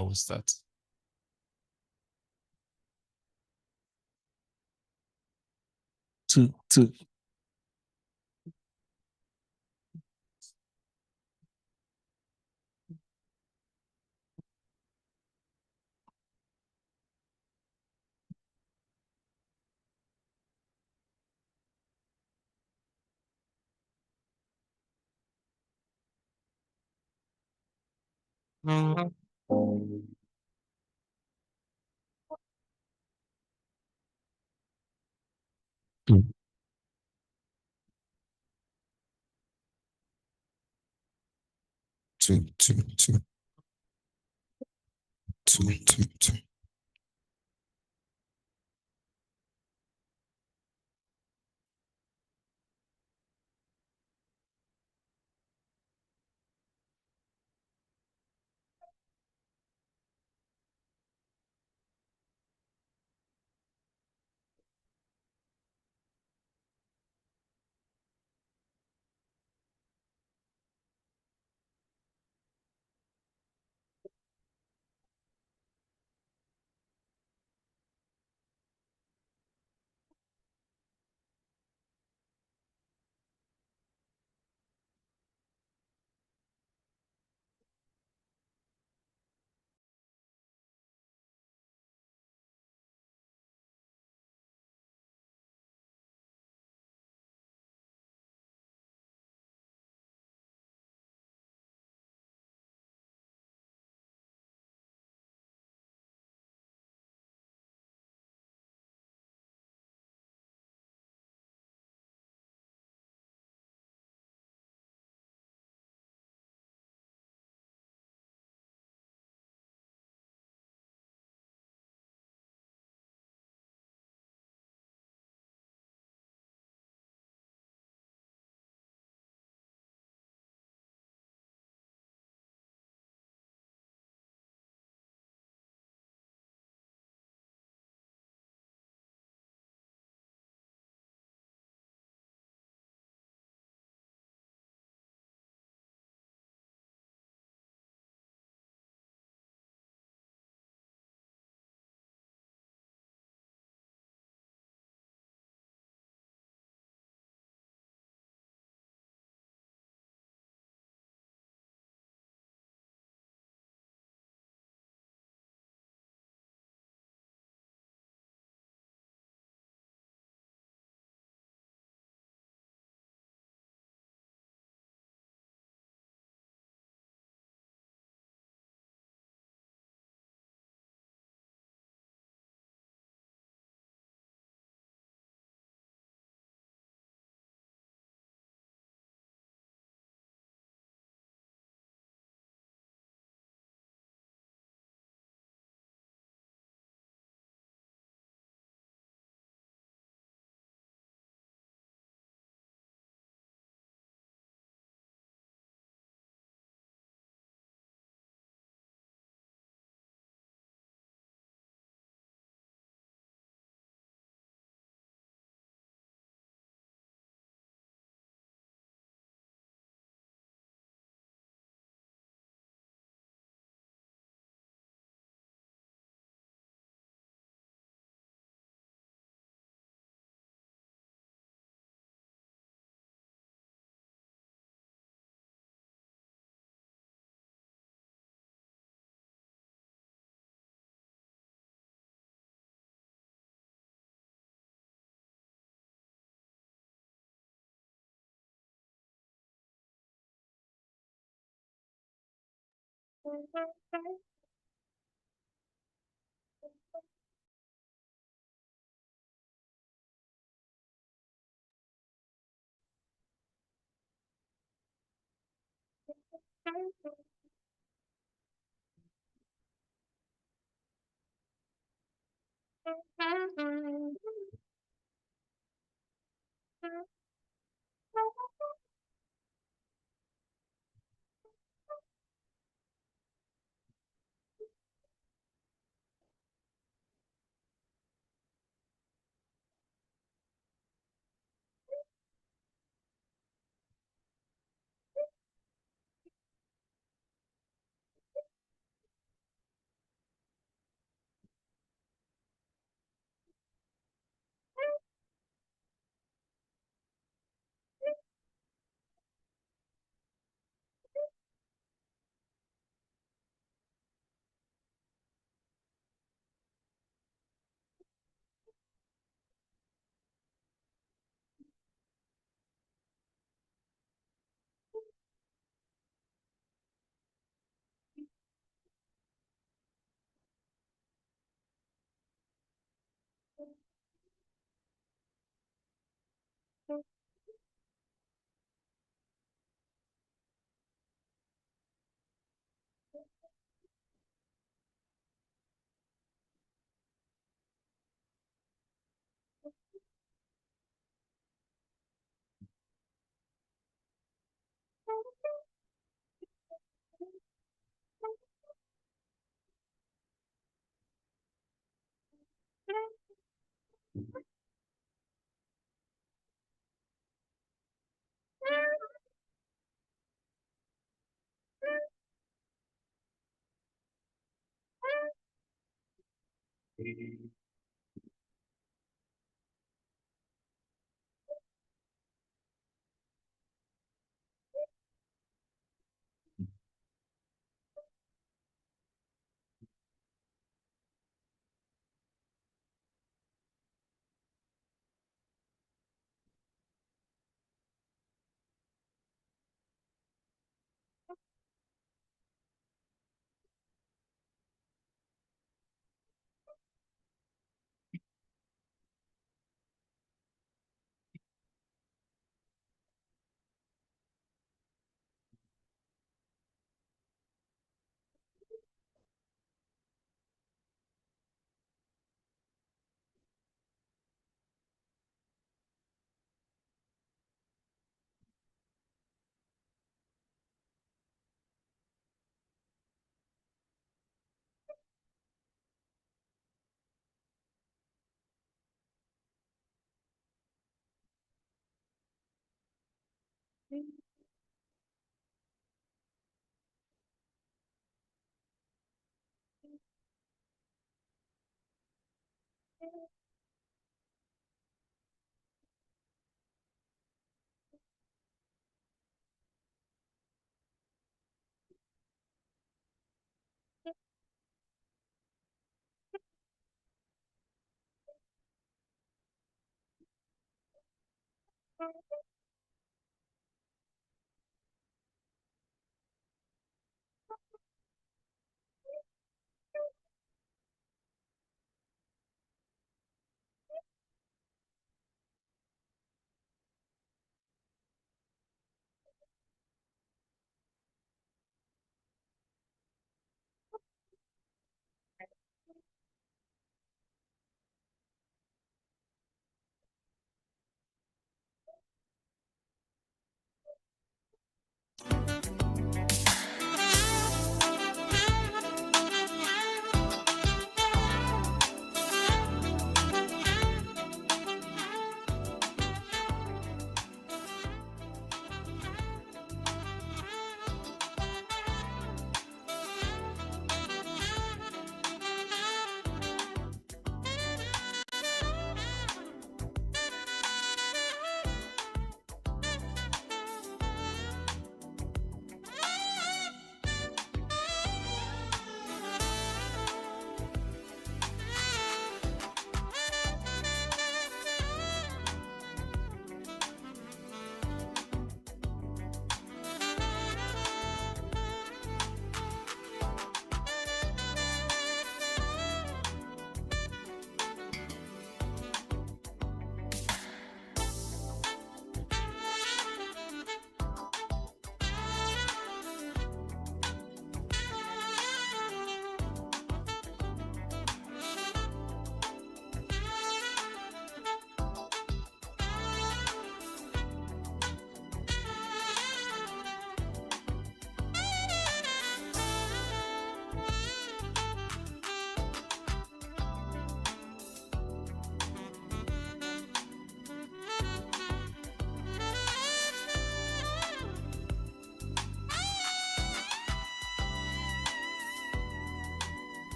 I will start. Two. Two. Two.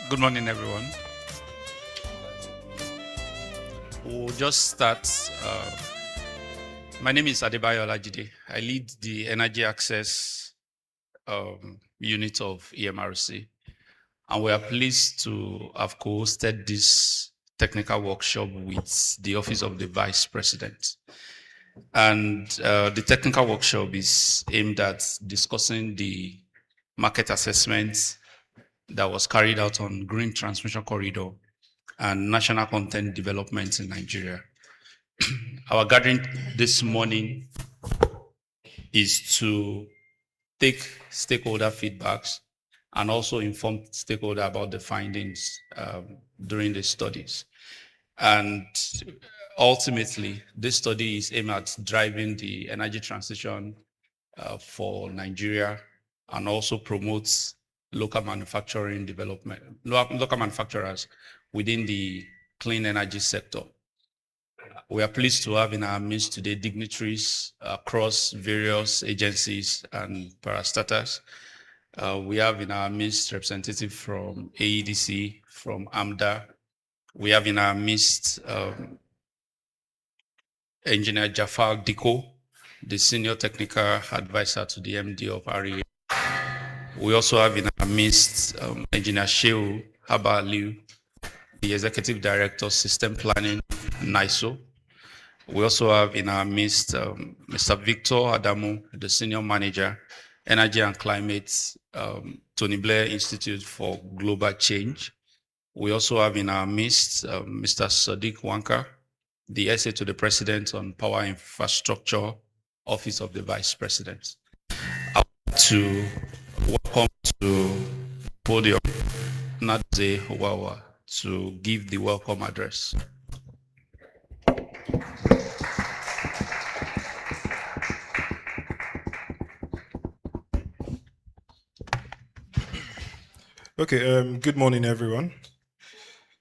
Good morning, everyone. We'll just start. My name is Adebayo Olajide. I lead the Energy Access unit of EMRC. And we are pleased to have co-hosted this technical workshop with the Office of the Vice President. And the technical workshop is aimed at discussing the market assessment that was carried out on Green Transmission Corridor and national content development in Nigeria. Our gathering this morning is to take stakeholder feedbacks and also inform stakeholder about the findings during the studies. And ultimately, this study is aimed at driving the energy transition for Nigeria and also promotes local manufacturing development, local manufacturers within the clean energy sector. We are pleased to have in our midst today dignitaries across various agencies and parastatals. We have in our midst representatives from AEDC, from AMDA. We have in our midst Engineer Jafar Diko, the Senior Technical Advisor to the MD of REA. We also have in our midst Engineer Shehu Haba Aliu, the Executive Director, System Planning, NISO. We also have in our midst Mr. Victor Adamu, the Senior Manager, Energy and Climate, Tony Blair Institute for Global Change. We also have in our midst Mr. Sadiq Wanka, the SA to the President on Power Infrastructure, Office of the Vice President. I want to welcome to podium Nadze Wawa to give the welcome address. Okay, good morning, everyone.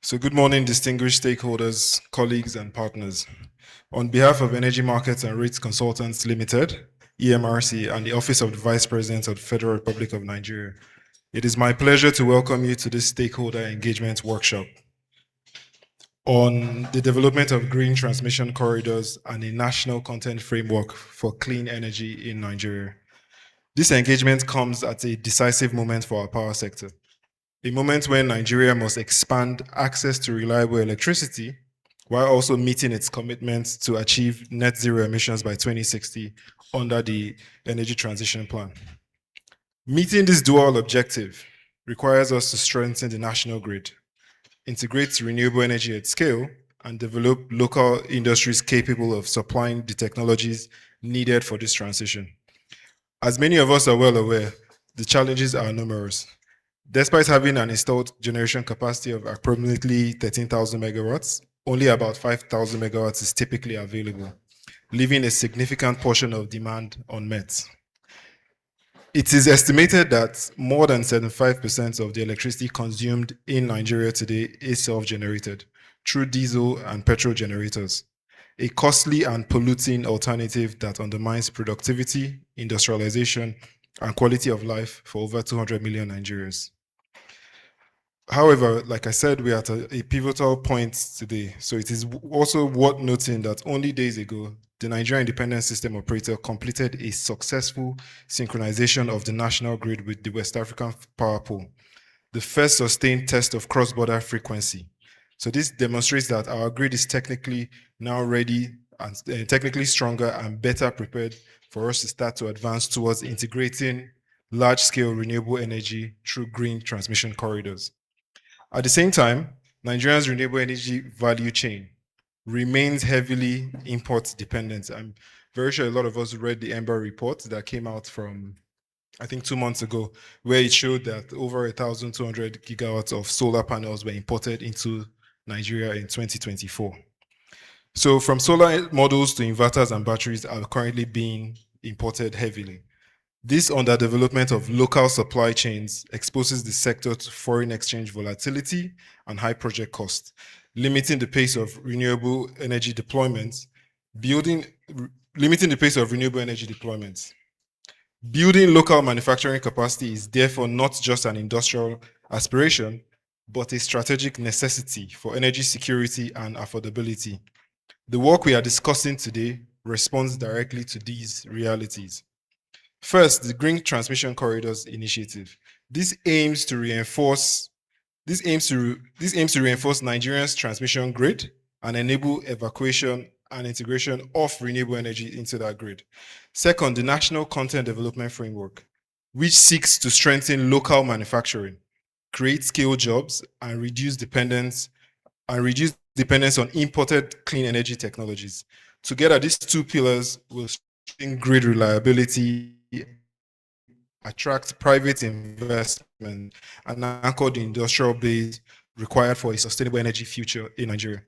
So good morning, distinguished stakeholders, colleagues, and partners. On behalf of Energy Markets and Rates Consultants Limited, EMRC, and the Office of the Vice President of the Federal Republic of Nigeria, it is my pleasure to welcome you to this stakeholder engagement workshop on the development of green transmission corridors and a national content framework for clean energy in Nigeria. This engagement comes at a decisive moment for our power sector, a moment when Nigeria must expand access to reliable electricity while also meeting its commitments to achieve net zero emissions by 2060 under the Energy Transition Plan. Meeting this dual objective requires us to strengthen the national grid, integrate renewable energy at scale, and develop local industries capable of supplying the technologies needed for this transition. As many of us are well aware, the challenges are numerous. Despite having an installed generation capacity of approximately 13,000 megawatts, only about 5,000 megawatts is typically available, leaving a significant portion of demand unmet. It is estimated that more than 75% of the electricity consumed in Nigeria today is self-generated through diesel and petrol generators, a costly and polluting alternative that undermines productivity, industrialization, and quality of life for over 200 million Nigerians. However, like I said, we are at a pivotal point today. So it is also worth noting that only days ago, the Nigerian Independent System Operator completed a successful synchronization of the national grid with the West African Power Pool, the first sustained test of cross-border frequency. So this demonstrates that our grid is technically now ready and technically stronger and better prepared for us to start to advance towards integrating large-scale renewable energy through green transmission corridors. At the same time, Nigeria's renewable energy value chain remains heavily import dependent. I'm very sure a lot of us read the EMBER report that came out from, I think, 2 months ago, where it showed that over 1,200 gigawatts of solar panels were imported into Nigeria in 2024. So from solar modules to inverters and batteries are currently being imported heavily. This underdevelopment of local supply chains exposes the sector to foreign exchange volatility and high project costs, limiting the pace of renewable energy deployments. Building local manufacturing capacity is therefore not just an industrial aspiration, but a strategic necessity for energy security and affordability. The work we are discussing today responds directly to these realities. First, the Green Transmission Corridors Initiative. This aims to reinforce Nigeria's transmission grid and enable evacuation and integration of renewable energy into that grid. Second, the National Content Development Framework, which seeks to strengthen local manufacturing, create skill jobs, and reduce dependence on imported clean energy technologies. Together, these two pillars will strengthen grid reliability, attract private investment, and anchor the industrial base required for a sustainable energy future in Nigeria.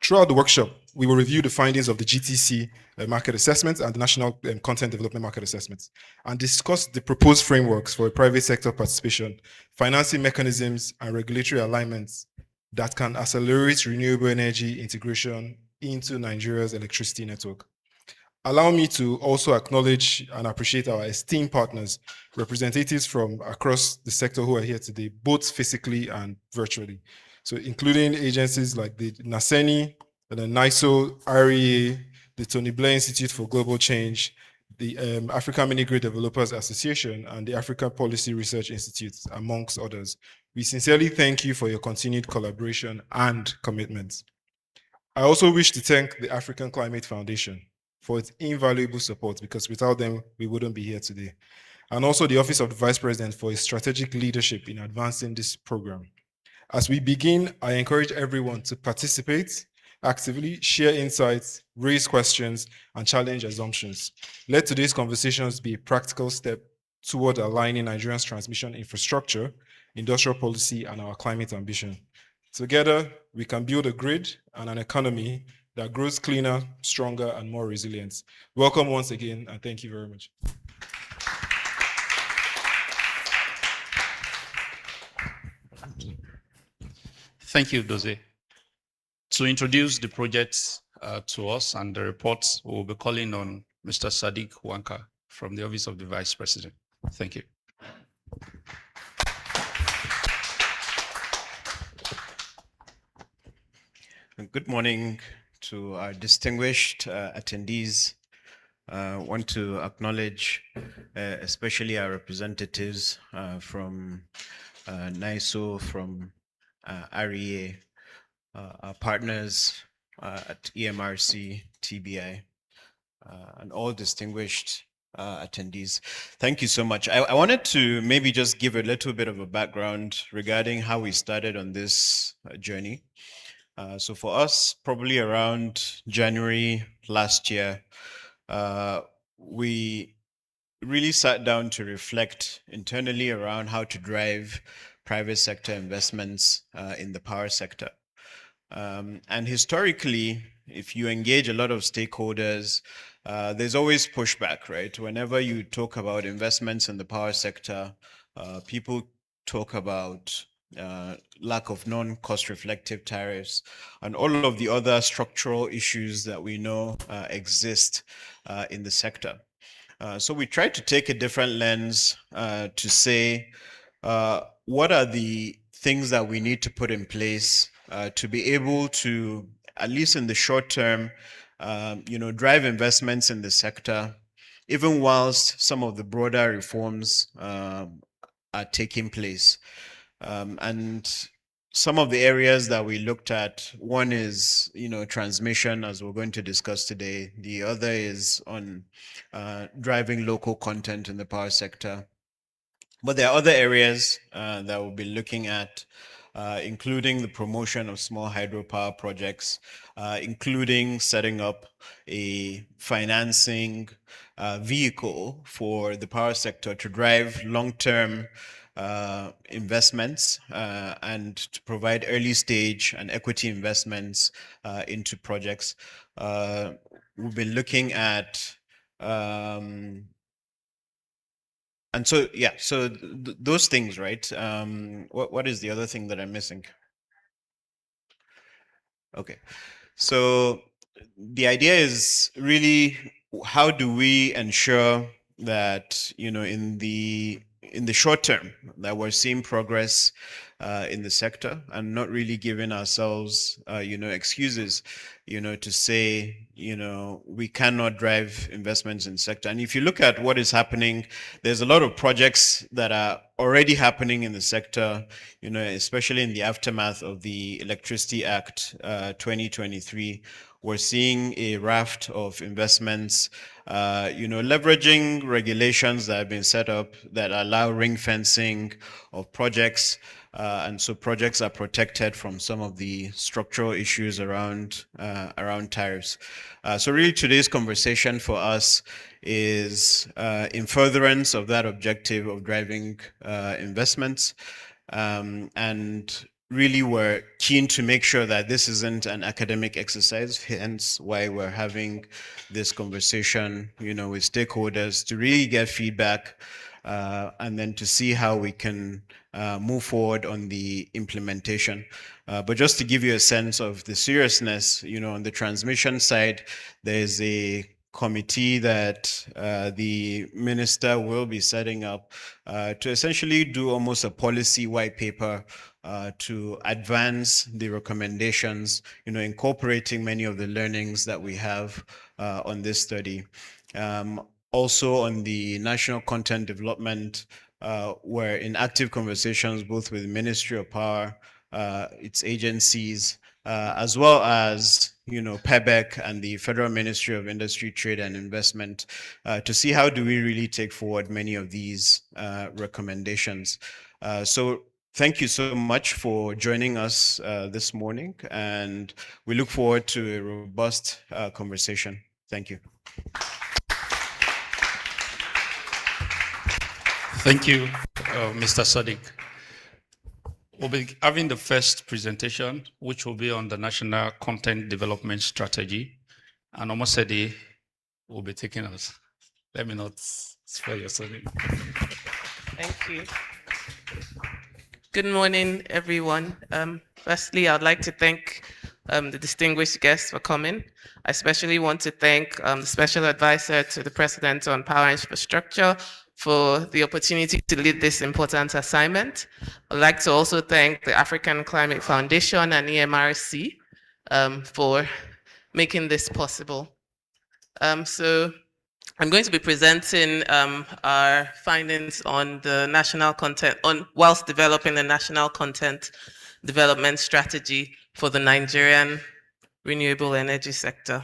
Throughout the workshop, we will review the findings of the GTC market assessment and the National Content Development Market Assessments, and discuss the proposed frameworks for private sector participation, financing mechanisms, and regulatory alignments that can accelerate renewable energy integration into Nigeria's electricity network. Allow me to also acknowledge and appreciate our esteemed partners, representatives from across the sector who are here today, both physically and virtually. So including agencies like the NASENI, the NISO, REA, the Tony Blair Institute for Global Change, the African Mini Grid Developers Association, and the Africa Policy Research Institute, amongst others. We sincerely thank you for your continued collaboration and commitment. I also wish to thank the African Climate Foundation for its invaluable support, because without them, we wouldn't be here today. And also the Office of the Vice President for its strategic leadership in advancing this program. As we begin, I encourage everyone to participate actively, share insights, raise questions, and challenge assumptions. Let today's conversations be a practical step toward aligning Nigeria's transmission infrastructure, industrial policy, and our climate ambition. Together, we can build a grid and an economy that grows cleaner, stronger, and more resilient. Welcome once again, and thank you very much. Thank you, Dozie. To introduce the projects to us and the reports, we'll be calling on Mr. Sadiq Wanka from the Office of the Vice President. Thank you. Good morning to our distinguished attendees. I want to acknowledge especially our representatives from NISO, from REA, our partners at EMRC, TBI, and all distinguished attendees. Thank you so much. I wanted to maybe just give a little bit of a background regarding how we started on this journey. So for us, probably around January last year, we really sat down to reflect internally around how to drive private sector investments in the power sector. And historically, if you engage a lot of stakeholders, there's always pushback, right? Whenever you talk about investments in the power sector, people talk about lack of non-cost reflective tariffs and all of the other structural issues that we know exist in the sector. So we tried to take a different lens to say, what are the things that we need to put in place to be able to, at least in the short term, drive investments in the sector, even whilst some of the broader reforms are taking place. And some of the areas that we looked at, one is, transmission, as we're going to discuss today. The other is on driving local content in the power sector. But there are other areas that we'll be looking at, including the promotion of small hydropower projects, including setting up a financing vehicle for the power sector to drive long-term investments and to provide early stage and equity investments into projects. We've been looking at, and so, yeah, so those things, right? What is the other thing that I'm missing? Okay, so the idea is really, how do we ensure that, in the short term, that we're seeing progress in the sector and not really giving ourselves, excuses, to say, we cannot drive investments in sector. And if you look at what is happening, there's a lot of projects that are already happening in the sector, especially in the aftermath of the Electricity Act 2023. We're seeing a raft of investments, leveraging regulations that have been set up that allow ring fencing of projects. And so projects are protected from some of the structural issues around tariffs. So really today's conversation for us is in furtherance of that objective of driving investments. And really we're keen to make sure that this isn't an academic exercise, hence why we're having this conversation, with stakeholders to really get feedback and then to see how we can move forward on the implementation. But just to give you a sense of the seriousness, on the transmission side, there's a committee that the minister will be setting up to essentially do almost a policy white paper to advance the recommendations, incorporating many of the learnings that we have on this study. Also on the national content development, we're in active conversations both with the Ministry of Power, its agencies, as well as PEBEC and the Federal Ministry of Industry, Trade and Investment, to see how do we really take forward many of these recommendations. So thank you so much for joining us this morning, and we look forward to a robust conversation. Thank you. Thank you, Mr. Sadiq. We'll be having the first presentation, which will be on the National Content Development Strategy. And Omosede will be taking us. Let me not spell your surname. Thank you. Good morning, everyone. Firstly, I'd like to thank the distinguished guests for coming. I especially want to thank the Special Advisor to the President on Power Infrastructure for the opportunity to lead this important assignment. I'd like to also thank the African Climate Foundation and EMRC for making this possible. So I'm going to be presenting our findings on the national content, whilst developing the national content development strategy for the Nigerian renewable energy sector.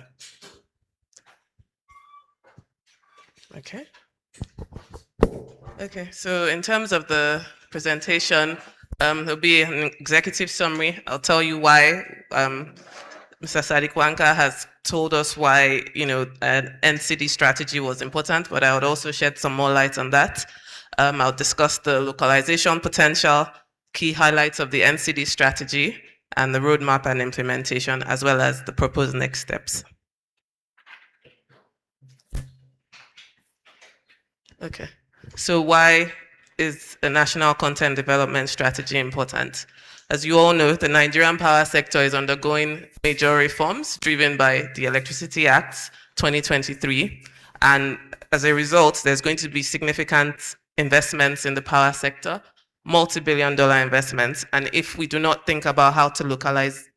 Okay, so in terms of the presentation, there'll be an executive summary. I'll tell you why Mr. Sadiq Wanka has told us why an NCD strategy was important, but I would also shed some more light on that. I'll discuss the localization potential, key highlights of the NCD strategy, and the roadmap and implementation, as well as the proposed next steps. Okay, so why is a national content development strategy important? As you all know, the Nigerian power sector is undergoing major reforms driven by the Electricity Act 2023. And as a result, there's going to be significant investments in the power sector, multi-billion-dollar investments. And if we do not think about how to localize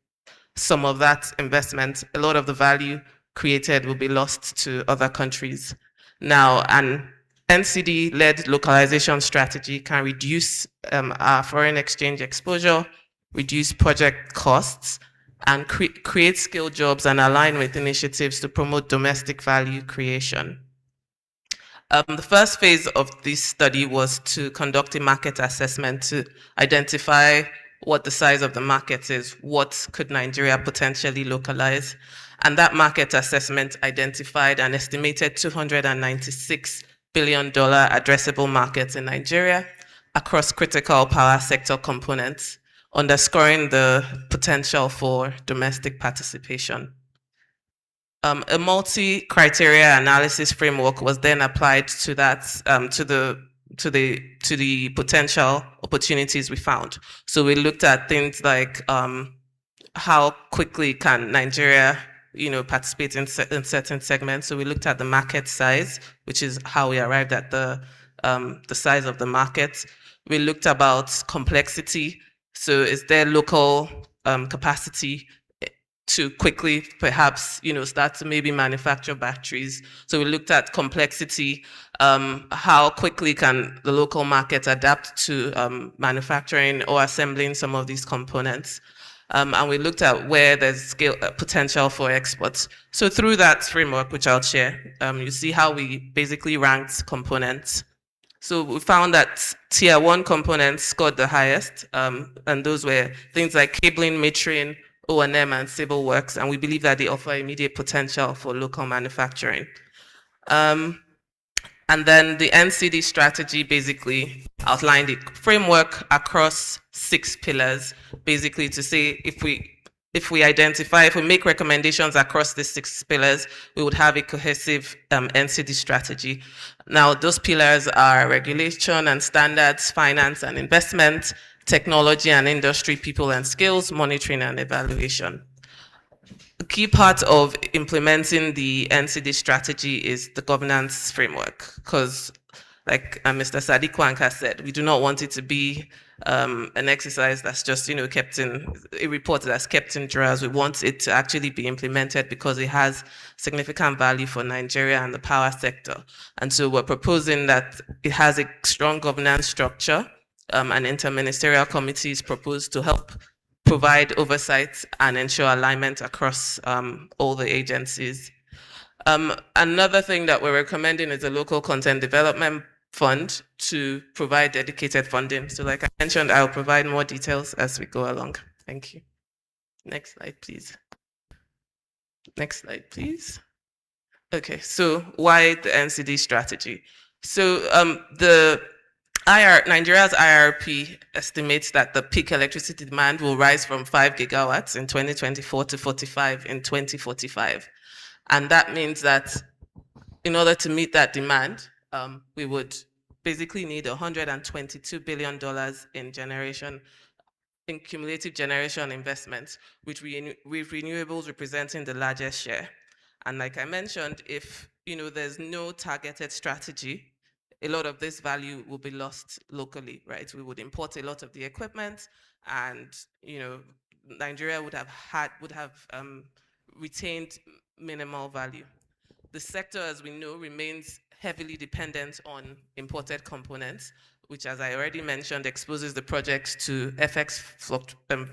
some of that investment, a lot of the value created will be lost to other countries. Now, an NCD-led localization strategy can reduce our foreign exchange exposure, reduce project costs, and create skilled jobs and align with initiatives to promote domestic value creation. The first phase of this study was to conduct a market assessment to identify what the size of the market is, what could Nigeria potentially localize. And that market assessment identified an estimated $296 billion addressable market in Nigeria across critical power sector components, underscoring the potential for domestic participation. A multi-criteria analysis framework was then applied to that, to the potential opportunities we found. So we looked at things like how quickly can Nigeria participate in certain segments. So we looked at the market size, which is how we arrived at the the size of the market. We looked about complexity. So is there local capacity to quickly perhaps start to maybe manufacture batteries? So we looked at complexity, how quickly can the local market adapt to manufacturing or assembling some of these components. And we looked at where there's scale potential for exports. So through that framework, which I'll share, you see how we basically ranked components. So we found that tier 1 components scored the highest, and those were things like cabling, metering, O&M, and civil works, and we believe that they offer immediate potential for local manufacturing. And then the NCD strategy basically outlined the framework across 6 pillars, basically to say if we make recommendations across the 6 pillars, we would have a cohesive NCD strategy. Now, those pillars are regulation and standards, finance and investment, technology and industry, people and skills, monitoring and evaluation. The key part of implementing the NCD strategy is the governance framework, because like Mr. Sadiq Wanka said, we do not want it to be an exercise that's just kept in a report that's kept in drawers. We want it to actually be implemented because it has significant value for Nigeria and the power sector. And so we're proposing that it has a strong governance structure. An interministerial committee is proposed to help provide oversight and ensure alignment across all the agencies. Another thing that we're recommending is a local content development fund to provide dedicated funding. So like I mentioned, I'll provide more details as we go along. Thank you. Next slide, please. Next slide, please. Okay, so why the NCD strategy? So Nigeria's IRP estimates that the peak electricity demand will rise from 5 gigawatts in 2024 to 45 in 2045. And that means that in order to meet that demand, we would basically need $122 billion in cumulative generation investments, with renewables representing the largest share. And like I mentioned, if there's no targeted strategy, a lot of this value will be lost locally, right? We would import a lot of the equipment, and Nigeria would have retained minimal value. The sector, as we know, remains heavily dependent on imported components, which, as I already mentioned, exposes the projects to FX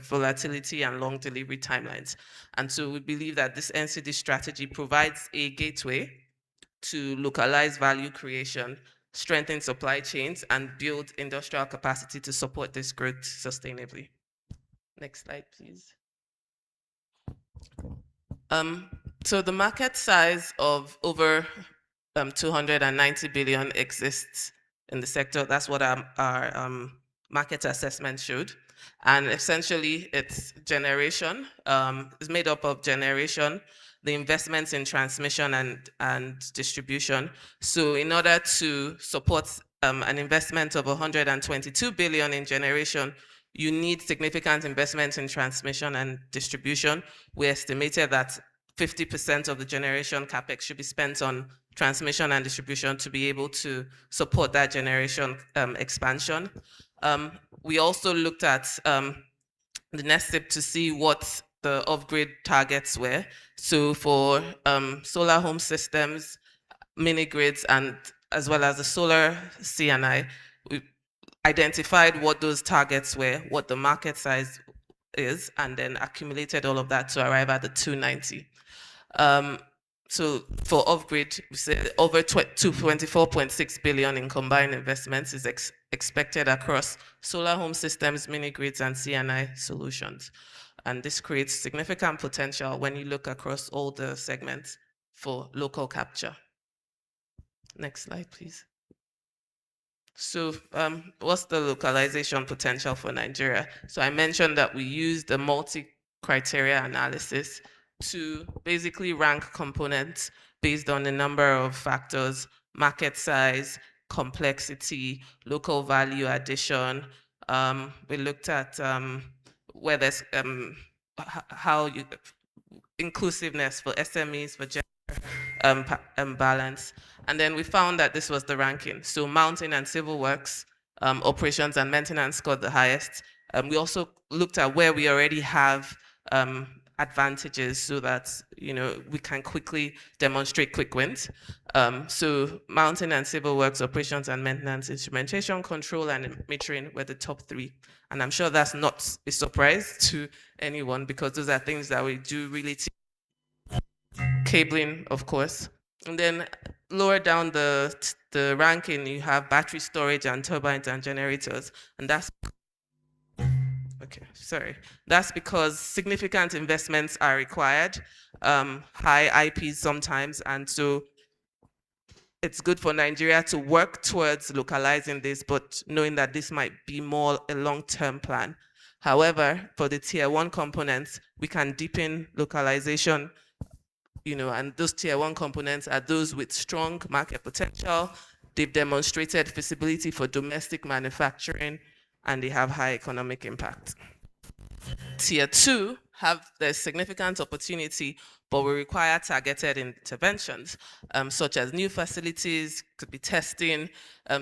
volatility and long delivery timelines. And so we believe that this NCD strategy provides a gateway to localize value creation, strengthen supply chains, and build industrial capacity to support this growth sustainably. Next slide, please. So the market size of over 290 billion exists in the sector. That's what our market assessment showed. And essentially, it's generation. It's made up of generation, the investments in transmission and distribution. So in order to support an investment of 122 billion in generation, you need significant investment in transmission and distribution. We estimated that 50% of the generation capex should be spent on transmission and distribution to be able to support that generation expansion. We also looked at the NESIP to see what the off-grid targets were. So for solar home systems, mini grids, and as well as the solar C&I, we identified what those targets were, what the market size is, and then accumulated all of that to arrive at the 290. So for off-grid, we said over 24.6 billion in combined investments is expected across solar home systems, mini grids, and C&I solutions. And this creates significant potential when you look across all the segments for local capture. Next slide, please. So what's the localization potential for Nigeria? So I mentioned that we used a multi-criteria analysis to basically rank components based on a number of factors: market size, complexity, local value addition. We looked at where there's inclusiveness for SMEs, for gender, balance. And then we found that this was the ranking. So mountain and civil works, operations and maintenance scored the highest. We also looked at where we already have advantages so that we can quickly demonstrate quick wins. So mountain and civil works, operations and maintenance, instrumentation, control, and metering were the top 3. And I'm sure that's not a surprise to anyone because those are things that we do really. Cabling, of course. And then lower down the ranking, you have battery storage and turbines and generators. And that's That's because significant investments are required, high IPs sometimes, and so it's good for Nigeria to work towards localizing this, but knowing that this might be more a long-term plan. However, for the tier 1 components, we can deepen localization, and those tier 1 components are those with strong market potential. They've demonstrated feasibility for domestic manufacturing, and they have high economic impact. Tier 2 have the significant opportunity, but will require targeted interventions, such as new facilities, could be testing,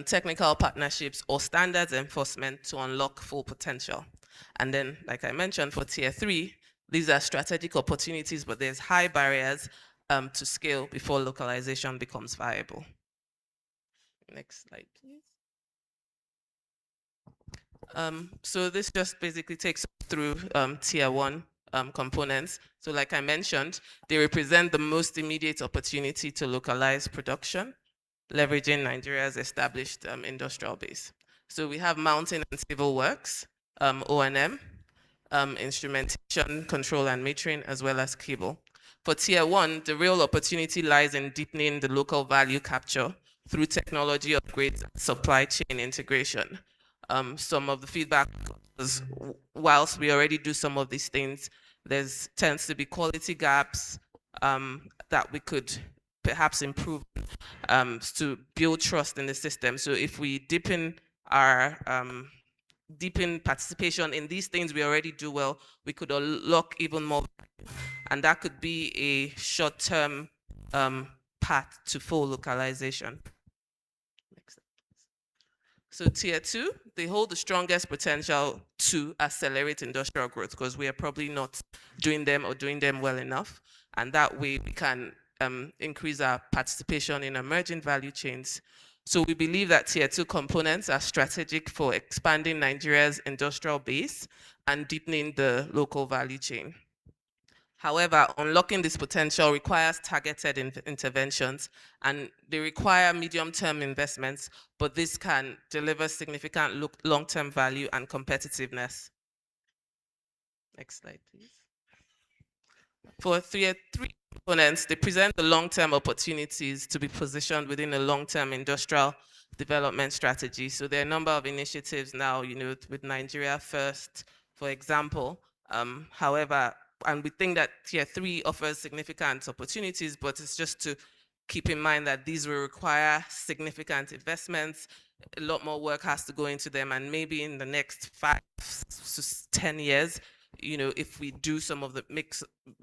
technical partnerships, or standards enforcement to unlock full potential. And then, like I mentioned, for tier 3, these are strategic opportunities, but there's high barriers to scale before localization becomes viable. Next slide, please. So this just basically takes us through tier 1 components. So like I mentioned, they represent the most immediate opportunity to localize production, leveraging Nigeria's established industrial base. So we have mountain and civil works, O&M, instrumentation, control and metering, as well as cable. For tier 1, the real opportunity lies in deepening the local value capture through technology upgrades and supply chain integration. Some of the feedback was, whilst we already do some of these things, there tends to be quality gaps that we could perhaps improve to build trust in the system. So if we deepen our participation in these things we already do well, we could unlock even more, and that could be a short-term path to full localization. Next. So tier 2, they hold the strongest potential to accelerate industrial growth because we are probably not doing them or doing them well enough, and that way we can increase our participation in emerging value chains. So we believe that tier 2 components are strategic for expanding Nigeria's industrial base and deepening the local value chain. However, unlocking this potential requires targeted interventions, and they require medium-term investments, but this can deliver significant long-term value and competitiveness. Next slide, please. For tier 3 components, they present the long-term opportunities to be positioned within a long-term industrial development strategy. So there are a number of initiatives now, with Nigeria First, for example. However, and we think that tier 3 offers significant opportunities, but it's just to keep in mind that these will require significant investments. A lot more work has to go into them, and maybe in the next 5 to 10 years, if we do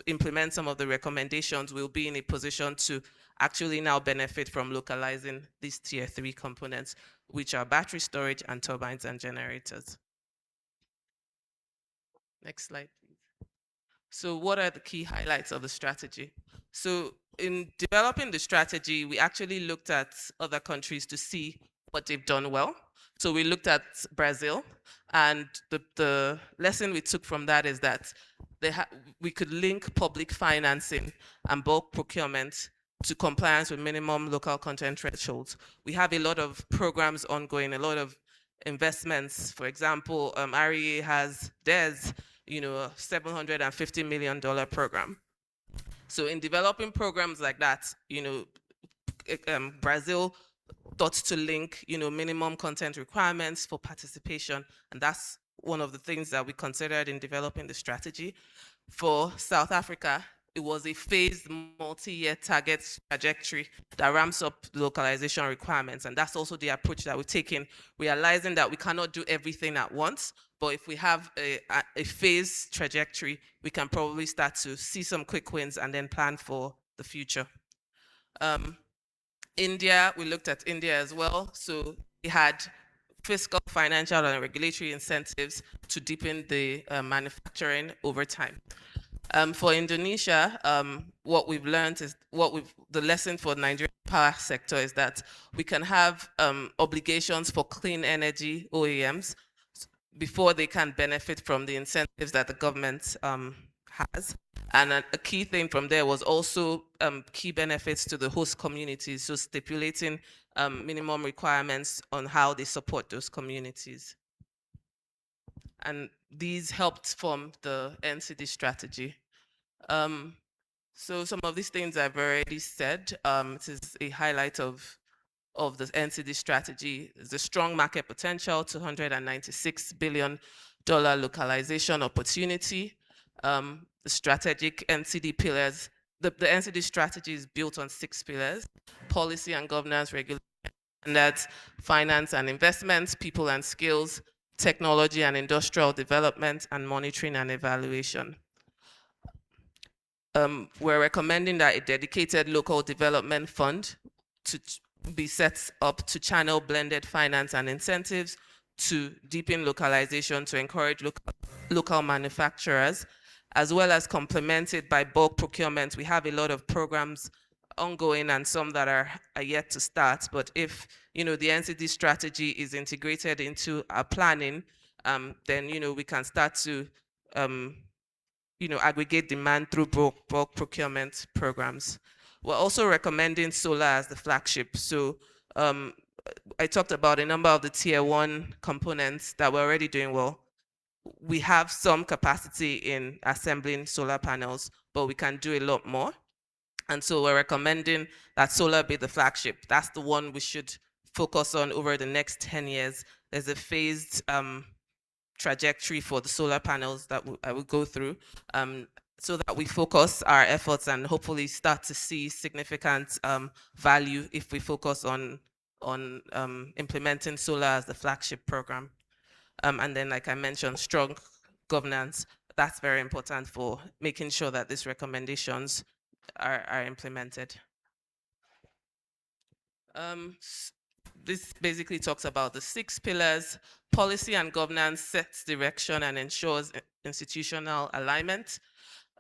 implement some of the recommendations, we'll be in a position to actually now benefit from localizing these tier 3 components, which are battery storage and turbines and generators. Next slide, please. So what are the key highlights of the strategy? So in developing the strategy, we actually looked at other countries to see what they've done well. So we looked at Brazil, and the lesson we took from that is that we could link public financing and bulk procurement to compliance with minimum local content thresholds. We have a lot of programs ongoing, a lot of investments. For example, REA has theirs, a $750 million program. So in developing programs like that, Brazil thought to link, minimum content requirements for participation, and that's one of the things that we considered in developing the strategy. For South Africa, it was a phased multi-year target trajectory that ramps up localization requirements, and that's also the approach that we're taking, realizing that we cannot do everything at once, but if we have a phased trajectory, we can probably start to see some quick wins and then plan for the future. India, we looked at India as well. So we had fiscal, financial, and regulatory incentives to deepen the manufacturing over time. For Indonesia, what we've learned is the lesson for the Nigerian power sector is that we can have obligations for clean energy OEMs before they can benefit from the incentives that the government has. And a key thing from there was also key benefits to the host communities, so stipulating minimum requirements on how they support those communities. And these helped form the NCD strategy. So some of these things I've already said. It is a highlight of the NCD strategy. There's a strong market potential, $296 billion localization opportunity. The strategic NCD pillars, the NCD strategy is built on 6 pillars: policy and governance, regulation, and that's finance and investments, people and skills, technology and industrial development, and monitoring and evaluation. We're recommending that a dedicated local development fund to be set up to channel blended finance and incentives to deepen localization to encourage local manufacturers, as well as complemented by bulk procurement. We have a lot of programs ongoing and some that are yet to start, but if the NCD strategy is integrated into our planning, then we can start to aggregate demand through bulk procurement programs. We're also recommending solar as the flagship. So I talked about a number of the tier 1 components that we're already doing well. We have some capacity in assembling solar panels, but we can do a lot more. And so we're recommending that solar be the flagship. That's the one we should focus on over the next 10 years. There's a phased trajectory for the solar panels that I will go through, so that we focus our efforts and hopefully start to see significant value if we focus on implementing solar as the flagship program. And then, like I mentioned, strong governance. That's very important for making sure that these recommendations are implemented. This basically talks about the 6 pillars. Policy and governance sets direction and ensures institutional alignment.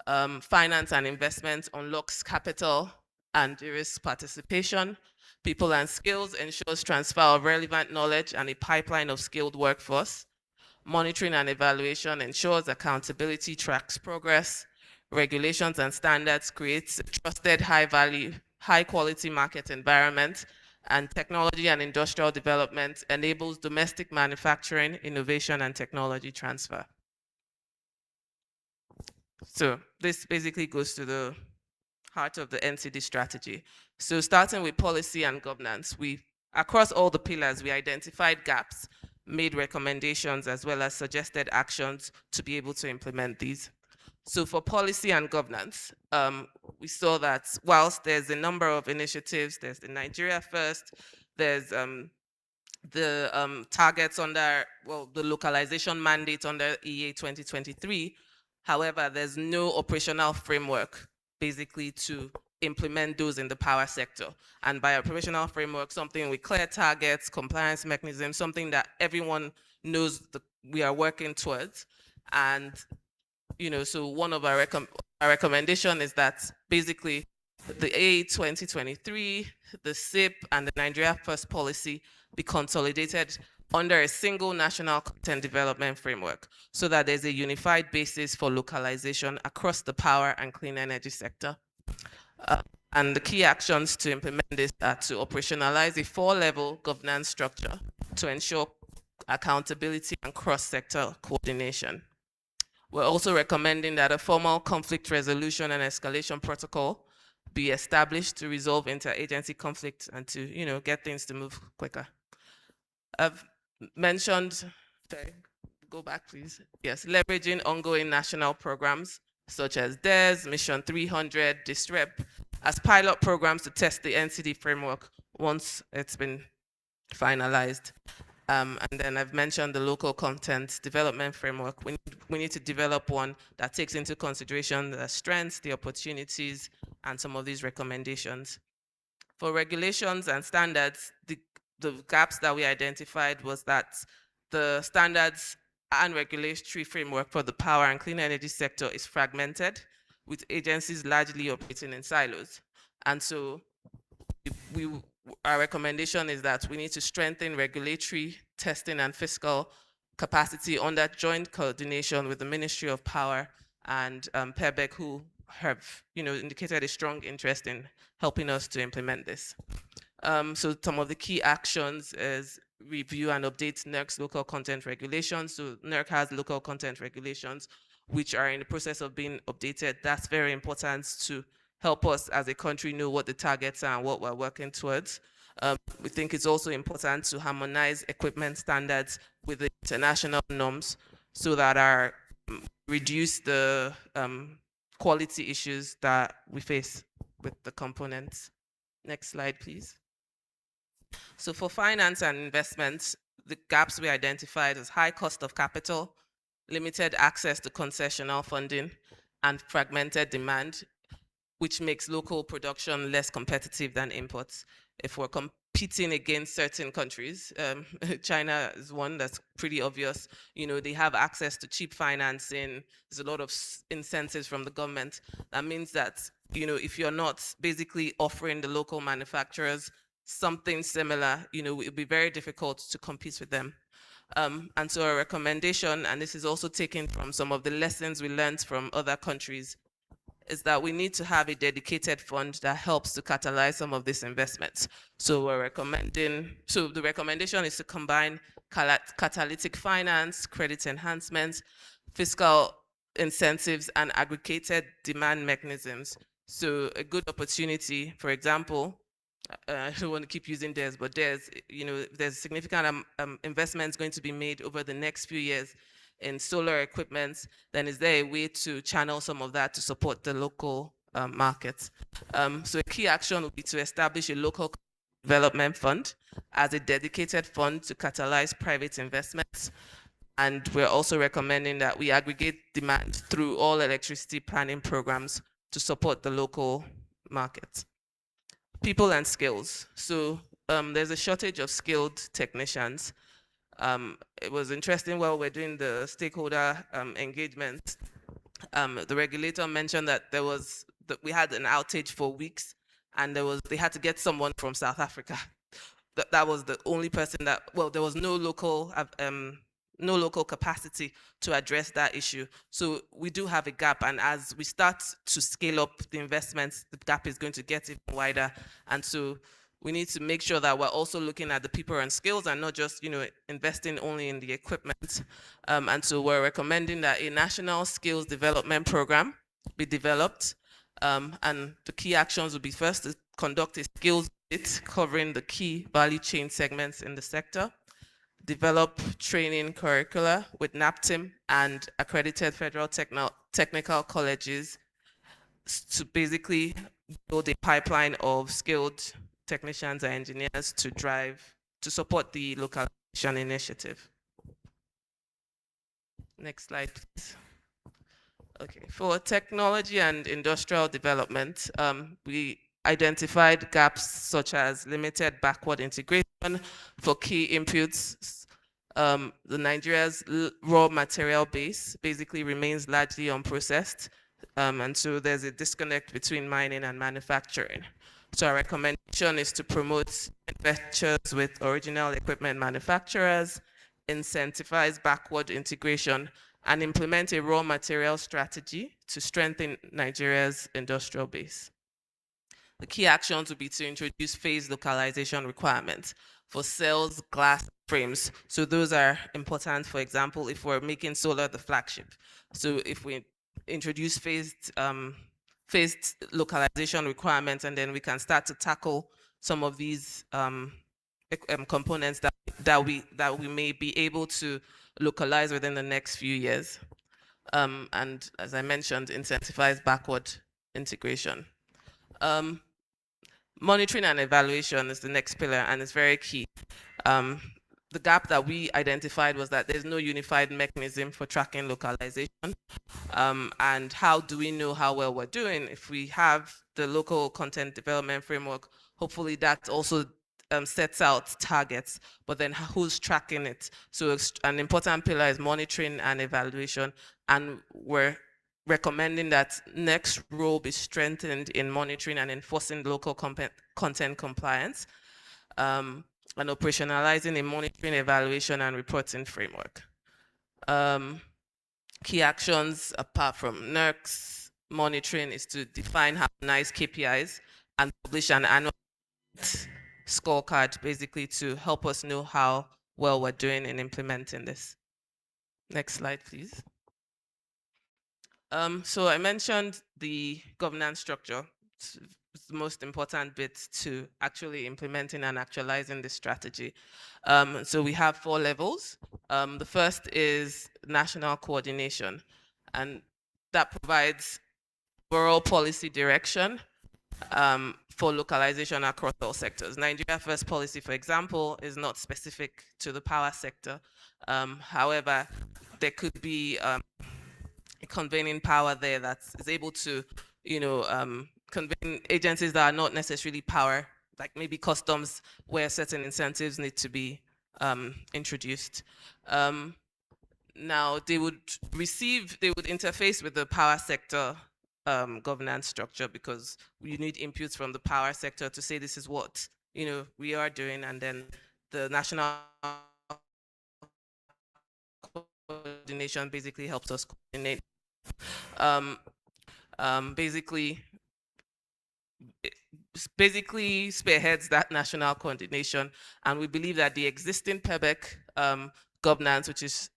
Finance and investment unlocks capital and de-risks participation. People and skills ensures transfer of relevant knowledge and a pipeline of skilled workforce. Monitoring and evaluation ensures accountability tracks progress. Regulations and standards creates a trusted, high-value, high-quality market environment. And technology and industrial development enables domestic manufacturing, innovation, and technology transfer. So this basically goes to the heart of the NCD strategy. So starting with policy and governance, across all the pillars, we identified gaps, made recommendations, as well as suggested actions to be able to implement these. So for policy and governance, we saw that whilst there's a number of initiatives, there's the Nigeria First, there's the targets under, the localization mandate under EA 2023. However, there's no operational framework basically to implement those in the power sector. And by operational framework, something with clear targets, compliance mechanisms, something that everyone knows that we are working towards. And so one of our recommendation is that basically the A 2023, the SIP, and the Nigeria First policy be consolidated under a single national content development framework so that there's a unified basis for localization across the power and clean energy sector. And the key actions to implement this are to operationalize a 4-level governance structure to ensure accountability and cross-sector coordination. We're also recommending that a formal conflict resolution and escalation protocol be established to resolve interagency conflicts and to, get things to move quicker. I've mentioned, go back please. Yes, leveraging ongoing national programs such as DES, Mission 300, DISREP, as pilot programs to test the NCD framework once it's been finalized. And then I've mentioned the local content development framework. We need to develop one that takes into consideration the strengths, the opportunities, and some of these recommendations. For regulations and standards, the gaps that we identified was that the standards and regulatory framework for the power and clean energy sector is fragmented, with agencies largely operating in silos. And so our recommendation is that we need to strengthen regulatory, testing, and fiscal capacity under joint coordination with the Ministry of Power and PEBEC, who have indicated a strong interest in helping us to implement this. So some of the key actions is review and update NERC's local content regulations. So NERC has local content regulations which are in the process of being updated. That's very important to help us as a country know what the targets are and what we're working towards. We think it's also important to harmonize equipment standards with the international norms so that reduce the quality issues that we face with the components. Next slide, please. So for finance and investments, the gaps we identified as high cost of capital, limited access to concessional funding, and fragmented demand, which makes local production less competitive than imports. If we're competing against certain countries, China is one that's pretty obvious. They have access to cheap financing. There's a lot of incentives from the government. That means that, if you're not basically offering the local manufacturers something similar, it would be very difficult to compete with them. And so our recommendation, and this is also taken from some of the lessons we learned from other countries, is that we need to have a dedicated fund that helps to catalyze some of these investments. So the recommendation is to combine catalytic finance, credit enhancements, fiscal incentives, and aggregated demand mechanisms. So a good opportunity, for example, I don't want to keep using DES, but DES, there's significant investments going to be made over the next few years in solar equipment. Then is there a way to channel some of that to support the local markets? So a key action would be to establish a local development fund as a dedicated fund to catalyze private investments. And we're also recommending that we aggregate demand through all electricity planning programs to support the local market. People and skills. So there's a shortage of skilled technicians. It was interesting while we're doing the stakeholder engagement. The regulator mentioned that we had an outage for weeks, and they had to get someone from South Africa. That was the only person there was no local capacity to address that issue. So we do have a gap, and as we start to scale up the investments, the gap is going to get even wider. And so we need to make sure that we're also looking at the people and skills and not just investing only in the equipment. And so we're recommending that a national skills development program be developed. And the key actions would be first to conduct a skills audit covering the key value chain segments in the sector, develop training curricula with NAPTIM and accredited federal technical colleges to basically build a pipeline of skilled technicians and engineers to support the localization initiative. Next slide, please. Okay, for technology and industrial development, we identified gaps such as limited backward integration for key inputs. The Nigeria's raw material base basically remains largely unprocessed, and so there's a disconnect between mining and manufacturing. So our recommendation is to promote ventures with original equipment manufacturers, incentivize backward integration, and implement a raw material strategy to strengthen Nigeria's industrial base. The key actions would be to introduce phased localization requirements for cells, glass, frames. So those are important, for example, if we're making solar the flagship. So if we introduce phased localization requirements, and then we can start to tackle some of these components that we may be able to localize within the next few years. And as I mentioned, incentivize backward integration. Monitoring and evaluation is the next pillar, and it's very key. The gap that we identified was that there's no unified mechanism for tracking localization. And how do we know how well we're doing? If we have the local content development framework hopefully that also sets out targets, but then who's tracking it? So an important pillar is monitoring and evaluation, and we're recommending that next role be strengthened in monitoring and enforcing local content compliance, and operationalizing a monitoring, evaluation, and reporting framework. Key actions apart from NERC's monitoring is to define harmonized KPIs and publish an annual scorecard, basically to help us know how well we're doing in implementing this. Next slide, please. So I mentioned the governance structure. It's the most important bit to actually implementing and actualizing this strategy. So we have 4 levels. The first is national coordination, and that provides overall policy direction for localization across all sectors. Nigeria First policy, for example, is not specific to the power sector. However, there could be a convening power there that is able to, convene agencies that are not necessarily power, like maybe customs, where certain incentives need to be introduced. Now they would interface with the power sector governance structure, because you need inputs from the power sector to say this is what we are doing, and then the national coordination basically helps us coordinate. Basically spearheads that national coordination, and we believe that the existing PEBEC governance, which is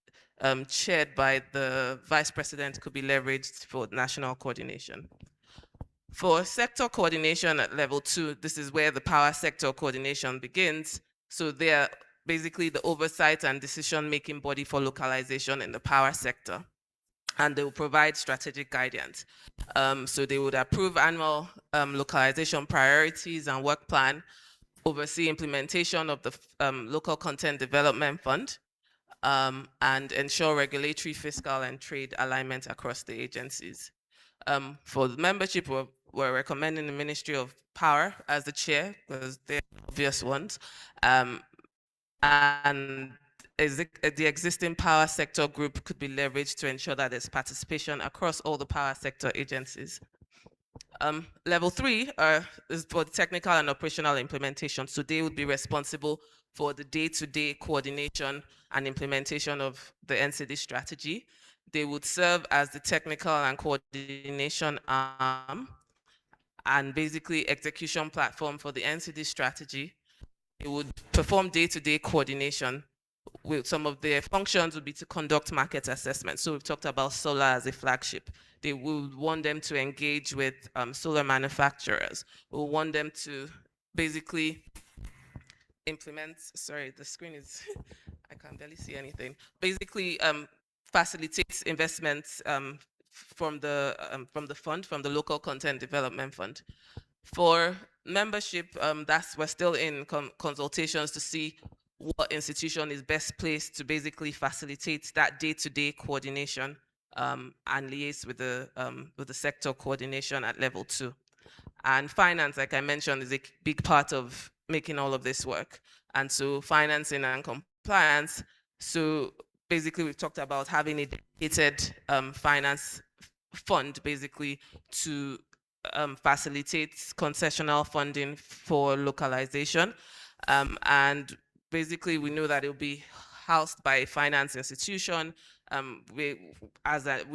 chaired by the vice president, could be leveraged for national coordination. For sector coordination at level 2, this is where the power sector coordination begins. So they are basically the oversight and decision-making body for localization in the power sector, and they will provide strategic guidance. So they would approve annual localization priorities and work plan, oversee implementation of the local content development fund, and ensure regulatory, fiscal, and trade alignment across the agencies. For the membership, we're recommending the Ministry of Power as the chair, because they're obvious ones. And the existing power sector group could be leveraged to ensure that there's participation across all the power sector agencies. Level 3 is for technical and operational implementation. So they would be responsible for the day-to-day coordination and implementation of the NCD strategy. They would serve as the technical and coordination arm and basically execution platform for the NCD strategy. It would perform day-to-day coordination. With some of their functions would be to conduct market assessments. So we've talked about solar as a flagship. They would want them to engage with solar manufacturers. We'll want them to basically implement, sorry, the screen is, I can barely see anything. Basically facilitates investments from the fund, from the local content development fund. For membership, we're still in consultations to see what institution is best placed to basically facilitate that day-to-day coordination and liaise with the sector coordination at level 2. And finance, like I mentioned, is a big part of making all of this work. And so financing and compliance. So basically, we've talked about having a dedicated finance fund, basically to facilitate concessional funding for localization. And basically, we know that it will be housed by a finance institution. We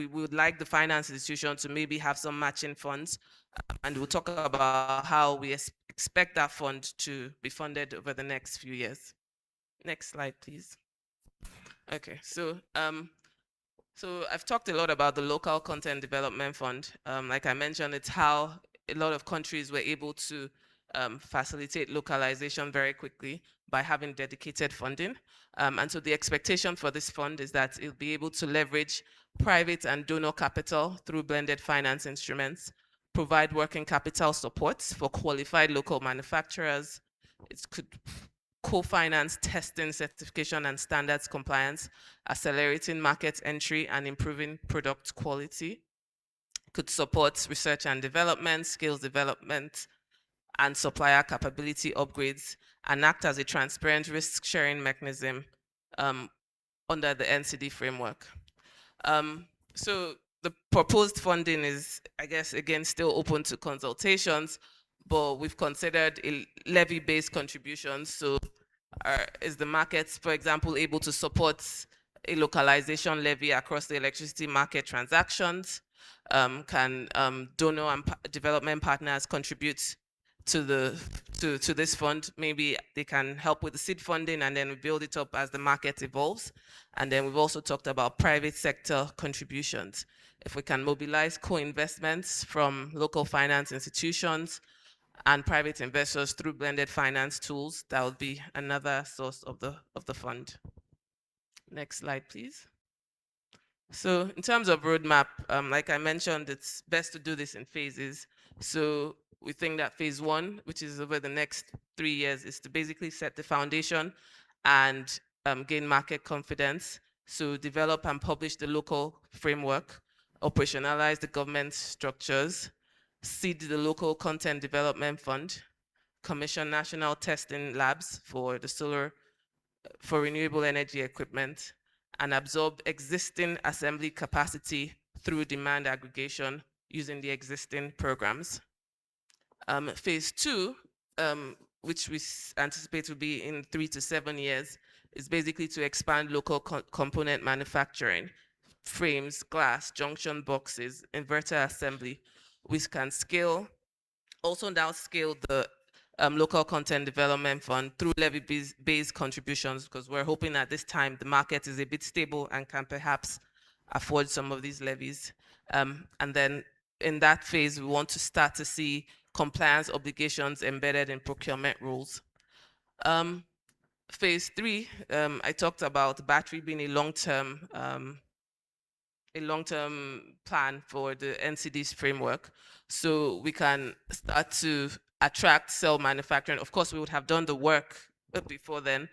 would like the finance institution to maybe have some matching funds, and we'll talk about how we expect that fund to be funded over the next few years. Next slide, please. Okay, so I've talked a lot about the local content development fund. Like I mentioned, it's how a lot of countries were able to facilitate localization very quickly by having dedicated funding. And so the expectation for this fund is that it'll be able to leverage private and donor capital through blended finance instruments, provide working capital support for qualified local manufacturers. It could co-finance testing, certification, and standards compliance, accelerating market entry and improving product quality. Could support research and development, skills development, and supplier capability upgrades, and act as a transparent risk-sharing mechanism under the NCD framework. So the proposed funding is, I guess, again, still open to consultations, but we've considered a levy-based contributions. So is the market, for example, able to support a localization levy across the electricity market transactions? Can donor and development partners contribute to this fund? Maybe they can help with the seed funding, and then we build it up as the market evolves. And then we've also talked about private sector contributions. If we can mobilize co-investments from local finance institutions and private investors through blended finance tools, that would be another source of the fund. Next slide, please. So in terms of roadmap, like I mentioned, it's best to do this in phases. So we think that phase 1, which is over the next 3 years, is to basically set the foundation and gain market confidence. So develop and publish the local framework, operationalize the government structures, seed the local content development fund, commission national testing labs for the solar, for renewable energy equipment, and absorb existing assembly capacity through demand aggregation using the existing programs. Phase 2, which we anticipate will be in 3 to 7 years, is basically to expand local component manufacturing, frames, glass, junction boxes, inverter assembly. We can scale, also now scale the local content development fund through levy-based contributions, because we're hoping at this time the market is a bit stable and can perhaps afford some of these levies. And then in that phase, we want to start to see compliance obligations embedded in procurement rules. Phase 3, I talked about battery being a long-term plan for the NCD's framework. So we can start to attract cell manufacturing. Of course, we would have done the work before then,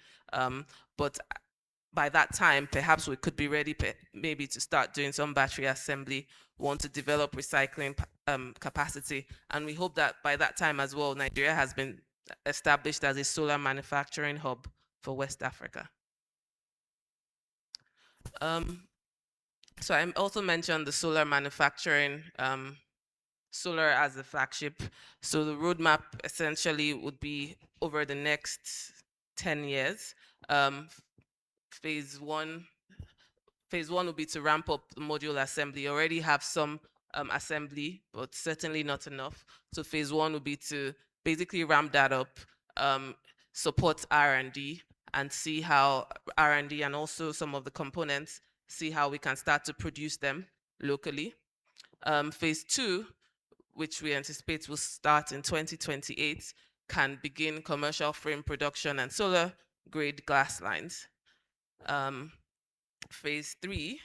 but by that time, perhaps we could be ready maybe to start doing some battery assembly, want to develop recycling capacity. And we hope that by that time as well, Nigeria has been established as a solar manufacturing hub for West Africa. So I also mentioned the solar manufacturing, solar as the flagship. So the roadmap essentially would be over the next 10 years. Phase one will be to ramp up the module assembly. You already have some assembly, but certainly not enough. So phase 1 will be to basically ramp that up, support R&D, and see how R&D and also some of the components, see how we can start to produce them locally. Phase 2, which we anticipate will start in 2028, can begin commercial frame production and solar grade glass lines. Phase 3,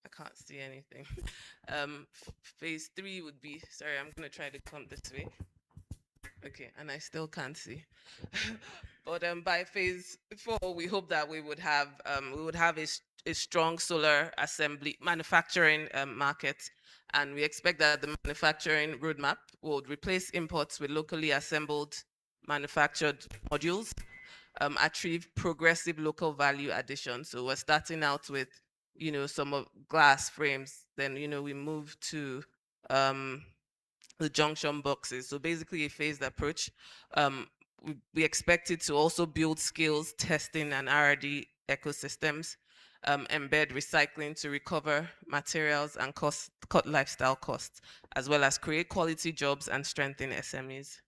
I can't see anything. Phase 3 would be, sorry, I'm gonna try to come this way. Okay, and I still can't see. But by phase 4, we hope that we would have a strong solar assembly manufacturing market, and we expect that the manufacturing roadmap would replace imports with locally assembled manufactured modules, achieve progressive local value addition. So we're starting out with, some of glass frames, then, we move to the junction boxes. So basically a phased approach. We expect it to also build skills, testing, and R&D ecosystems, embed recycling to recover materials and cut lifestyle costs, as well as create quality jobs and strengthen SMEs.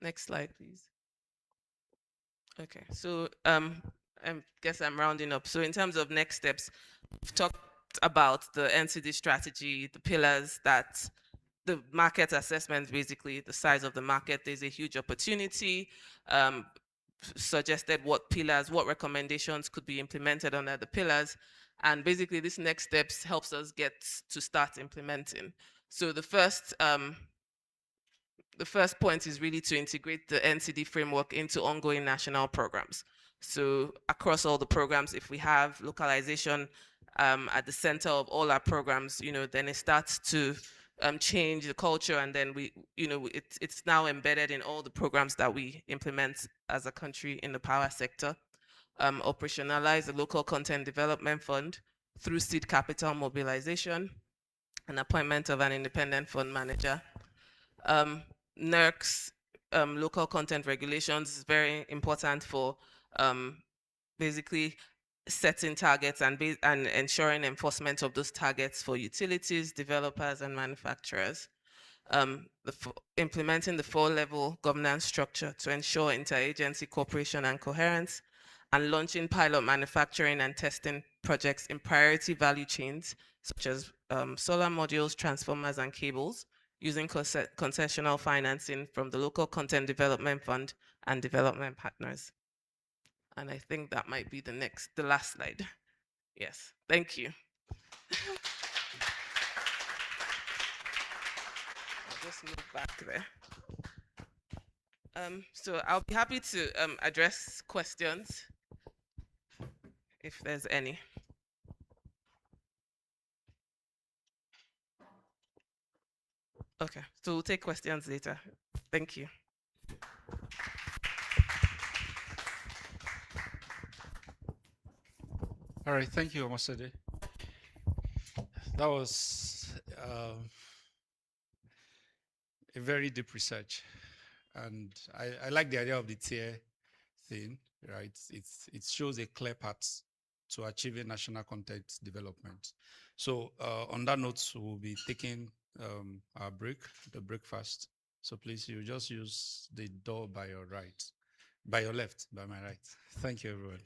Next slide, please. Okay, so I guess I'm rounding up. So in terms of next steps, we've talked about the NCD strategy, the pillars, that the market assessment, basically the size of the market. There's a huge opportunity, suggested what pillars, what recommendations could be implemented under the pillars. And basically this next steps helps us get to start implementing. So the first point is really to integrate the NCD framework into ongoing national programs. So across all the programs, if we have localization at the center of all our programs, then it starts to change the culture, and then it's now embedded in all the programs that we implement as a country in the power sector. Operationalize the local content development fund through seed capital mobilization and appointment of an independent fund manager. NERC's local content regulations is very important for basically setting targets and ensuring enforcement of those targets for utilities, developers, and manufacturers. Implementing the 4-level governance structure to ensure interagency cooperation and coherence, and launching pilot manufacturing and testing projects in priority value chains, such as solar modules, transformers, and cables, using concessional financing from the local content development fund and development partners. And I think that might be the last slide. Yes, thank you. I'll just move back there. So I'll be happy to address questions if there's any. Okay, so we'll take questions later. Thank you. All right, thank you, Omosede. That was a very deep research, and I like the idea of the tier thing, right? It shows a clear path to achieving national content development. So on that note, we'll be taking our break, the breakfast. So please, you just use the door by your right, by your left, by my right. Thank you, everyone.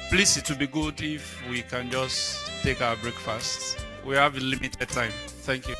Please, it would be good if we can just take our breakfast. We have a limited time. Thank you.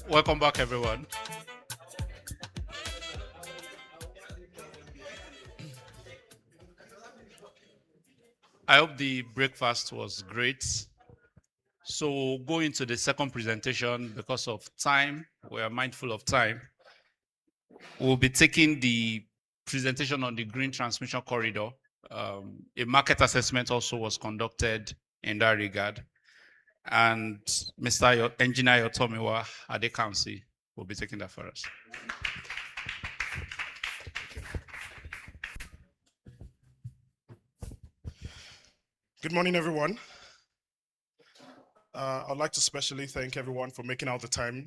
Welcome back, everyone. I hope the breakfast was great. So we'll go into the second presentation because of time. We are mindful of time. We'll be taking the presentation on the green transmission corridor. A market assessment also was conducted in that regard. And Mr. Engineer Ayotomiwa, Adekahunsi, will be taking that for us. Good morning, everyone. I'd like to especially thank everyone for making out the time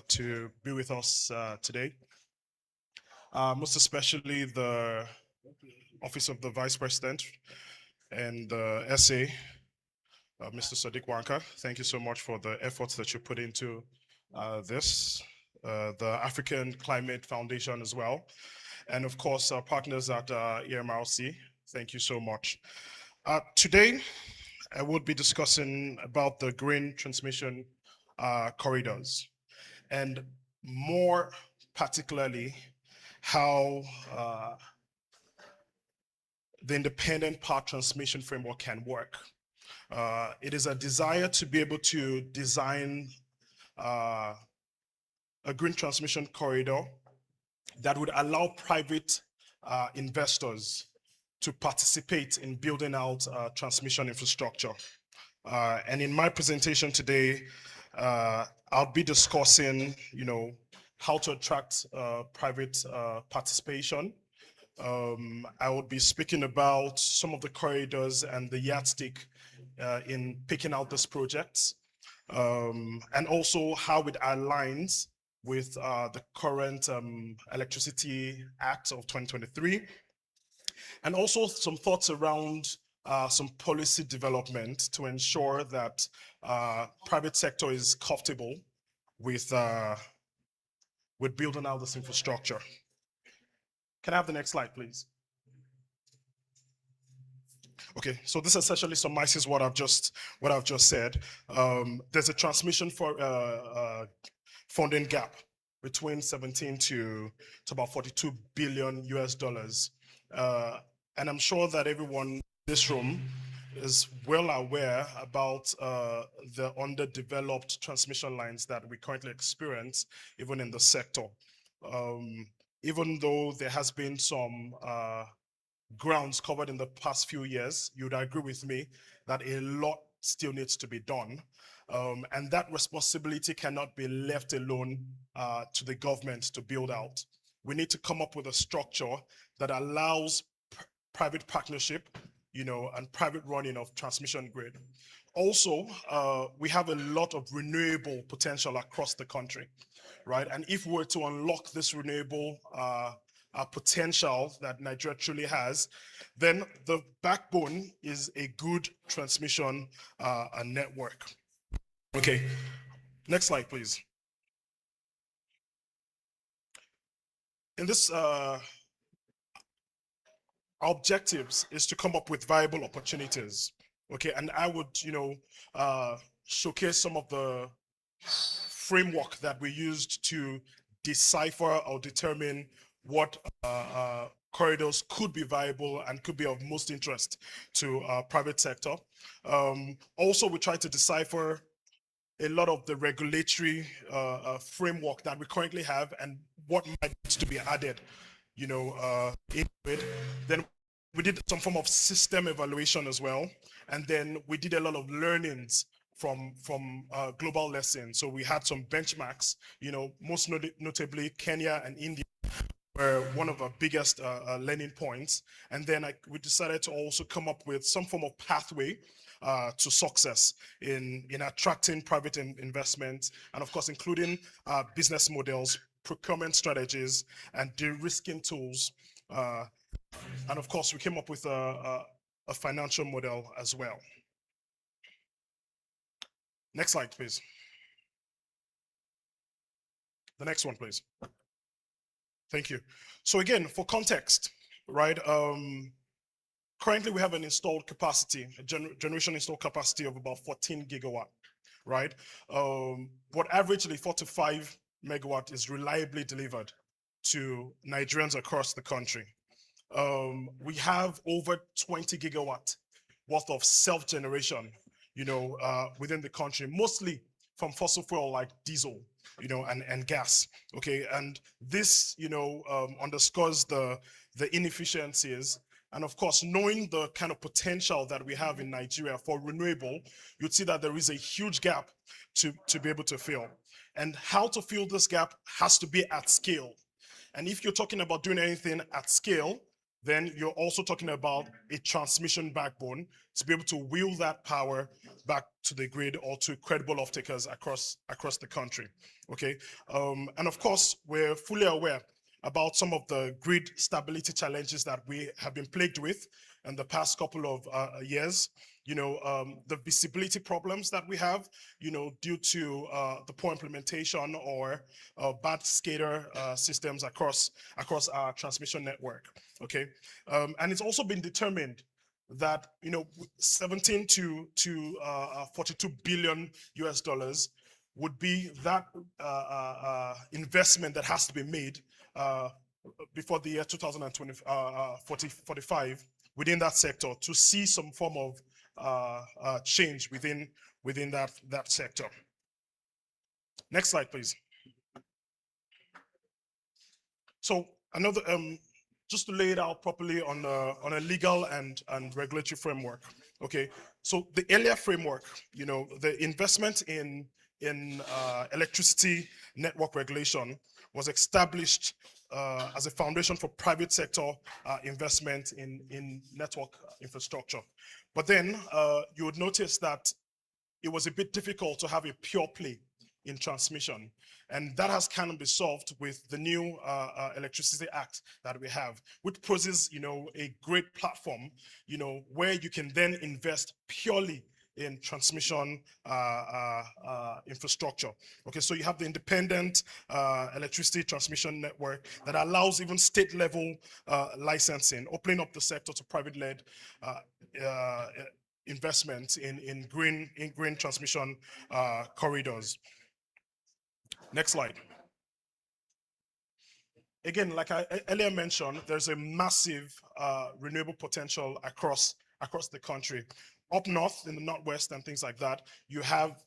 to be with us today. Most especially the Office of the Vice President and the SA, Mr. Sadiq Wanka. Thank you so much for the efforts that you put into this. The African Climate Foundation as well. And of course, our partners at EMRC. Thank you so much. Today, I will be discussing about the green transmission corridors, and more particularly how the independent power transmission framework can work. It is a desire to be able to design a green transmission corridor that would allow private investors to participate in building out transmission infrastructure. And in my presentation today, I'll be discussing, how to attract private participation. I will be speaking about some of the corridors and the yardstick in picking out this project, and also how it aligns with the current Electricity Act of 2023, and also some thoughts around some policy development to ensure that private sector is comfortable with building out this infrastructure. Can I have the next slide, please? Okay, so this essentially summarizes what I've just said. There's a transmission for funding gap between 17 to about 42 billion US dollars. And I'm sure that everyone in this room is well aware about the underdeveloped transmission lines that we currently experience, even in the sector. Even though there has been some grounds covered in the past few years, you'd agree with me that a lot still needs to be done. And that responsibility cannot be left alone to the government to build out. We need to come up with a structure that allows private partnership, and private running of transmission grid. Also, we have a lot of renewable potential across the country, right? And if we were to unlock this renewable potential that Nigeria truly has, then the backbone is a good transmission network. Okay, next slide, please. In this, our objectives is to come up with viable opportunities. Okay, and I would, showcase some of the framework that we used to decipher or determine what corridors could be viable and could be of most interest to private sector. Also, we tried to decipher a lot of the regulatory framework that we currently have and what might need to be added, into it. Then we did some form of system evaluation as well, and then we did a lot of learnings from global lessons. So we had some benchmarks, most notably Kenya and India were one of our biggest learning points. And then we decided to also come up with some form of pathway to success in attracting private investment, and of course, including business models, procurement strategies, and de-risking tools. And of course, we came up with a financial model as well. Next slide, please. The next one, please. Thank you. So again, for context, right? Currently, we have an installed capacity, a generation installed capacity of about 14 gigawatt, right? But averagely 4 to 5 megawatt is reliably delivered to Nigerians across the country. We have over 20 gigawatt worth of self-generation, within the country, mostly from fossil fuel like diesel, and gas. Okay, and this, underscores the inefficiencies. And of course, knowing the kind of potential that we have in Nigeria for renewable, you'd see that there is a huge gap to be able to fill. And how to fill this gap has to be at scale. And if you're talking about doing anything at scale, then you're also talking about a transmission backbone to be able to wheel that power back to the grid or to credible off-takers across the country. Okay, and of course, we're fully aware about some of the grid stability challenges that we have been plagued with in the past couple of years. The visibility problems that we have, due to the poor implementation or bad SCADA systems across our transmission network. Okay, and it's also been determined that 17 to 42 billion US dollars would be that investment that has to be made before the year 2045 within that sector to see some form of change within that sector. Next slide, please. So another, just to lay it out properly on a legal and regulatory framework. Okay, so the earlier framework, the investment in electricity network regulation was established as a foundation for private sector investment in network infrastructure. But then you would notice that it was a bit difficult to have a pure play in transmission. And that has kind of been solved with the new Electricity Act that we have, which poses, a great platform, where you can then invest purely in transmission infrastructure. Okay, so you have the independent electricity transmission network that allows even state level licensing, opening up the sector to private-led investment in green transmission corridors. Next slide. Again, like I earlier mentioned, there's a massive renewable potential across the country. Up north, in the northwest and things like that, you have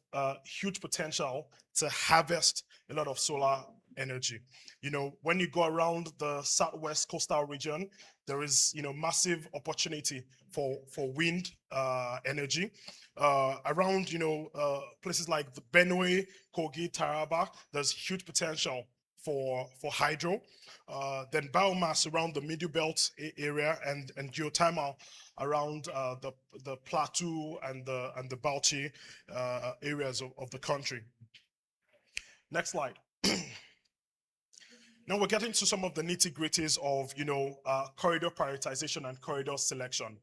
huge potential to harvest a lot of solar energy. When you go around the southwest coastal region, there is, massive opportunity for wind energy. Around, places like the Benue, Kogi, Taraba, there's huge potential for hydro. Then biomass around the Middle Belt area and geothermal around the Plateau and the Bauchi areas of the country. Next slide. Now we're getting to some of the nitty-gritties of, corridor prioritization and corridor selection.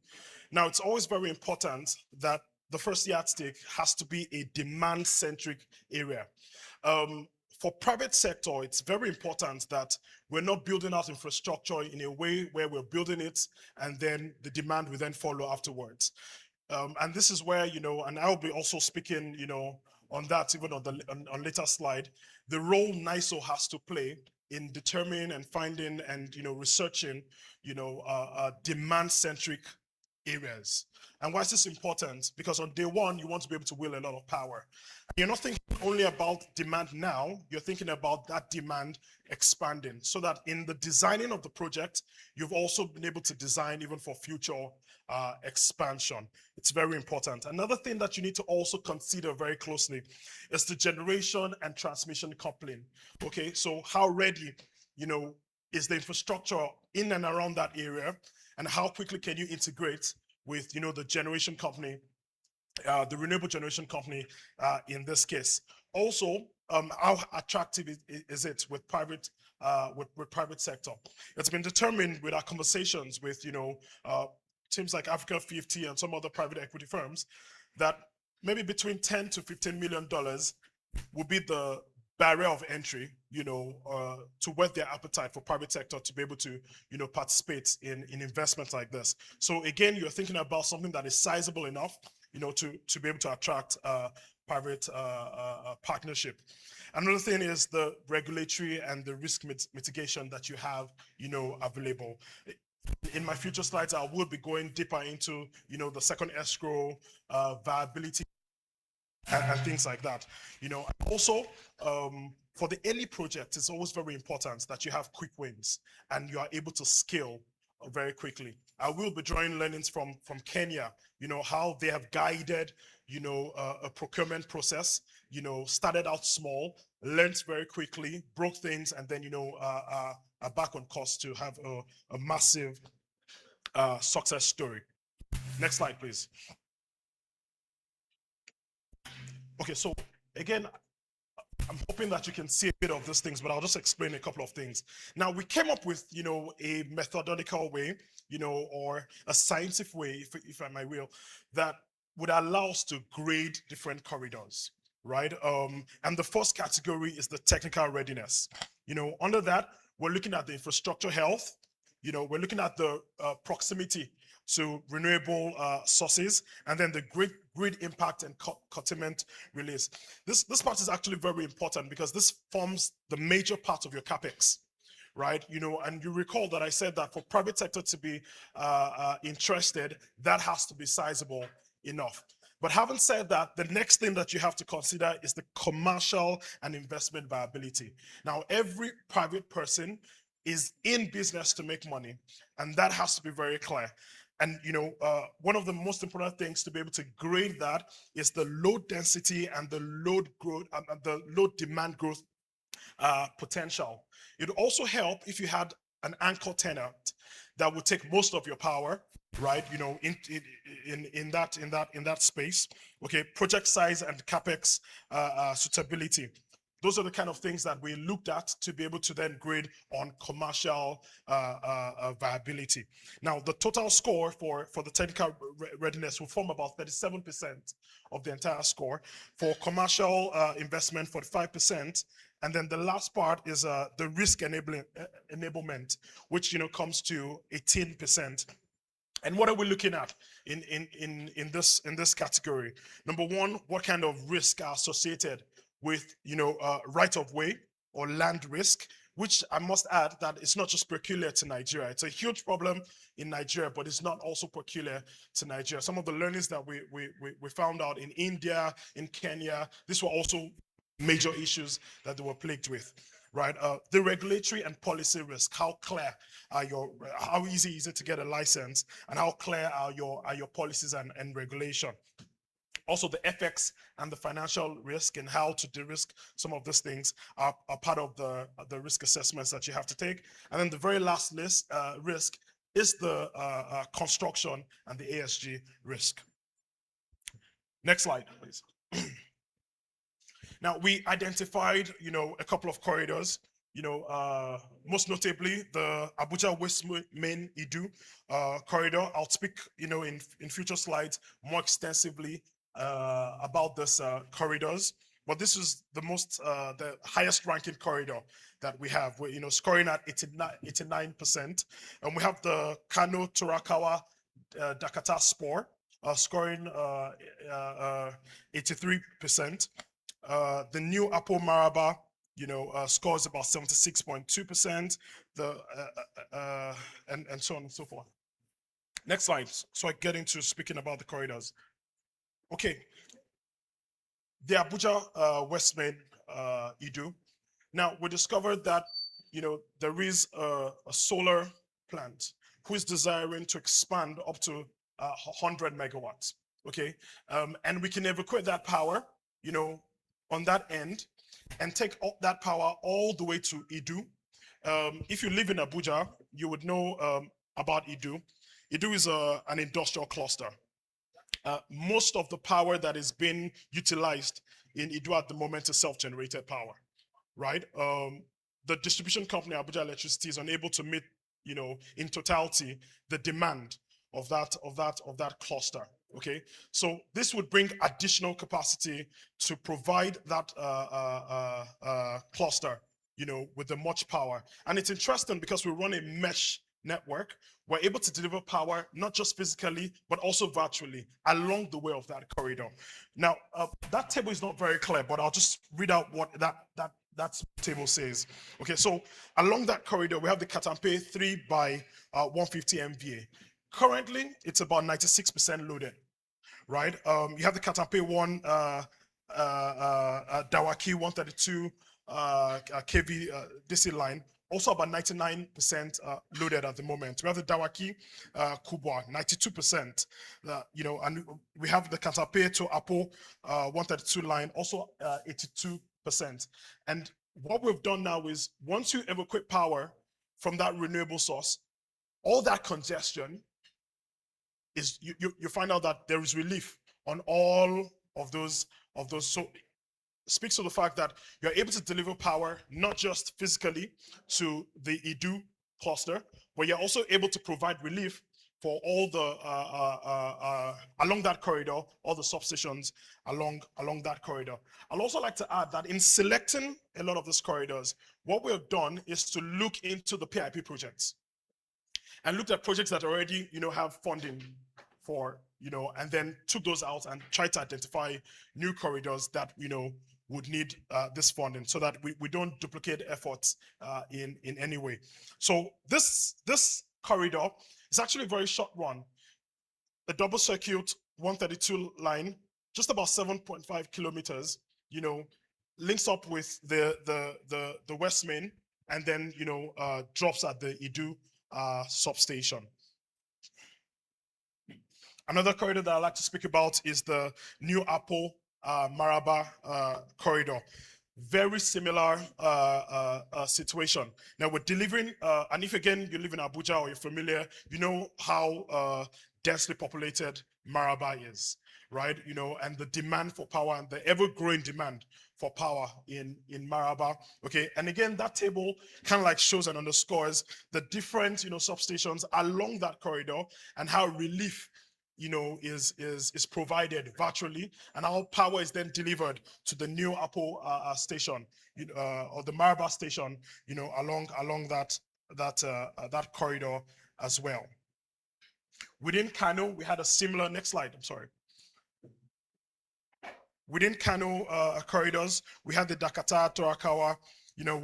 Now, it's always very important that the first yardstick has to be a demand-centric area. For private sector, it's very important that we're not building out infrastructure in a way where we're building it and then the demand will then follow afterwards. And this is where, and I'll be also speaking, on that even on later slide, the role NISO has to play in determining and finding and researching demand-centric areas. And why is this important? Because on day one, you want to be able to wheel a lot of power. You're not thinking only about demand now, you're thinking about that demand expanding, so that in the designing of the project, you've also been able to design even for future expansion. It's very important. Another thing that you need to also consider very closely is the generation and transmission coupling. Okay, so how ready, is the infrastructure in and around that area, and how quickly can you integrate with, the generation company, the renewable generation company in this case. Also, how attractive is it with private sector? It's been determined with our conversations with teams like Africa 50 and some other private equity firms that maybe between 10 to $15 million will be the barrier of entry, to whet their appetite for private sector to be able to, participate in investments like this. So again, you're thinking about something that is sizable enough, to be able to attract private partnership. Another thing is the regulatory and the risk mitigation that you have, available. In my future slides, I will be going deeper into, the second escrow, viability, and things like that. Also, for the early project, it's always very important that you have quick wins and you are able to scale very quickly. I will be drawing learnings from Kenya, how they have guided, a procurement process, started out small, learned very quickly, broke things, and then, are back on course to have a massive success story. Next slide, please. Okay, so again, I'm hoping that you can see a bit of these things, but I'll just explain a couple of things. Now, we came up with, a methodological way, or a scientific way, if I might will, that would allow us to grade different corridors, right? And the first category is the technical readiness. Under that, we're looking at the infrastructure health. We're looking at the proximity to renewable sources, and then the grid impact and curtailment release. This part is actually very important because this forms the major part of your capex, right? And you recall that I said that for private sector to be interested, that has to be sizable enough. But having said that, the next thing that you have to consider is the commercial and investment viability. Now, every private person is in business to make money, and that has to be very clear. And one of the most important things to be able to grade that is the load density and the load growth and the load demand growth potential. It would also help if you had an anchor tenant that would take most of your power, right? In that space. Okay, project size and capex suitability. Those are the kind of things that we looked at to be able to then grade on commercial viability. Now, the total score for the technical readiness will form about 37% of the entire score. For commercial investment, 45%. And then the last part is the risk enablement, which comes to 18%. And what are we looking at in this category? Number one, what kind of risk are associated with right of way or land risk, which I must add that it's not just peculiar to Nigeria. It's a huge problem in Nigeria, but it's not also peculiar to Nigeria. Some of the learnings that we found out in India, in Kenya, these were also major issues that they were plagued with, right? The regulatory and policy risk. How clear are how easy is it to get a license, and how clear are your policies and regulation? Also, the FX and the financial risk and how to de-risk some of these things are part of the risk assessments that you have to take. And then the very last risk is the construction and the ASG risk. Next slide, please. Now, we identified, a couple of corridors, most notably the Abuja West Main Idu corridor. I'll speak, in future slides more extensively about this corridors, but this is the highest ranking corridor that we have. We're scoring at 89%, and we have the Kano Turakawa Dakata Spor scoring 83%. The new Apo Maraba scores about 76.2%. And so on and so forth. Next slide. So I get into speaking about the corridors. Okay, the Abuja West Main Idu. Now, we discovered that, there is a solar plant who is desiring to expand up to 100 megawatts, okay? And we can evacuate that power, on that end and take that power all the way to Idu. If you live in Abuja, you would know about Idu. Idu is an industrial cluster. Most of the power that is being utilized in Idu at the moment is self-generated power, right? The distribution company, Abuja Electricity, is unable to meet, in totality, the demand of that cluster. Okay, so this would bring additional capacity to provide that cluster, with the much power. And it's interesting because we run a mesh network, we're able to deliver power not just physically but also virtually along the way of that corridor. Now, that table is not very clear, but I'll just read out what that table says. Okay, so along that corridor, we have the Katampe 3 by 150 MVA. Currently, it's about 96% loaded, right? You have the Katampe 1, Dawaki 132 kV DC line, also about 99% loaded at the moment. We have the Dawaki Kubwa, 92%. And we have the Katampe to Apo 132 line, also 82%. And what we've done now is once you evacuate power from that renewable source, all that congestion is you find out that there is relief on all of those. So speaks to the fact that you're able to deliver power not just physically to the Idu cluster, but you're also able to provide relief for all the along that corridor, all the substations along that corridor. I'd also like to add that in selecting a lot of these corridors, what we have done is to look into the PIP projects and looked at projects that already have funding for and then took those out and tried to identify new corridors that would need this funding so that we don't duplicate efforts in any way. So this corridor is actually a very short one. A double circuit 132 line, just about 7.5 kilometers, links up with the West Main and then drops at the Idu substation. Another corridor that I like to speak about is the New Apple Maraba corridor. Very similar situation. Now we're delivering, and if again you live in Abuja or you're familiar, you know how densely populated Maraba is, right? And the demand for power and the ever-growing demand for power in Maraba. Okay, and again, that table kind of like shows and underscores the different substations along that corridor and how relief is provided virtually, and how power is then delivered to the New Apple station, or the Maraba station, along that corridor as well. Within Kano, we had a similar. Next slide. I'm sorry. Within Kano corridors, we had the Dakata, Torakawa.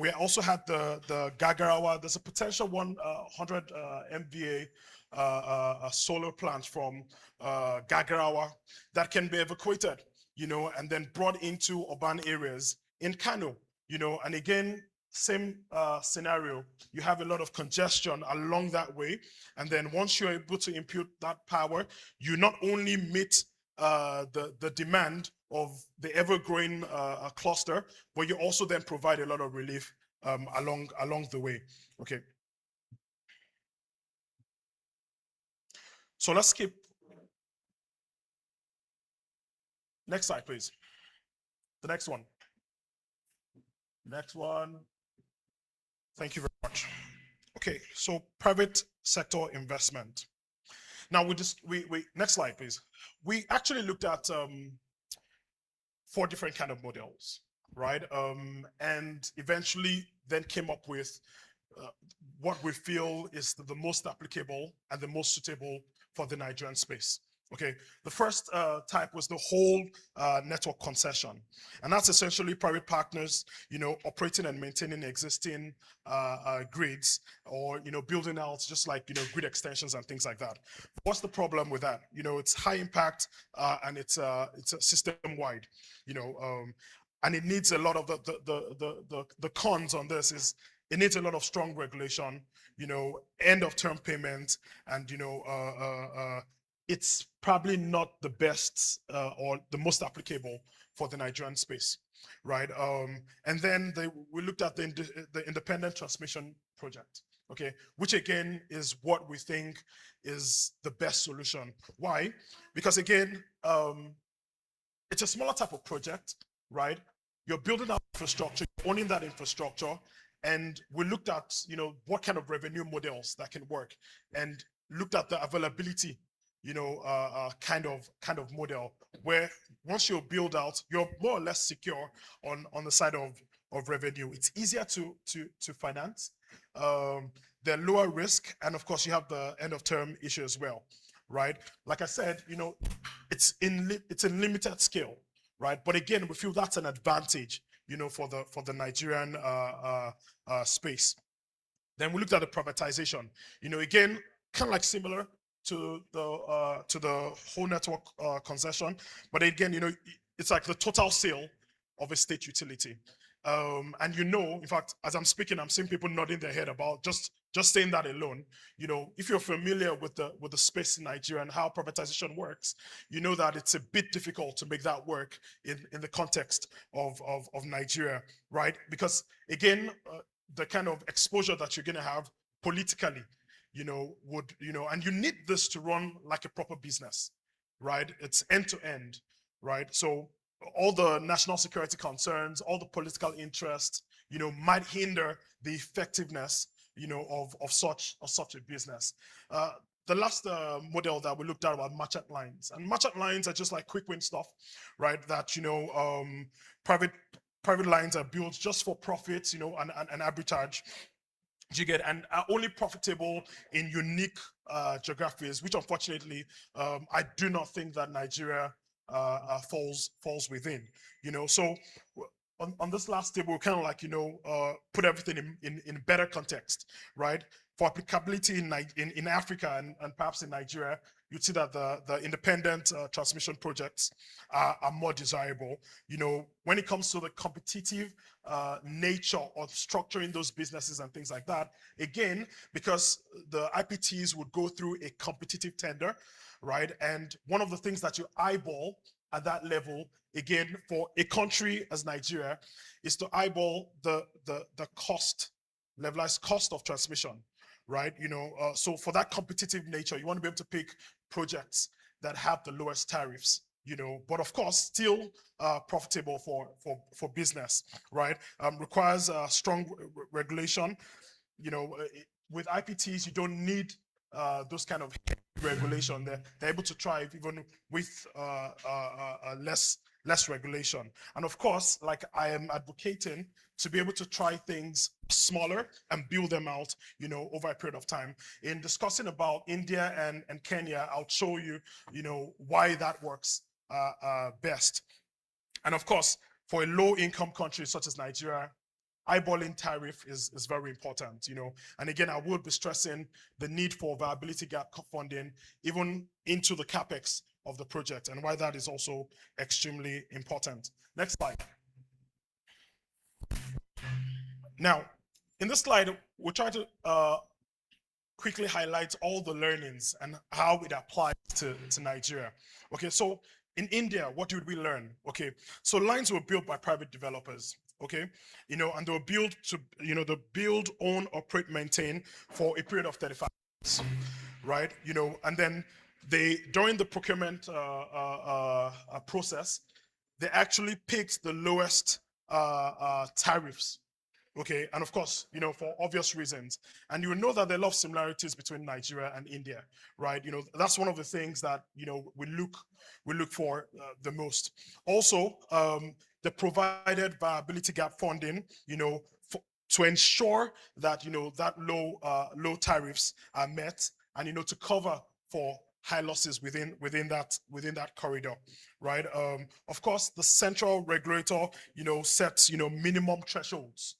We also had the Gagarawa. There's a potential 100 MVA a solar plant from Gagarawa that can be evacuated, and then brought into urban areas in Kano, and again, same scenario. You have a lot of congestion along that way, and then once you're able to impute that power, you not only meet the demand of the ever-growing cluster, but you also then provide a lot of relief along the way. Okay. So let's skip. Next slide, please. The next one. Next one. Thank you very much. Okay, so private sector investment. Now we next slide, please. We actually looked at 4 different kind of models, right? And eventually then came up with what we feel is the most applicable and the most suitable for the Nigerian space. Okay, the first type was the whole network concession, and that's essentially private partners, operating and maintaining existing grids, or building out just like grid extensions and things like that. What's the problem with that? It's high impact, and it's a system wide, and it needs a lot of the cons on this is it needs a lot of strong regulation, end of term payment, and it's probably not the best or the most applicable for the Nigerian space, right? And then we looked at the independent transmission project, okay, which again is what we think is the best solution. Why? Because again, it's a smaller type of project, right? You're building out infrastructure, owning that infrastructure, and we looked at what kind of revenue models that can work, and looked at the availability kind of model where once you build out, you're more or less secure on the side of revenue. It's easier to finance, they're lower risk, and of course you have the end of term issue as well, right? Like I said, it's in limited scale, right? But again, we feel that's an advantage, for the Nigerian space. Then we looked at the privatization. Again, kind of like similar to the whole network concession, but again, it's like the total sale of a state utility. And in fact, as I'm speaking, I'm seeing people nodding their head about just saying that alone. If you're familiar with the space in Nigeria and how privatization works, you know that it's a bit difficult to make that work in the context of Nigeria, right? Because again, the kind of exposure that you're going to have politically, and you need this to run like a proper business, right? It's end to end, right? So all the national security concerns, all the political interest, might hinder the effectiveness, of such a business. The last model that we looked at about merchant lines, and merchant lines are just like quick win stuff, right? That private lines are built just for profits, and arbitrage. You get, and are only profitable in unique geographies, which unfortunately I do not think that Nigeria falls within. So on this last table, we kind of like put everything in better context, right? For applicability in Africa and perhaps in Nigeria, you'd see that the independent transmission projects are more desirable. When it comes to the competitive nature of structuring those businesses and things like that, again, because the IPTs would go through a competitive tender, right? And one of the things that you eyeball at that level, again, for a country as Nigeria, is to eyeball the cost, levelized cost of transmission, right? So for that competitive nature, you want to be able to pick projects that have the lowest tariffs, but of course still profitable for business, right? Requires strong regulation. With IPTs, you don't need those kind of regulation. They're able to thrive even with less regulation. And of course, like I am advocating to be able to try things smaller and build them out, over a period of time. In discussing about India and Kenya, I'll show you, why that works best. And of course, for a low income country such as Nigeria, eyeballing tariff is very important, and again, I will be stressing the need for viability gap funding even into the capex of the project, and why that is also extremely important. Next slide. Now, in this slide, we'll try to quickly highlight all the learnings and how it applies to Nigeria. Okay, so in India, what did we learn? Okay, so lines were built by private developers. Okay, and they were built to, they build, own, operate, maintain for a period of 35 years, right? And then during the procurement process, they actually picked the lowest tariffs. Okay, and of course, for obvious reasons. And you will know that there are a lot of similarities between Nigeria and India, right? That's one of the things that, we look for the most. Also, the provided viability gap funding, to ensure that, that low tariffs are met, and, to cover for high losses within that corridor, right? Of course, the central regulator, sets, minimum thresholds,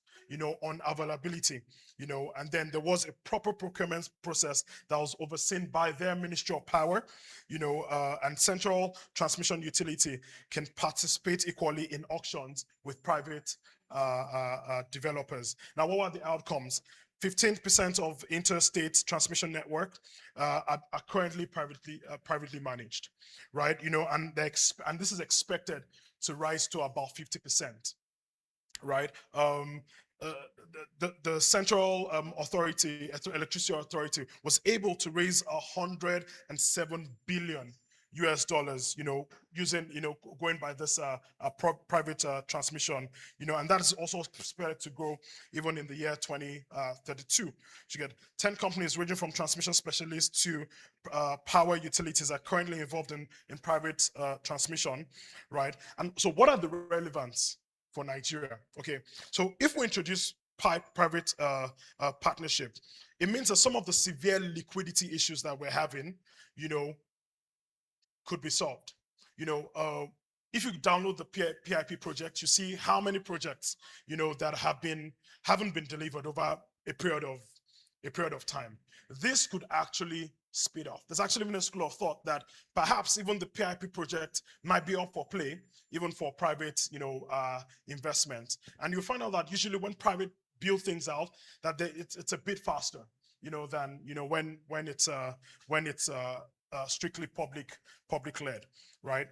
on availability, and then there was a proper procurement process that was overseen by their Ministry of Power, and central transmission utility can participate equally in auctions with private developers. Now, what were the outcomes? 15% of interstate transmission network are currently privately managed, right? And this is expected to rise to about 50%, right? The central authority, electricity authority, was able to raise $107 billion US, using, going by this private transmission, and that is also expected to grow even in the year 2032. You get 10 companies ranging from transmission specialists to power utilities are currently involved in private transmission, right? And so what are the relevance for Nigeria? Okay, so if we introduce private partnership, it means that some of the severe liquidity issues that we're having, could be solved. If you download the PIP project, you see how many projects, that haven't been delivered over a period of time. This could actually speed up. There's actually been a school of thought that perhaps even the PIP project might be up for play, even for private, investment. And you'll find out that usually when private build things out, that it's a bit faster, than when it's strictly public led, right?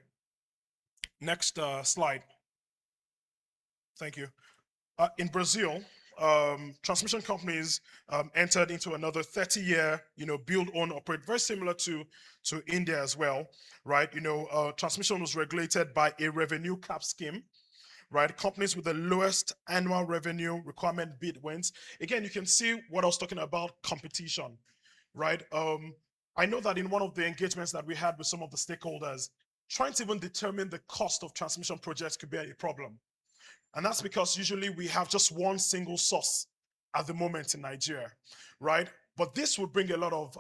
Next slide. Thank you. In Brazil, transmission companies entered into another 30-year, build, own, operate, very similar to India as well, right? Transmission was regulated by a revenue cap scheme, right? Companies with the lowest annual revenue requirement bid wins. Again, you can see what I was talking about, competition, right? I know that in one of the engagements that we had with some of the stakeholders, trying to even determine the cost of transmission projects could be a problem. And that's because usually we have just one single source at the moment in Nigeria, right? But this would bring a lot of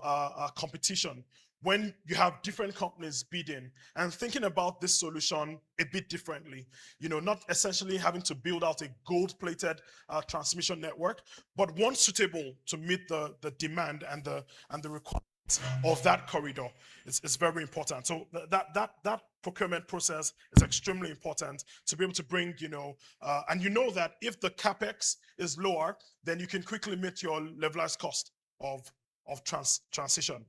competition when you have different companies bidding and thinking about this solution a bit differently, not essentially having to build out a gold-plated transmission network, but one suitable to meet the demand and the requirements of that corridor. It's very important. So that procurement process is extremely important to be able to bring, and that if the capex is lower, then you can quickly meet your levelized cost of transmission,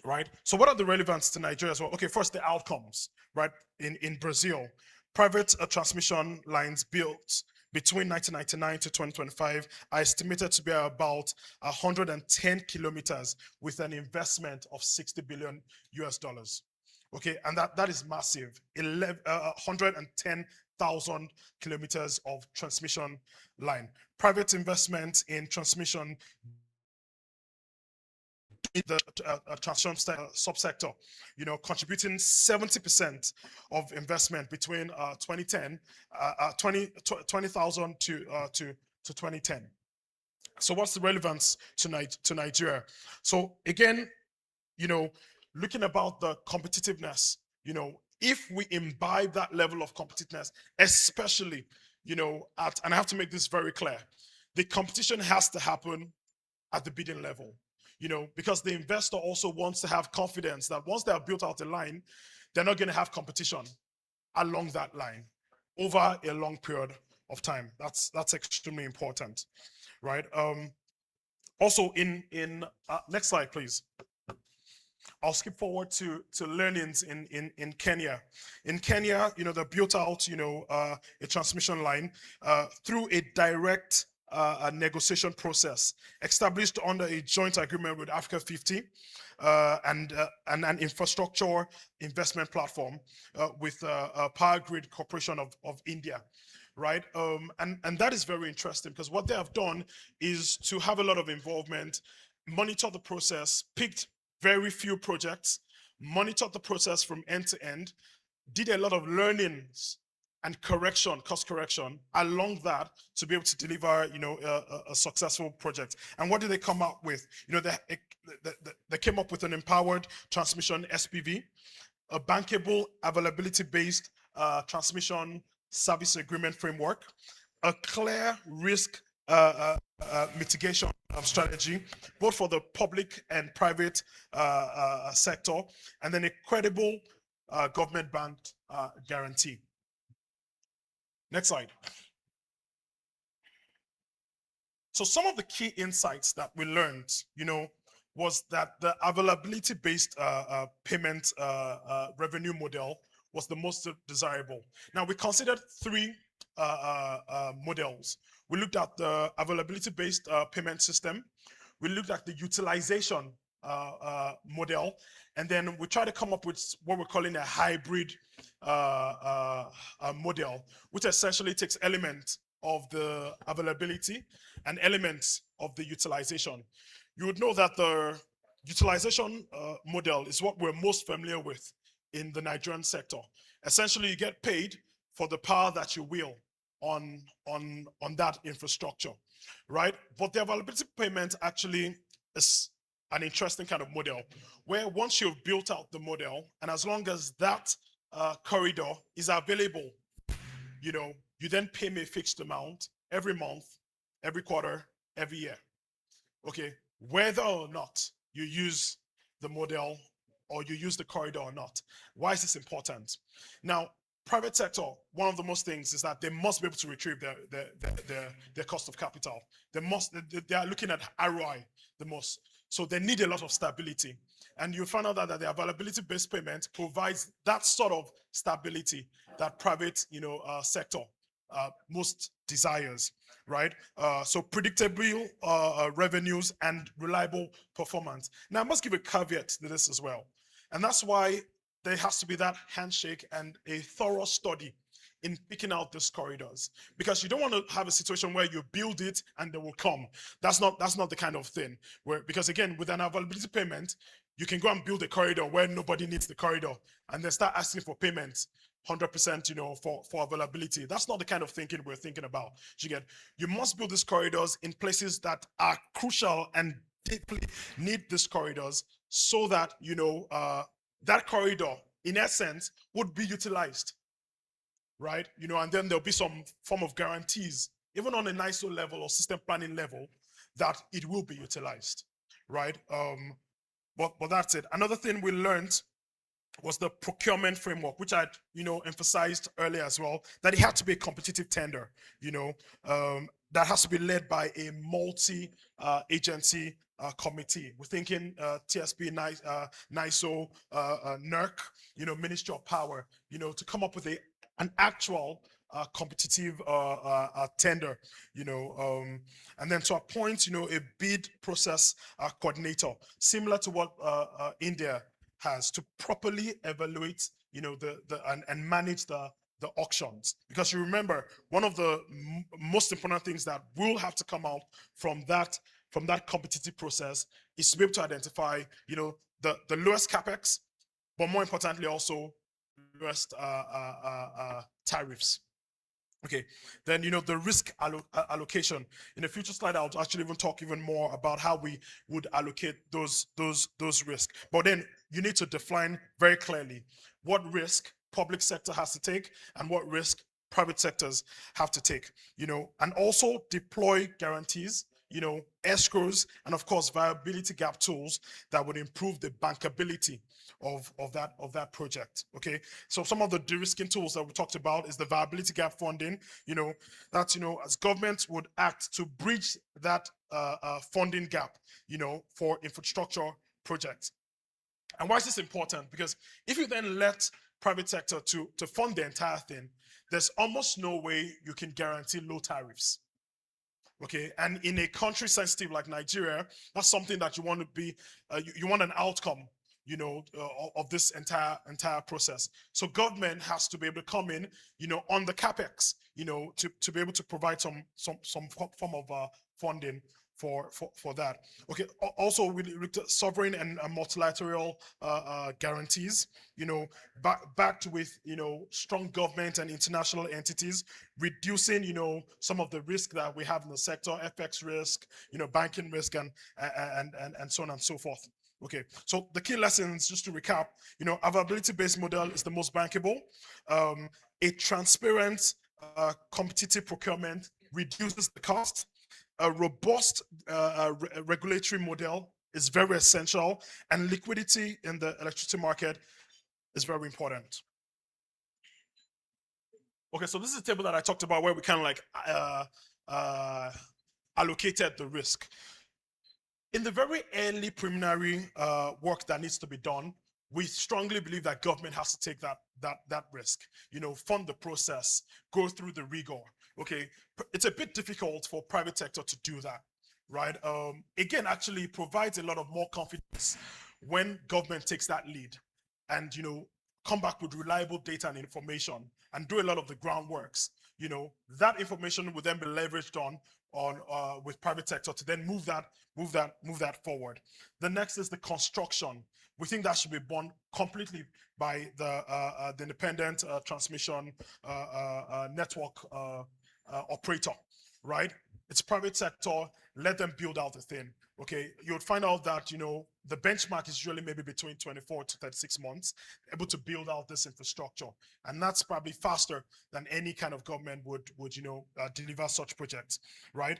right? So what are the relevance to Nigeria as well? Okay, first the outcomes, right? In Brazil, private transmission lines built between 1999 to 2025 are estimated to be about 110 kilometers with an investment of $60 billion. Okay, and that is massive. 110,000 kilometers of transmission line. Private investment in transmission in the transmission subsector, contributing 70% of investment between 20,000 to 2010. So what's the relevance to Nigeria? So again, looking about the competitiveness, if we imbibe that level of competitiveness, especially, and I have to make this very clear, the competition has to happen at the bidding level. Because the investor also wants to have confidence that once they have built out a line, they're not going to have competition along that line over a long period of time. That's extremely important, right? Also, in next slide, please. I'll skip forward to learnings in Kenya. In Kenya, they built out, a transmission line through a direct a negotiation process established under a joint agreement with Africa 50 and an infrastructure investment platform with Power Grid Corporation of India, right? And that is very interesting because what they have done is to have a lot of involvement, monitor the process, picked very few projects, monitored the process from end to end, did a lot of learnings and cost correction along that to be able to deliver, a successful project. And what did they come up with? They came up with an empowered transmission SPV, a bankable availability-based transmission service agreement framework, a clear risk mitigation strategy, both for the public and private sector, and then a credible government-backed guarantee. Next slide. So some of the key insights that we learned, was that the availability-based payment revenue model was the most desirable. Now, we considered three models. We looked at the availability-based payment system. We looked at the utilization model, and then we try to come up with what we're calling a hybrid model, which essentially takes elements of the availability and elements of the utilization. You would know that the utilization model is what we're most familiar with in the Nigerian sector. Essentially, you get paid for the power that you will on that infrastructure, right? But the availability payment actually is an interesting kind of model where once you've built out the model, and as long as that corridor is available, you know, you then pay me a fixed amount every month, every quarter, every year. Okay, whether or not you use the model or you use the corridor or not. Why is this important? Now, private sector, one of the most things is that they must be able to retrieve their cost of capital. They are looking at ROI the most. So they need a lot of stability. And you find out that the availability-based payment provides that sort of stability that private, sector most desires, right? So predictable revenues and reliable performance. Now, I must give a caveat to this as well. And that's why there has to be that handshake and a thorough study in picking out these corridors, because you don't want to have a situation where you build it and they will come. That's not the kind of thing where, because again, with an availability payment, you can go and build a corridor where nobody needs the corridor and then start asking for payments 100%, for availability. That's not the kind of thinking we're thinking about. You must build these corridors in places that are crucial and deeply need these corridors so that, that corridor, in essence, would be utilized, right? And then there'll be some form of guarantees, even on an ISO level or system planning level, that it will be utilized, right? But that's it. Another thing we learned was the procurement framework, which I'd, emphasized earlier as well, that it had to be a competitive tender, that has to be led by a multi-agency committee. We're thinking TSP, NISO, NERC, Ministry of Power, to come up with an actual competitive tender, and then to appoint, a bid process coordinator, similar to what India has, to properly evaluate, and manage the auctions. Because you remember, one of the most important things that will have to come out from that competitive process is to be able to identify, the lowest capex, but more importantly also lowest tariffs. Okay, then the risk allocation. In a future slide, I'll actually even talk even more about how we would allocate those risks. But then you need to define very clearly what risk public sector has to take and what risk private sectors have to take. And also deploy guarantees, escrows, and of course viability gap tools that would improve the bankability of that project. Okay, so some of the de-risking tools that we talked about is the viability gap funding. That's as governments would act to bridge that funding gap, for infrastructure projects. And why is this important? Because if you then let private sector to fund the entire thing, there's almost no way you can guarantee low tariffs. Okay, and in a country sensitive like Nigeria, that's something that you want to be, you want an outcome, of this entire process. So government has to be able to come in, on the capex, to be able to provide some form of funding for that. Okay, also with sovereign and multilateral guarantees, backed with strong government and international entities, reducing some of the risk that we have in the sector, FX risk, banking risk, and so on and so forth. Okay, so the key lessons, just to recap, availability-based model is the most bankable. A transparent, competitive procurement reduces the cost. A robust regulatory model is very essential, and liquidity in the electricity market is very important. Okay, so this is a table that I talked about where we kind of allocated the risk. In the very early preliminary work that needs to be done, we strongly believe that government has to take that risk, fund the process, go through the rigor. Okay, it's a bit difficult for private sector to do that, right? Again, actually provides a lot of more confidence when government takes that lead and, come back with reliable data and information and do a lot of the groundworks. That information will then be leveraged on with private sector to then move that forward. The next is the construction. We think that should be borne completely by the independent transmission network operator, right? It's private sector, let them build out the thing. Okay, you would find out that, you know, the benchmark is usually maybe between 24 to 36 months, able to build out this infrastructure. And that's probably faster than any kind of government would you know, deliver such projects, right?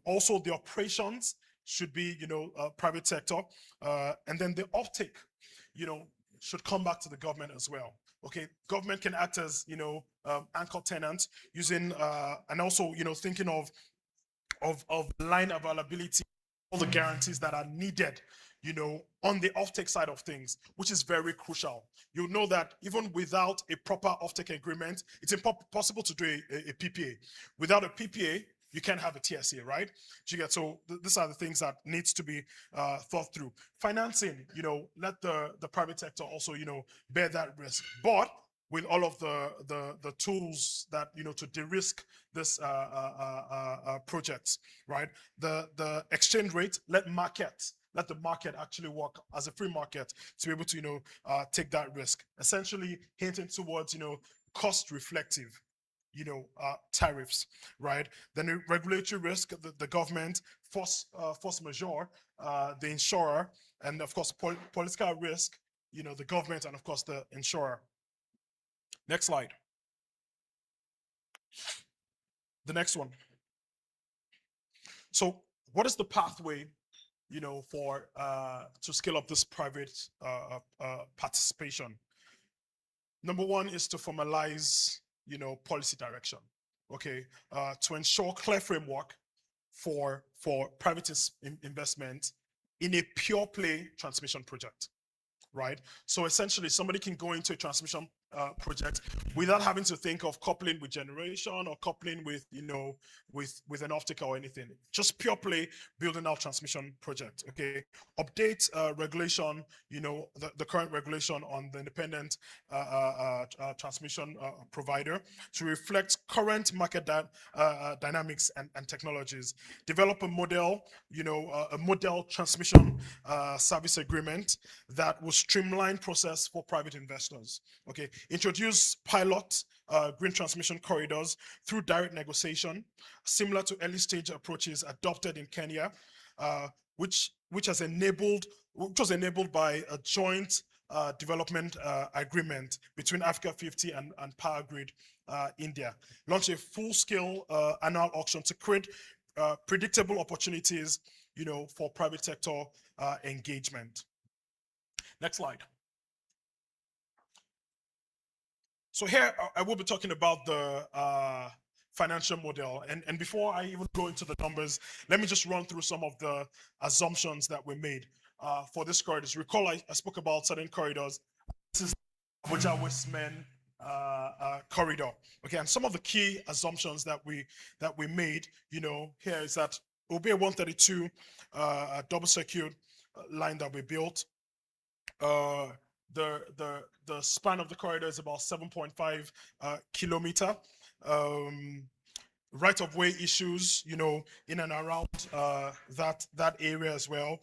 Also, the operations should be, you know, private sector. And then the uptake, you know, should come back to the government as well. Okay, government can act as, you know, anchor tenant using, and also, you know, thinking of line availability, all the guarantees that are needed, you know, on the offtake side of things, which is very crucial. You know that even without a proper offtake agreement, it's impossible to do a PPA. Without a PPA, you can't have a TSA, right? You get, so these are the things that needs to be thought through. Financing, you know, let the private sector also, you know, bear that risk, but with all of the tools that, you know, to de-risk this projects, right? The exchange rate, let the market actually work as a free market to be able to, you know, take that risk. Essentially hinting towards, you know, cost reflective, you know, tariffs, right? Then the regulatory risk, the government, force majeure, the insurer, and of course political risk, you know, the government, and of course the insurer. Next slide. The next one. So what is the pathway, you know, for to scale up this private participation? Number one is to formalize, you know, policy direction, okay, to ensure clear framework for private investment in a pure play transmission project, right? So essentially somebody can go into a transmission project without having to think of coupling with generation or coupling with, you know, with an offtake or anything. Just pure play building out transmission project. Okay, update regulation, you know, the current regulation on the independent transmission provider to reflect current market dynamics and technologies. Develop a model, you know, a model transmission service agreement that will streamline process for private investors. Okay, introduce pilot green transmission corridors through direct negotiation, similar to early stage approaches adopted in Kenya, which was enabled by a joint development agreement between Africa 50 and Power Grid India. Launch a full-scale annual auction to create predictable opportunities, you know, for private sector engagement. Next slide. So here I will be talking about the financial model. And before I even go into the numbers, let me just run through some of the assumptions that we made for this corridors. Recall I spoke about certain corridors. This is Abuja Westmen corridor. Okay, and some of the key assumptions that we made, you know, here is that it will be a 132 double circuit line that we built. The span of the corridor is about 7.5 kilometer. Right of way issues, you know, in and around that area as well.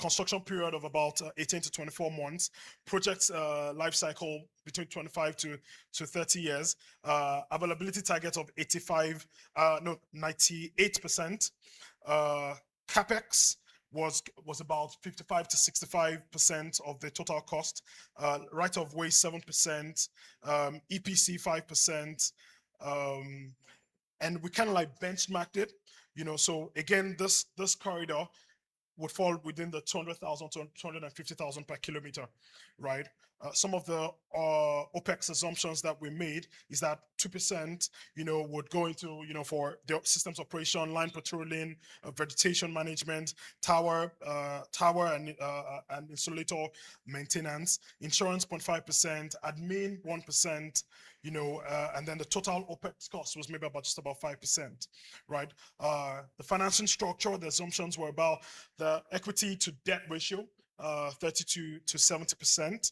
Construction period of about 18 to 24 months. Project life cycle between 25 to 30 years. Availability target of 98%. CapEx was about 55 to 65% of the total cost. Right of way 7%, EPC 5%, and we kind of like benchmarked it, you know. So again, this corridor would fall within the 200,000 to 250,000 per kilometer, right? Some of the OPEX assumptions that we made is that 2%, you know, would go into, you know, for the systems operation, line patrolling, vegetation management, tower and insulator maintenance, insurance 0.5%, admin 1%, you know, and then the total OPEX cost was maybe about just about 5%, right? The financing structure, the assumptions were about the equity to debt ratio, 32 to 70%.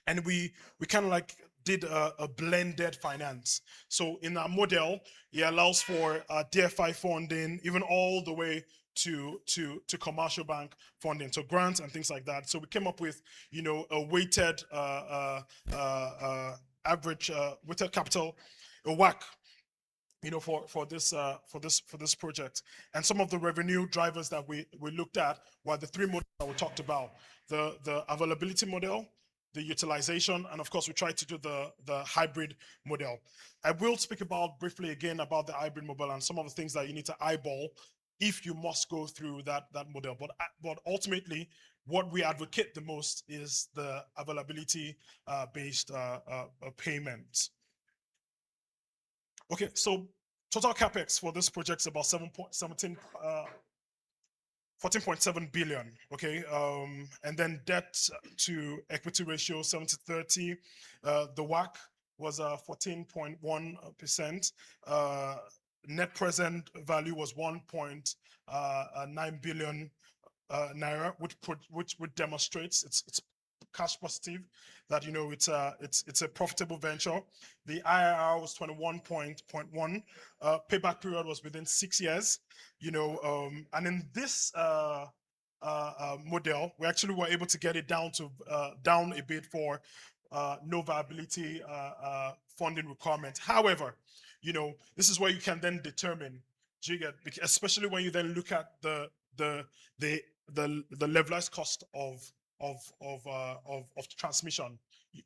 And we kind of like did a blended finance. So in our model, it allows for DFI funding, even all the way to commercial bank funding, so grants and things like that. So we came up with, you know, a weighted average weighted capital, a WACC, for this project. And some of the revenue drivers that we looked at were the three models that we talked about: the availability model, the utilization, and of course we tried to do the hybrid model. I will speak about briefly again about the hybrid model and some of the things that you need to eyeball if you must go through that model. But ultimately, what we advocate the most is the availability based payment. Okay, so total capex for this project is about 14.7 billion. Okay, and then debt to equity ratio 70-30. The WACC was 14.1%. Net present value was 1.9 billion naira, which demonstrates it's cash positive, that it's a profitable venture. The IRR was 21.1. Payback period was within 6 years. And in this model, we actually were able to get it down a bit for no viability funding requirement. However, this is where you can then determine, especially when you then look at the levelized cost of transmission,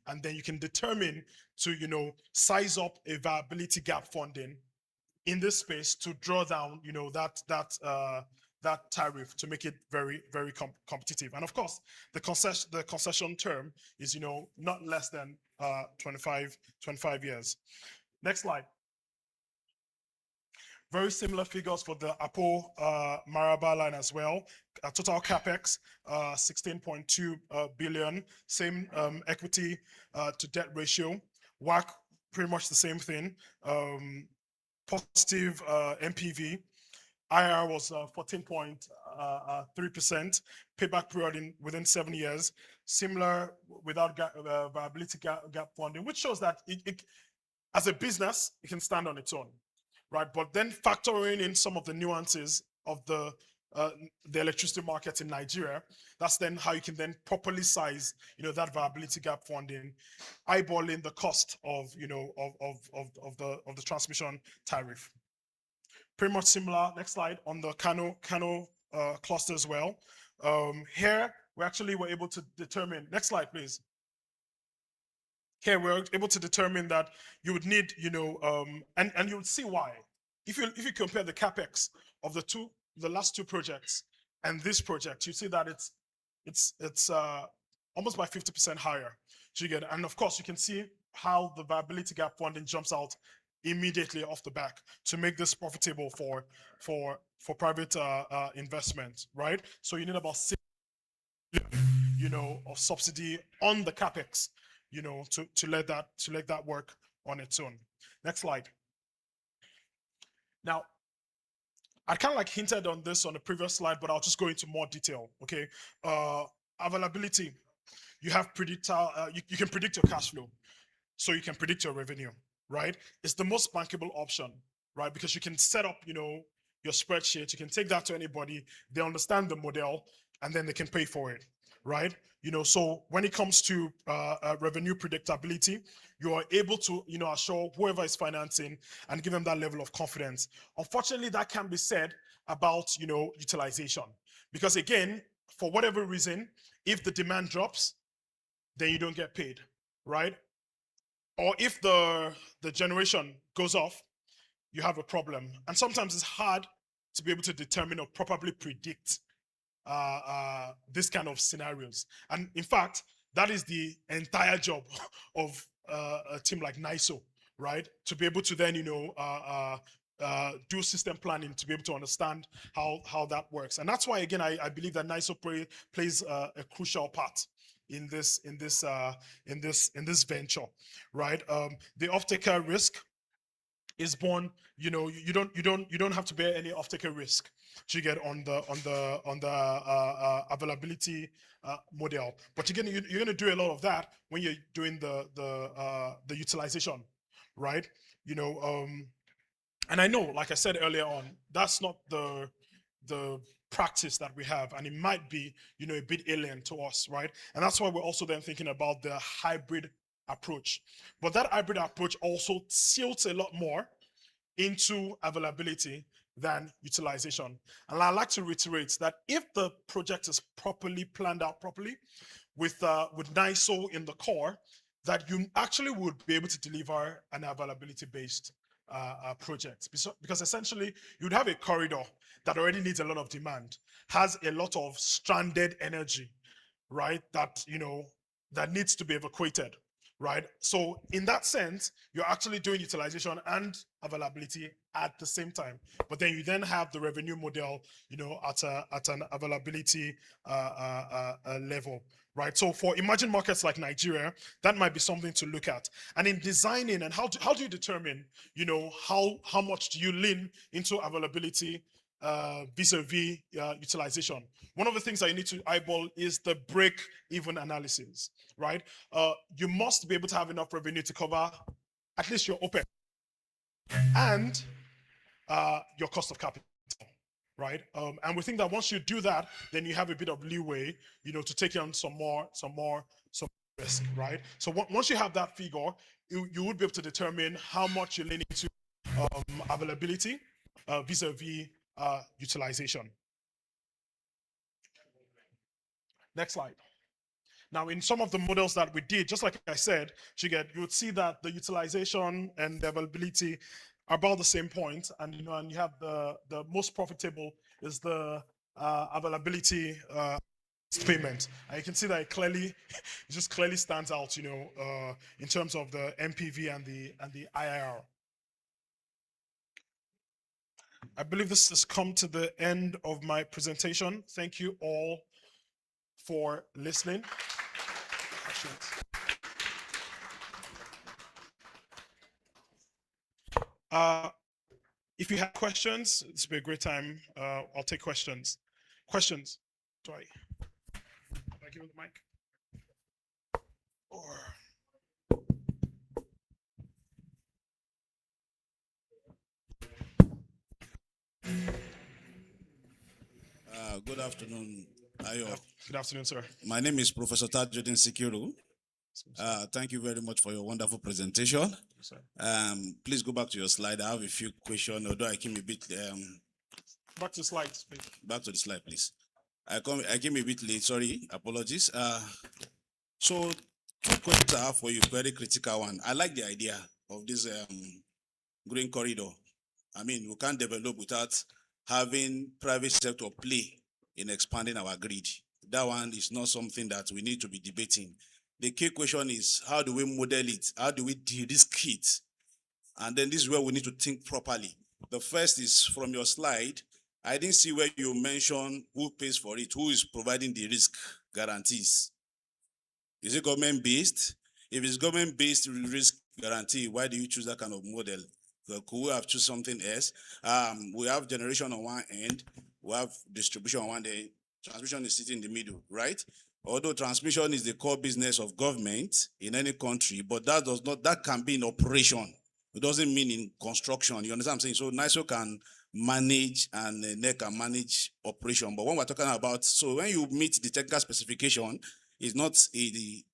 and then you can determine to size up a viability gap funding in this space to draw down that tariff to make it very, very competitive. And of course, the concession term is not less than 25 years. Next slide. Very similar figures for the Apo Maraba line as well. Total capex 16.2 billion. Same equity to debt ratio. WACC pretty much the same thing. Positive MPV. IR was 14.3%. Payback period within 7 years. Similar without viability gap funding, which shows that it as a business it can stand on its own. Right, but then factoring in some of the nuances of the electricity market in Nigeria, that's then how you can then properly size, that viability gap funding, eyeballing the cost of, of the transmission tariff. Pretty much similar. Next slide on the Kano cluster as well. Here we actually were able to determine. Next slide, please. Here we're able to determine that you would need, and you would see why. If you compare the capex of the last two projects and this project, you see that it's almost by 50% higher. And of course, you can see how the viability gap funding jumps out immediately off the back to make this profitable for private investment, right? So you need about 6 billion, of subsidy on the capex, to let that work on its own. Next slide. Now, I kind of hinted on this on the previous slide, but I'll just go into more detail. Okay, availability. You have you can predict your cash flow, so you can predict your revenue, right? It's the most bankable option, right? Because you can set up, your spreadsheet. You can take that to anybody. They understand the model, and then they can pay for it, right? So when it comes to revenue predictability, you are able to, assure whoever is financing and give them that level of confidence. Unfortunately, that can be said about, utilization, because again, for whatever reason, if the demand drops, then you don't get paid, right? Or if the generation goes off, you have a problem. And sometimes it's hard to be able to determine or properly predict this kind of scenarios. And in fact, that is the entire job of a team like NISO, right? To be able to then, do system planning, to be able to understand how that works. And that's why, again, I believe that NISO plays a crucial part in this venture, right? The off-taker risk is born. You don't have to bear any off-taker risk to get on the availability model. But you're gonna do a lot of that when you're doing the utilization, right? And I know, like I said earlier on, that's not the practice that we have, and it might be, a bit alien to us, right? And that's why we're also then thinking about the hybrid approach. But that hybrid approach also tilts a lot more into availability than utilization. And I'd like to reiterate that if the project is properly planned out properly with NISO in the core, that you actually would be able to deliver an availability-based project. Because essentially you'd have a corridor that already needs a lot of demand, has a lot of stranded energy, right? That, that needs to be evacuated, right? So in that sense, you're actually doing utilization and availability at the same time. But then you then have the revenue model, at an availability level, right? So for emerging markets like Nigeria, that might be something to look at. And in designing, and how do you determine, how much do you lean into availability vis-a-vis utilization? One of the things that you need to eyeball is the break-even analysis, right? You must be able to have enough revenue to cover at least your OPEX and your cost of capital, right? And we think that once you do that, then you have a bit of leeway, to take on some more risk, right? So once you have that figure, you would be able to determine how much you're leaning to availability vis-a-vis utilization. Next slide. Now, in some of the models that we did, just like I said, you would see that the utilization and the availability are about the same point, and and you have the most profitable is the availability payment, and you can see that it just clearly stands out, in terms of the MPV and the IRR. I believe this has come to the end of my presentation. Thank you all for listening. If you have questions, this will be a great time. I'll take questions. Questions? Do I give him the mic? Or good afternoon, Ayo. good afternoon, sir. My name is Professor Tajudin Sikiru. Thank you very much for your wonderful presentation. Sir. Please go back to your slide. I have a few questions, although I came a bit. Back to slides, please. Back to the slide, please. I came a bit late. Sorry, apologies. So two questions I have for you, very critical one. I like the idea of this green corridor. I mean, we can't develop without having private sector play in expanding our grid. That one is not something that we need to be debating. The key question is, how do we model it? How do we de-risk it? And then this is where we need to think properly. The first is from your slide. I didn't see where you mentioned who pays for it, who is providing the risk guarantees. Is it government-based? If it's government-based risk guarantee, why do you choose that kind of model? Could we have choose something else? We have generation on one end, we have distribution on one end, transmission is sitting in the middle, right? Although transmission is the core business of government in any country, but that can be in operation. It doesn't mean in construction. You understand what I'm saying? So NISO can manage and NEC can manage operation. But when we're talking about, so when you meet the technical specification, it's not the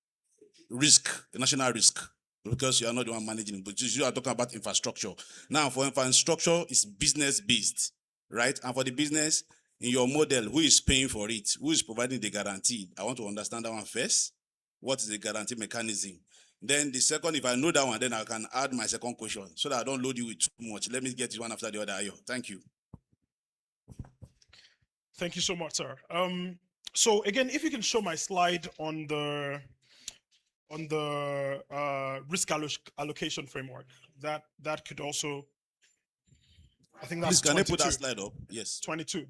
risk, the national risk, because you are not the one managing, but you are talking about infrastructure. Now, for infrastructure, it's business-based, right? And for the business, in your model, who is paying for it? Who is providing the guarantee? I want to understand that one first. What is the guarantee mechanism? Then the second, if I know that one, then I can add my second question so that I don't load you with too much. Let me get this one after the other. Thank you. Thank you so much, sir. So again, if you can show my slide on the risk allocation framework, that could also, I think that's Please, can 22. I put that slide up? Yes. 22.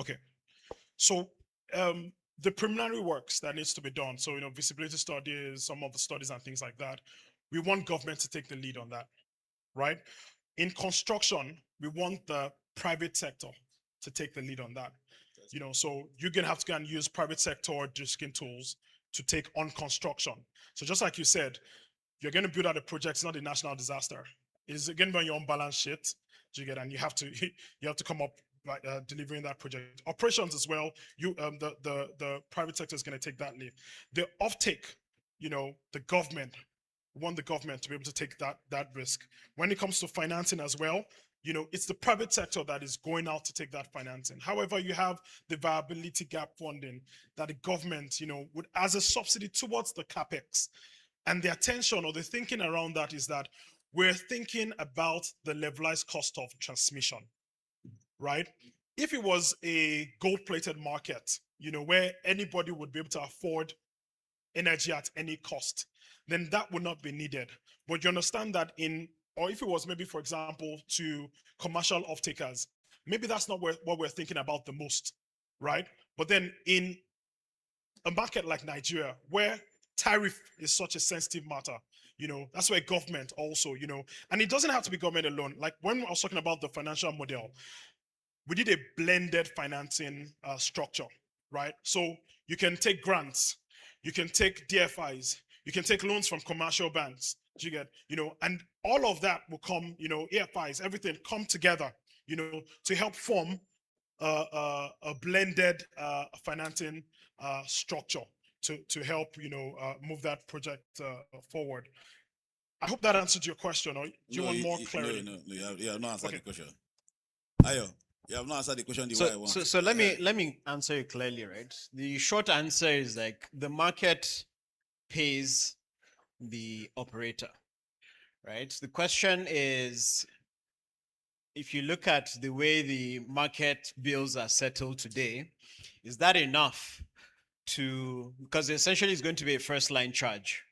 Okay. So the preliminary works that needs to be done. So, visibility studies, some of the studies and things like that. We want government to take the lead on that, right? In construction, we want the private sector to take the lead on that. So you're gonna have to go and use private sector de-risking tools to take on construction. So just like you said, you're gonna build out a project, it's not a national disaster. It's gonna be on your own balance sheet, and you have to come up delivering that project. Operations as well. The private sector is going to take that lead. The offtake, the government. We want the government to be able to take that risk. When it comes to financing as well, it's the private sector that is going out to take that financing. However, you have the viability gap funding that the government, would as a subsidy towards the capex. And the attention or the thinking around that is that we're thinking about the levelized cost of transmission, right? If it was a gold-plated market, where anybody would be able to afford energy at any cost, then that would not be needed. But you understand that or if it was maybe, for example, to commercial off-takers, maybe that's not what we're thinking about the most, right? But then in a market like Nigeria, where tariff is such a sensitive matter, that's where government also, and it doesn't have to be government alone. Like when I was talking about the financial model, we did a blended financing structure, right? So you can take grants, you can take DFIs, you can take loans from commercial banks, you get, and all of that will come, AFIs, everything come together, to help form a blended financing structure to help, move that project forward. I hope that answered your question. Or do you want more clarity? No, you have not answered the question. Ayo, you have not answered the question the way I want. So let me answer you clearly, right? The short answer is like the market pays the operator, right? The question is, if you look at the way the market bills are settled today, is that enough because essentially it's going to be a first line charge.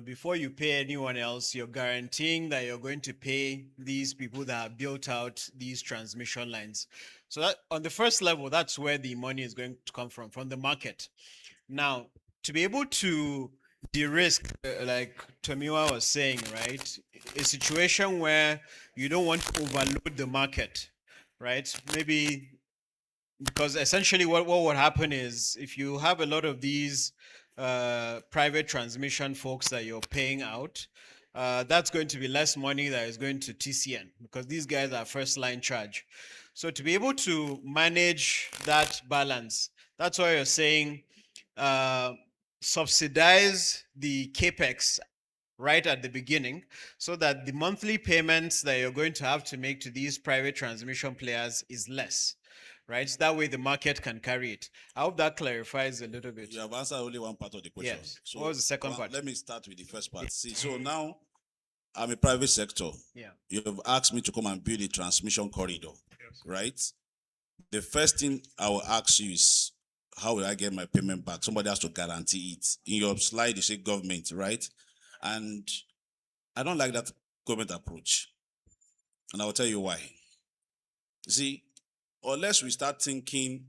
Before you pay anyone else, you're guaranteeing that you're going to pay these people that have built out these transmission lines. So that on the first level, that's where the money is going to come from the market. Now, to be able to de-risk, like Tomiwa was saying, right? A situation where you don't want to overload the market, right? Maybe because essentially what would happen is if you have a lot of these private transmission folks that you're paying out, that's going to be less money that is going to TCN because these guys are first line charge. So to be able to manage that balance, that's why you're saying subsidize the capex right at the beginning so that the monthly payments that you're going to have to make to these private transmission players is less, right? So that way the market can carry it. I hope that clarifies a little bit. You have answered only one part of the question. Yes. So what was the second part? Let me start with the first part. See, so now I'm a private sector. Yeah. You have asked me to come and build a transmission corridor, right? The first thing I will ask you is, how will I get my payment back? Somebody has to guarantee it. In your slide, you say government, right? And I don't like that government approach. And I will tell you why. See, unless we start thinking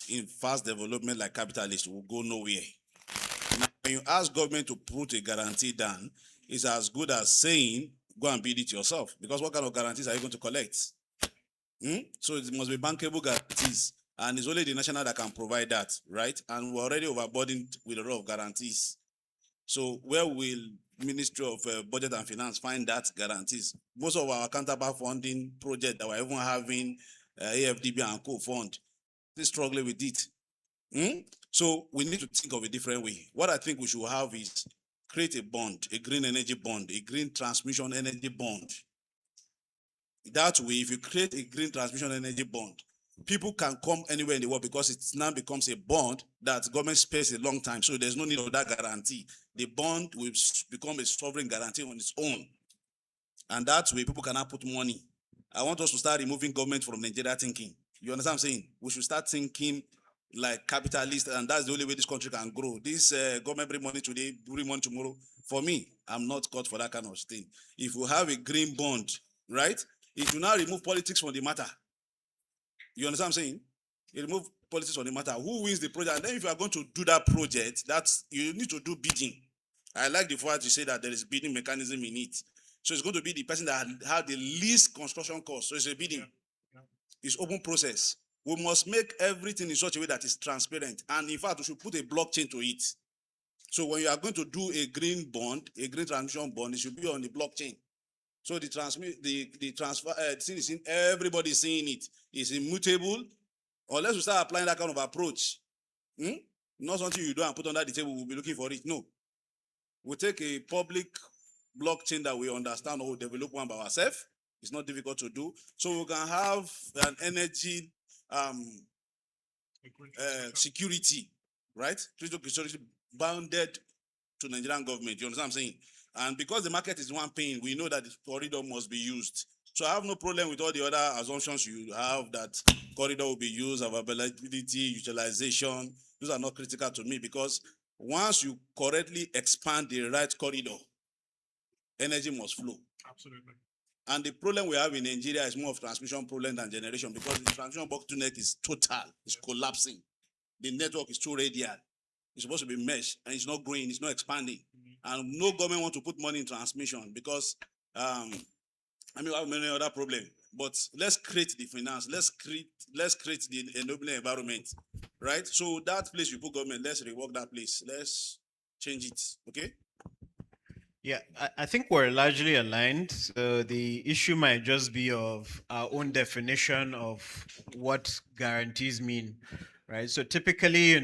in fast development like capitalists, we'll go nowhere. When you ask government to put a guarantee down, it's as good as saying, go and build it yourself. Because what kind of guarantees are you going to collect? So it must be bankable guarantees. And it's only the national that can provide that, right? And we're already overburdened with a lot of guarantees. So where will Ministry of Budget and Finance find that guarantees? Most of our counterpart funding projects that we're even having, AFDB and co-fund, they're struggling with it. So we need to think of a different way. What I think we should have is create a bond, a green energy bond, a green transmission energy bond. That way, if you create a green transmission energy bond, people can come anywhere in the world because it now becomes a bond that government spares a long time. So there's no need of that guarantee. The bond will become a sovereign guarantee on its own. And that way, people cannot put money. I want us to start removing government from Nigeria thinking. You understand what I'm saying? We should start thinking like capitalists, and that's the only way this country can grow. This government bring money today, bring money tomorrow. For me, I'm not cut for that kind of thing. If we have a green bond, right, it will now remove politics from the matter. You understand what I'm saying? You remove politics from the matter. Who wins the project? And then if you are going to do that project, you need to do bidding. I like the fact you say that there is bidding mechanism in it. So it's going to be the person that had the least construction cost. So it's a bidding. Yeah. It's open process. We must make everything in such a way that is transparent. And in fact, we should put a blockchain to it. So when you are going to do a green bond, a green transition bond, it should be on the blockchain. So the transfer thing is in everybody seeing it. It's immutable. Unless we start applying that kind of approach, not something you do and put under the table, we'll be looking for it. No. We take a public blockchain that we understand or develop one by ourselves. It's not difficult to do. So we can have an energy security, right? Critical security bounded to Nigerian government. You understand what I'm saying? And because the market is one paying, we know that the corridor must be used. So I have no problem with all the other assumptions you have that corridor will be used, availability, utilization. Those are not critical to me because once you correctly expand the right corridor, energy must flow. Absolutely. And the problem we have in Nigeria is more of transmission problem than generation because the transmission bottleneck is total, it's collapsing. The network is too radial. It's supposed to be mesh and it's not growing, it's not expanding. And no government wants to put money in transmission because we have many other problems. But let's create the finance, let's create the enabling environment, right? So that place you put government, let's rework that place. Let's change it. Okay. Yeah, I think we're largely aligned. So the issue might just be of our own definition of what guarantees mean, right? So typically,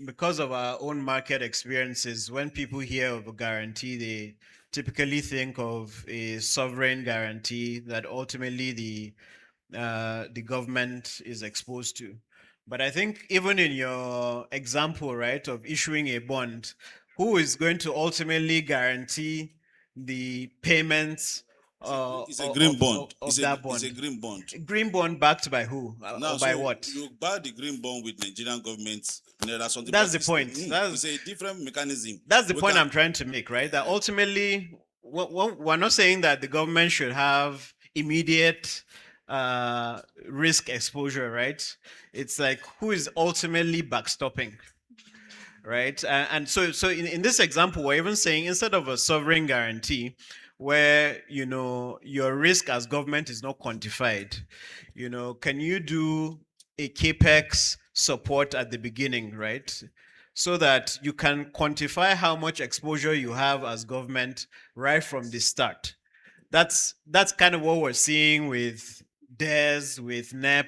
because of our own market experiences, when people hear of a guarantee, they typically think of a sovereign guarantee that ultimately the government is exposed to. But I think even in your example, right, of issuing a bond, who is going to ultimately guarantee the payments It's a green bond. of that bond? It's a green bond. Green bond backed by who? Now, Or by so what? you buy the green bond with Nigerian government. That's the point. It's a different mechanism. That's the point I'm trying to make, right? That ultimately, we're not saying that the government should have immediate risk exposure, right? It's like who is ultimately backstopping, right? And so in this example, we're even saying instead of a sovereign guarantee, where your risk as government is not quantified, can you do a capex support at the beginning, right? So that you can quantify how much exposure you have as government right from the start. That's kind of what we're seeing with DES, with NEP,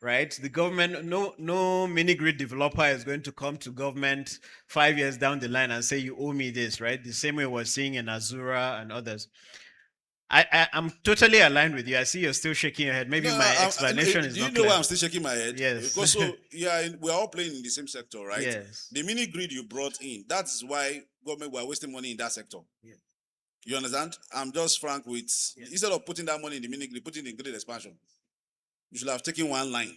right? The government, no mini grid developer is going to come to government 5 years down the line and say, you owe me this, right? The same way we're seeing in Azura and others. I'm totally aligned with you. I see you're still shaking your head. Maybe my explanation is not clear. Do you know why I'm still shaking my head? Yes. Because we're all playing in the same sector, right? Yes. The mini grid you brought in, that's why government were wasting money in that sector. Yeah. You understand? I'm just frank with, instead of putting that money in the mini grid, put it in grid expansion. You should have taken one line.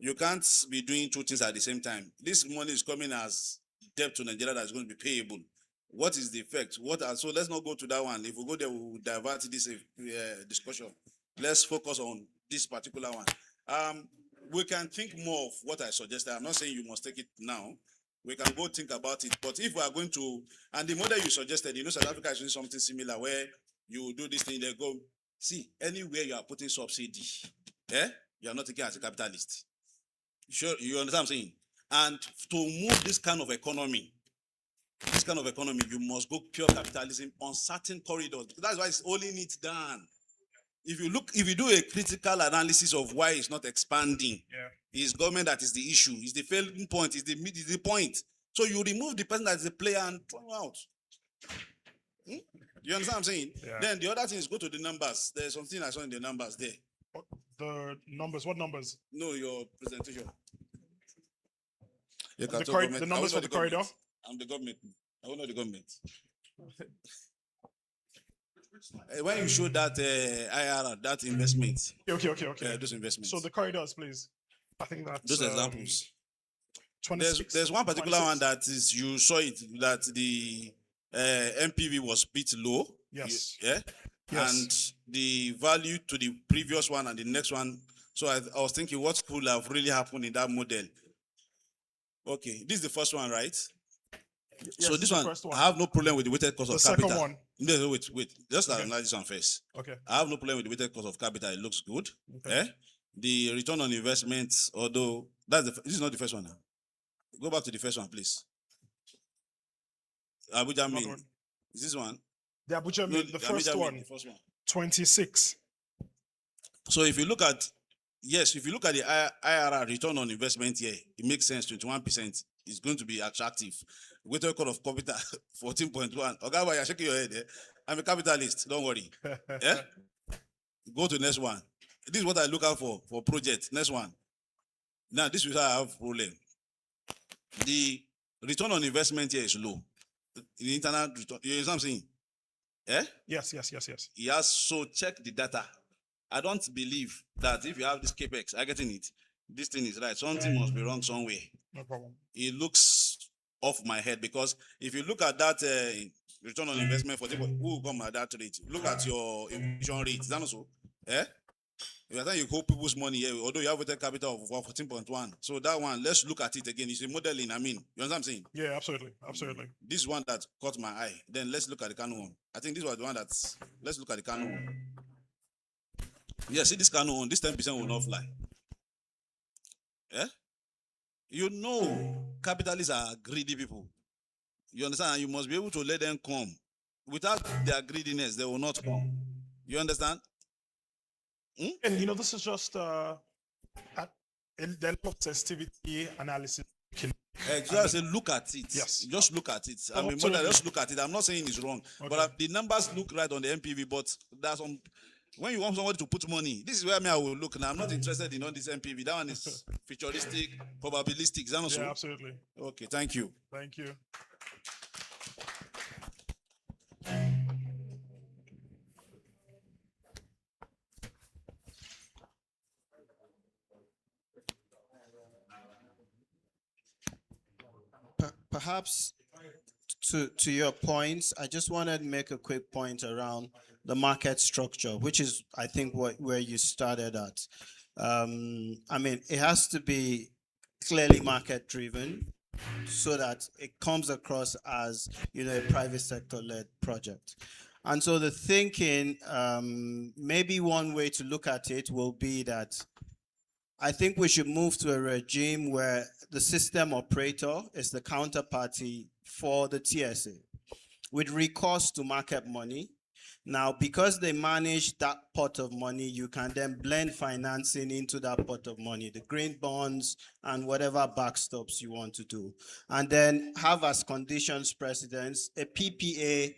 You can't be doing two things at the same time. This money is coming as debt to Nigeria that's going to be payable. What is the effect? So let's not go to that one. If we go there, we will divert this discussion. Let's focus on this particular one. We can think more of what I suggested. I'm not saying you must take it now. We can go think about it. But if we are going to, and the model you suggested, South Africa is doing something similar where you do this thing, they go, see, anywhere you are putting subsidy, you are not taking as a capitalist. Sure, you understand what I'm saying? And to move this kind of economy, you must go pure capitalism on certain corridors. That's why it's only needs done. If you do a critical analysis of why it's not expanding, it's government that is the issue. It's the failing point. It's the point. So you remove the person that is the player and throw him out. You understand what I'm saying? Yeah. Then the other thing is go to the numbers. There's something I saw in the numbers there. The numbers, what numbers? No, your presentation. The numbers for the corridor? I'm the government. I don't know the government. When you show that IRR, that investment. Okay. Those investments. So the corridors, please. I think that's those examples. 26. There's one particular 26. one that is, you saw it, that the MPV was a bit low. Yes. Yes. And the value to the previous one and the next one. So I was thinking what could have really happened in that model. Okay, this is the first one, right? Yes, so this one, I have no problem with the weighted cost of capital. The second one. No, wait. Just analyze this one first. Okay. I have no problem with the weighted cost of capital. It looks good. Okay. The return on investment, although this is not the first one now. Go back to the first one, please. Abuja main. Is this one? The Abuja No, Mint, the first Abuja Mint, one, the first one. 26. So if you look at, yes, if you look at the IRR, return on investment here, it makes sense, 21%. It's going to be attractive. Weighted record of capital, 14.1. Okay, you're shaking your head. Eh? I'm a capitalist, don't worry. Yeah? Go to the next one. This is what I look out for project. Next one. Now, this is how I have problem. The return on investment here is low. The internal return, you know what I'm saying? Yeah? Yes. Yes, so check the data. I don't believe that if you have this capex, I getting it. This thing is right. Something must be wrong somewhere. No problem. It looks off my head because if you look at that return on investment for people who come at that rate, look at your inflation rate. Is that not so? Eh? By the time you hold people's money here, although you have a capital of 14.1. So that one, let's look at it again. It's a modeling, I mean. You understand what I'm saying? Yeah, absolutely. This one that caught my eye. Then let's look at the Kano one. I think this was the one that's, let's look at the Kano one. Yeah, see this Kano one, this 10% will not fly. Yeah? You know, capitalists are greedy people. You understand? You must be able to let them come. Without their greediness, they will not come. You understand? And you know, this is just a level of sensitivity analysis. Just look at it. Yes. Just look at it. I mean, more Absolutely. than just look at it. I'm not saying it's wrong, but the numbers look right on the MPV. But there's some, when you want somebody to put money, this is where I will look. Now, I'm not interested in all this MPV. That one is futuristic, probabilistic. Is that also? Yeah, absolutely. Okay, thank you. Thank you. Perhaps to your points, I just wanted to make a quick point around the market structure, which is, I think, where you started at. I mean, it has to be clearly market driven so that it comes across as, you know, a private sector led project. And so the thinking, maybe one way to look at it will be that I think we should move to a regime where the system operator is the counterparty for the TSA with recourse to market money. Now, because they manage that pot of money, you can then blend financing into that pot of money, the green bonds and whatever backstops you want to do. And then have as conditions precedents a PPA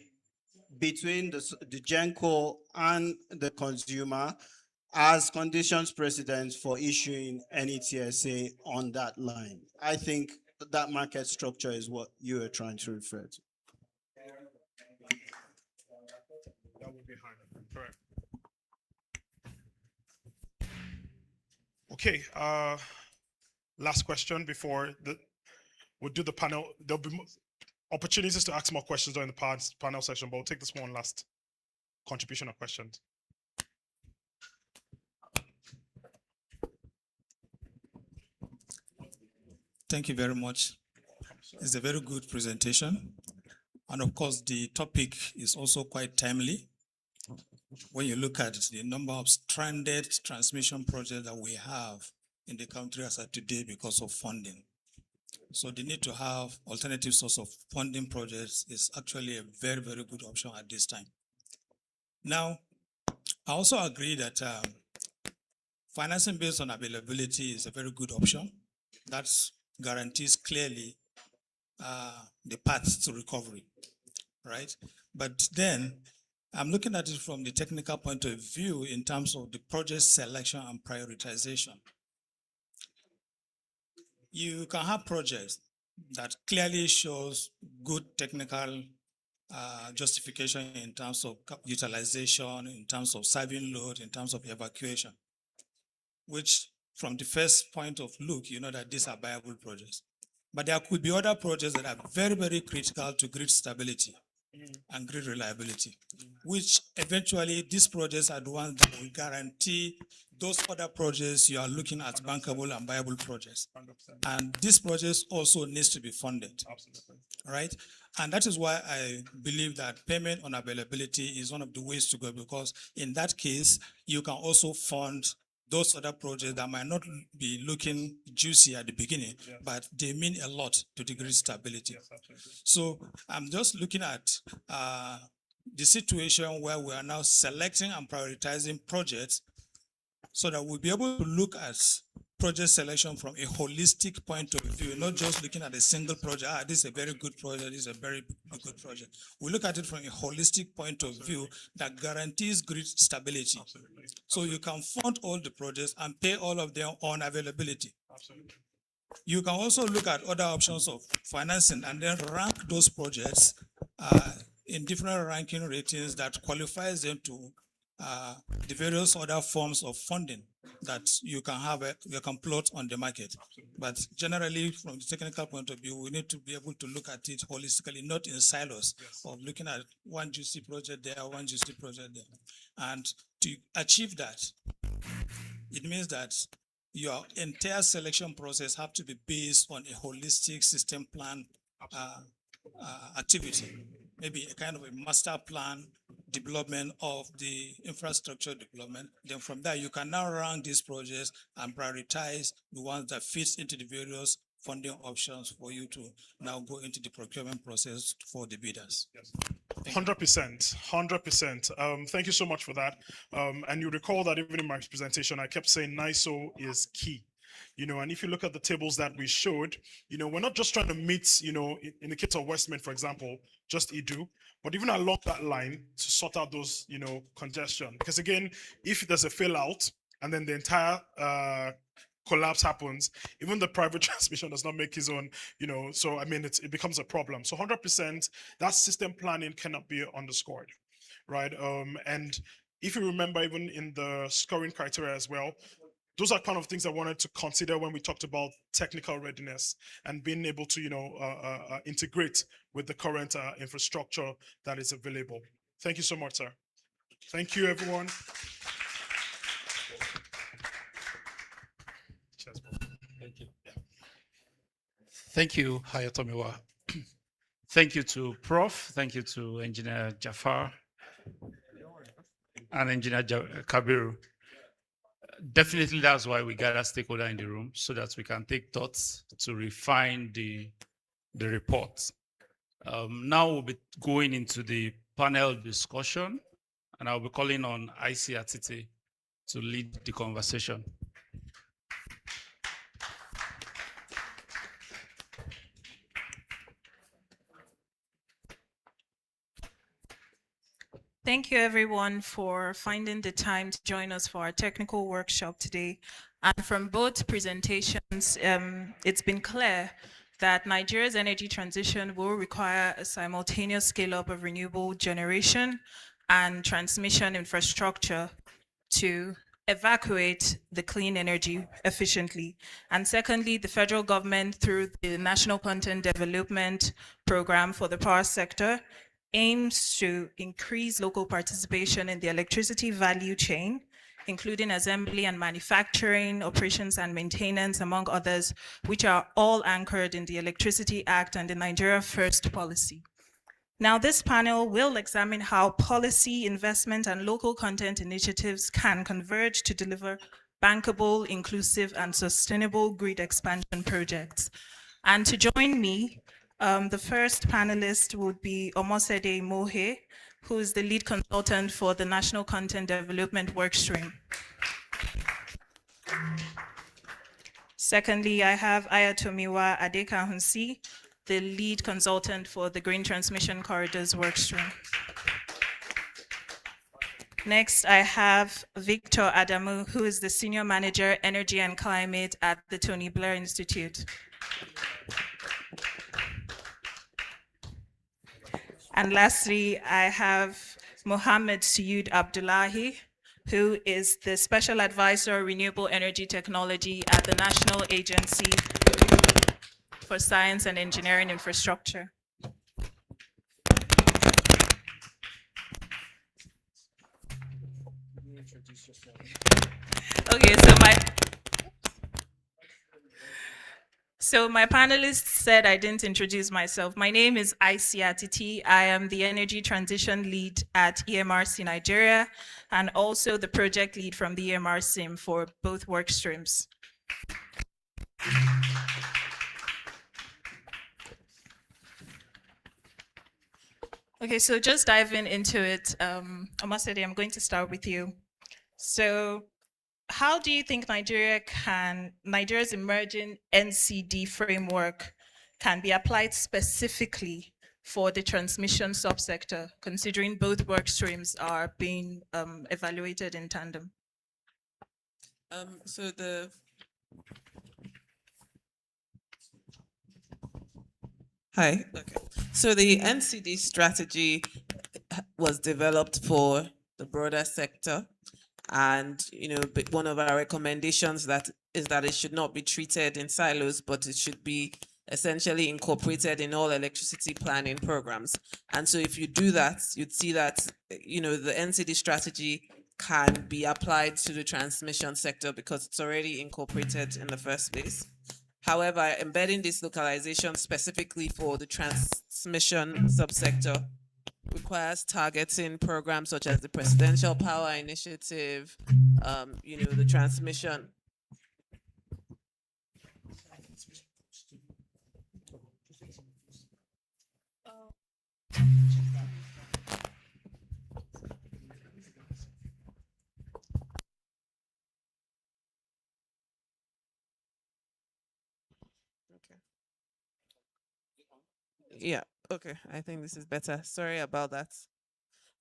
between the GenCo and the consumer as conditions precedents for issuing any TSA on that line. I think that market structure is what you are trying to refer to. That would be high. Correct. Okay. Last question before we'll do the panel. There'll be opportunities to ask more questions during the panel session, but we'll take this one last contribution of questions. Thank you very much. It's a very good presentation. And of course, the topic is also quite timely. When you look at the number of stranded transmission projects that we have in the country as of today because of funding. So the need to have alternative source of funding projects is actually a very, very good option at this time. Now, I also agree that financing based on availability is a very good option. That guarantees clearly the path to recovery, right? But then I'm looking at it from the technical point of view in terms of the project selection and prioritization. You can have projects that clearly shows good technical justification in terms of utilization, in terms of serving load, in terms of evacuation, which from the first point of look, you know that these are viable projects. But there could be other projects that are very, very critical to grid stability and grid reliability, which eventually these projects are the ones that will guarantee those other projects you are looking at bankable and viable projects. 100%. And these projects also needs to be funded. Absolutely. Right? And that is why I believe that payment on availability is one of the ways to go, because in that case, you can also fund those other projects that might not be looking juicy at the beginning, yes, but they mean a lot to the grid stability. Yes, absolutely. So I'm just looking at the situation where we are now selecting and prioritizing projects so that we'll be able to look at project selection from a holistic point of view, not just looking at a single project. This is a very good project, this is a very good project. We look at it from a holistic point of view that guarantees grid stability. Absolutely. So you can fund all the projects and pay all of them on availability. Absolutely. You can also look at other options of financing and then rank those projects in different ranking ratings that qualifies them to the various other forms of funding that you can have, you can plot on the market. But generally, from the technical point of view, we need to be able to look at it holistically, not in silos of looking at one juicy project there, one juicy project there. And to achieve that, it means that your entire selection process have to be based on a holistic system plan activity, maybe a kind of a master plan development of the infrastructure development. Then from there, you can now rank these projects and prioritize the ones that fits into the various funding options for you to now go into the procurement process for the bidders. Yes. 100%. Thank you so much for that. And you recall that even in my presentation, I kept saying NISO is key. And if you look at the tables that we showed, we're not just trying to meet, in the case of Westman, for example, just EDU, but even along that line to sort out those, congestion. Because again, if there's a fail out and then the entire collapse happens, even the private transmission does not make his own, so I mean, it becomes a problem. So 100%, that system planning cannot be underscored, right? And if you remember, even in the scoring criteria as well, those are kind of things I wanted to consider when we talked about technical readiness and being able to, integrate with the current infrastructure that is available. Thank you so much, sir. Thank you, everyone. Thank you. Thank you, Ayotomiwa. Thank you to Prof. Thank you to Engineer Jafar and Engineer Kabiru. Definitely, that's why we gather stakeholder in the room, so that we can take thoughts to refine the report. Now we'll be going into the panel discussion, and I'll be calling on ICRTT to lead the conversation. Thank you, everyone, for finding the time to join us for our technical workshop today. And from both presentations, it's been clear that Nigeria's energy transition will require a simultaneous scale-up of renewable generation and transmission infrastructure to evacuate the clean energy efficiently. And secondly, the federal government, through the National Content Development Program for the power sector, aims to increase local participation in the electricity value chain, including assembly and manufacturing, operations and maintenance, among others, which are all anchored in the Electricity Act and the Nigeria First policy. Now, this panel will examine how policy, investment, and local content initiatives can converge to deliver bankable, inclusive, and sustainable grid expansion projects. And to join me, the first panelist would be Omosede Imohe, who is the lead consultant for the National Content Development Workstream. Secondly, I have Ayotomiwa Adekahunsi, the lead consultant for the Green Transmission Corridors Workstream. Next, I have Victor Adamu, who is the Senior Manager, Energy and Climate at the Tony Blair Institute. And lastly, I have Mohammed Suyud Abdullahi, who is the Special Advisor, Renewable Energy Technology at the National Agency for Science and Engineering Infrastructure. Okay, so my panelists said I didn't introduce myself. My name is ICRTT. I am the Energy Transition Lead at EMRC Nigeria, and also the project lead from the EMRC for both work streams. Okay, so just diving into it, Omosede, I'm going to start with you. So how do you think Nigeria's emerging NCD framework can be applied specifically for the transmission subsector, considering both work streams are being evaluated in tandem? So the Hi. Okay. So the NCD strategy was developed for the broader sector, and one of our recommendations is that it should not be treated in silos, but it should be essentially incorporated in all electricity planning programs. And so if you do that, you'd see that the NCD strategy can be applied to the transmission sector because it's already incorporated in the first place. However, embedding this localization specifically for the transmission subsector requires targeting programs such as the Presidential Power Initiative, the transmission. Okay. Yeah, okay, I think this is better. Sorry about that.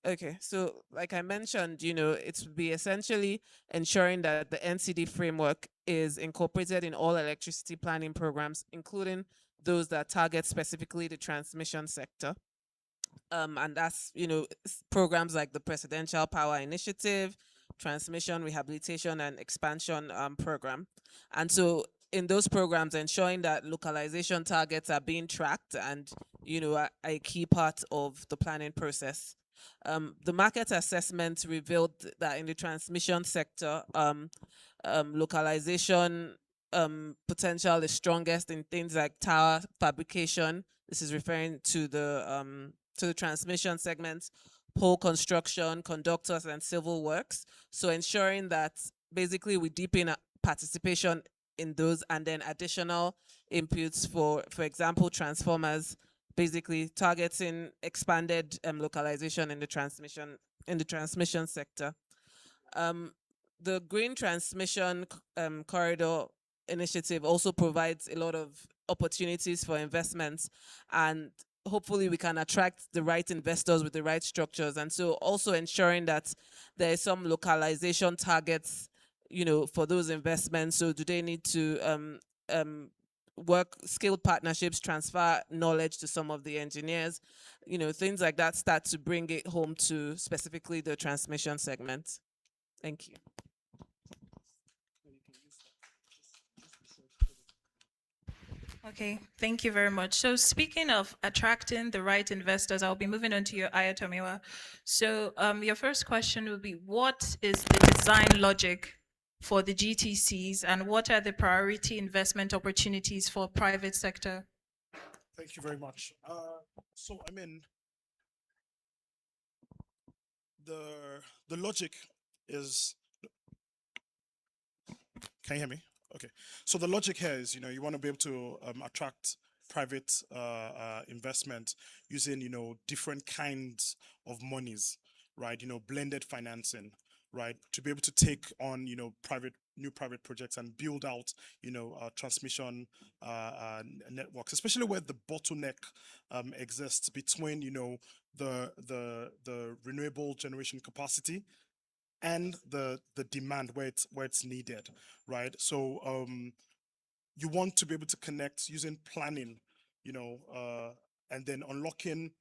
Okay, so like I mentioned, it would be essentially ensuring that the NCD framework is incorporated in all electricity planning programs, including those that target specifically the transmission sector. And that's, programs like the Presidential Power Initiative, Transmission Rehabilitation and Expansion Program. And so in those programs, ensuring that localization targets are being tracked and, are a key part of the planning process. The market assessment revealed that in the transmission sector, localization potential is strongest in things like tower fabrication. This is referring to the transmission segments, pole construction, conductors, and civil works. So ensuring that basically we deepen participation in those, and then additional inputs for example, transformers, basically targeting expanded localization in the transmission sector. The Green Transmission Corridor Initiative also provides a lot of opportunities for investments, and hopefully we can attract the right investors with the right structures. And so also ensuring that there is some localization targets, for those investments. So do they need to work skilled partnerships, transfer knowledge to some of the engineers, things like that start to bring it home to specifically the transmission segment. Thank you. Okay, thank you very much. So speaking of attracting the right investors, I'll be moving on to your Ayotomiwa. So your first question will be, what is the design logic for the GTCs, and what are the priority investment opportunities for private sector? Thank you very much. The logic is, can you hear me? Okay. So the logic here is, you want to be able to attract private investment using, different kinds of monies, right? Blended financing, right? To be able to take on, new private projects and build out, transmission networks, especially where the bottleneck exists between, the renewable generation capacity and the demand where it's needed, right? So you want to be able to connect using planning, and then unlocking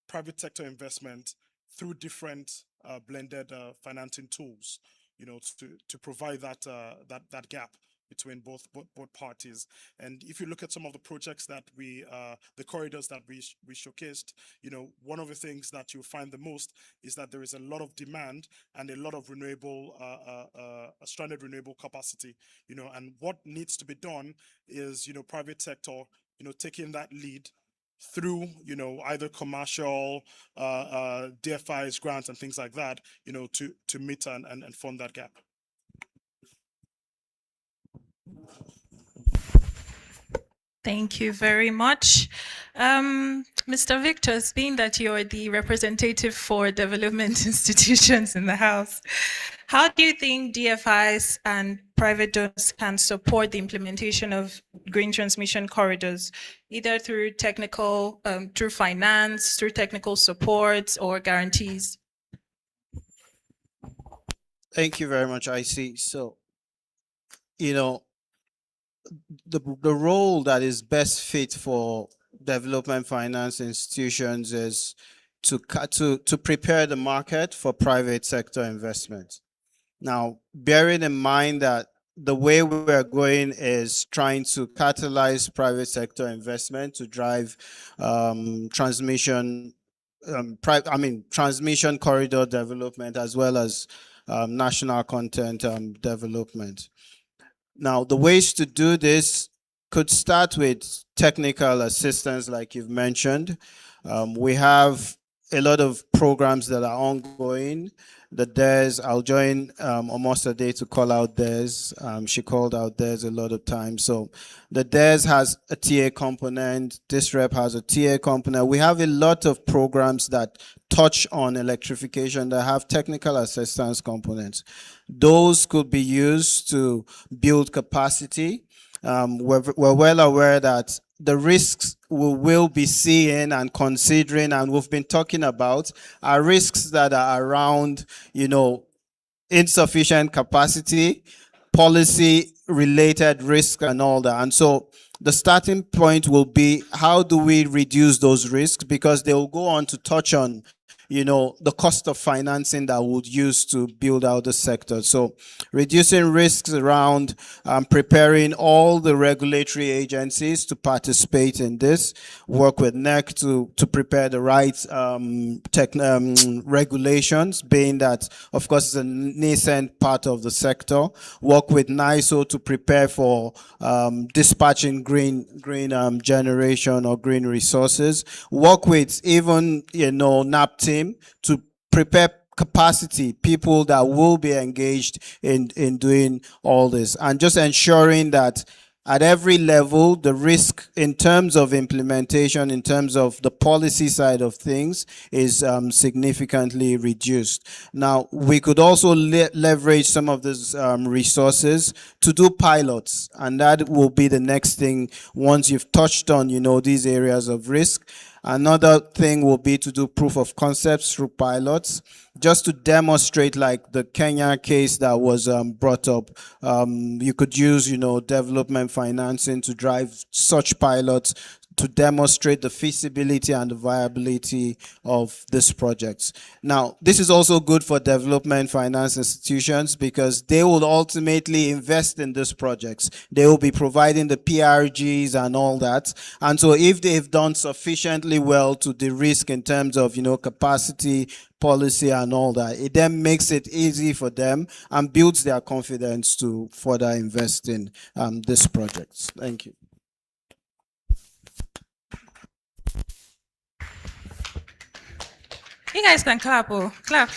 private sector investment through different blended financing tools, to provide that gap between both parties. And if you look at some of the projects that the corridors that we showcased, one of the things that you'll find the most is that there is a lot of demand and a lot of renewable, stranded renewable capacity, and what needs to be done is, private sector, taking that lead through, either commercial, DFIs, grants, and things like that, to meet and fund that gap. Thank you very much. Mr. Victor, being that you're the representative for development institutions in the House, how do you think DFIs and private donors can support the implementation of green transmission corridors, either through technical, through finance, through technical support or guarantees? Thank you very much, IC. So, you know, the role that is best fit for development finance institutions is to prepare the market for private sector investment. Now, bearing in mind that the way we're going is trying to catalyze private sector investment to drive transmission transmission corridor development as well as national content development. Now, the ways to do this could start with technical assistance, like you've mentioned. We have a lot of programs that are ongoing. The DES, I'll join Omosede to call out DES. She called out DES a lot of times. So the DES has a TA component. This rep has a TA component. We have a lot of programs that touch on electrification that have technical assistance components. Those could be used to build capacity. We're well aware that the risks we will be seeing and considering, and we've been talking about, are risks that are around, insufficient capacity, policy related risk and all that. And so the starting point will be, how do we reduce those risks? Because they will go on to touch on the cost of financing that would use to build out the sector. So reducing risks around preparing all the regulatory agencies to participate in this, work with NEC to prepare the right regulations, being that, of course, it's a nascent part of the sector, work with NISO to prepare for dispatching green generation or green resources, work with even, NAP team to prepare capacity, people that will be engaged in doing all this, and just ensuring that at every level, the risk in terms of implementation, in terms of the policy side of things, is significantly reduced. Now, we could also leverage some of these resources to do pilots, and that will be the next thing once you've touched on, these areas of risk. Another thing will be to do proof of concepts through pilots, just to demonstrate, like the Kenya case that was brought up. You could use, development financing to drive such pilots to demonstrate the feasibility and the viability of these projects. Now, this is also good for development finance institutions because they will ultimately invest in these projects. They will be providing the PRGs and all that. And so if they've done sufficiently well to de-risk in terms of, capacity, policy and all that, it then makes it easy for them and builds their confidence to further invest in these projects. Thank you. You guys can clap, oh, clap.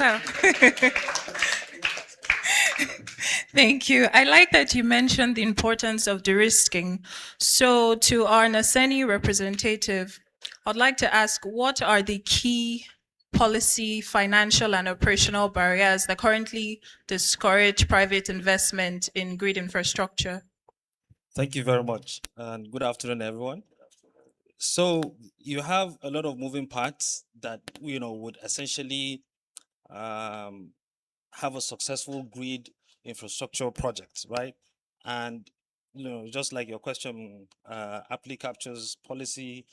Thank you. I like that you mentioned the importance of de-risking. So to our Naseni representative, I'd like to ask, what are the key policy, financial, and operational barriers that currently discourage private investment in grid infrastructure? Thank you very much, and good afternoon, everyone. So you have a lot of moving parts that would essentially have a successful grid infrastructure project, right? And just like your question aptly captures policy,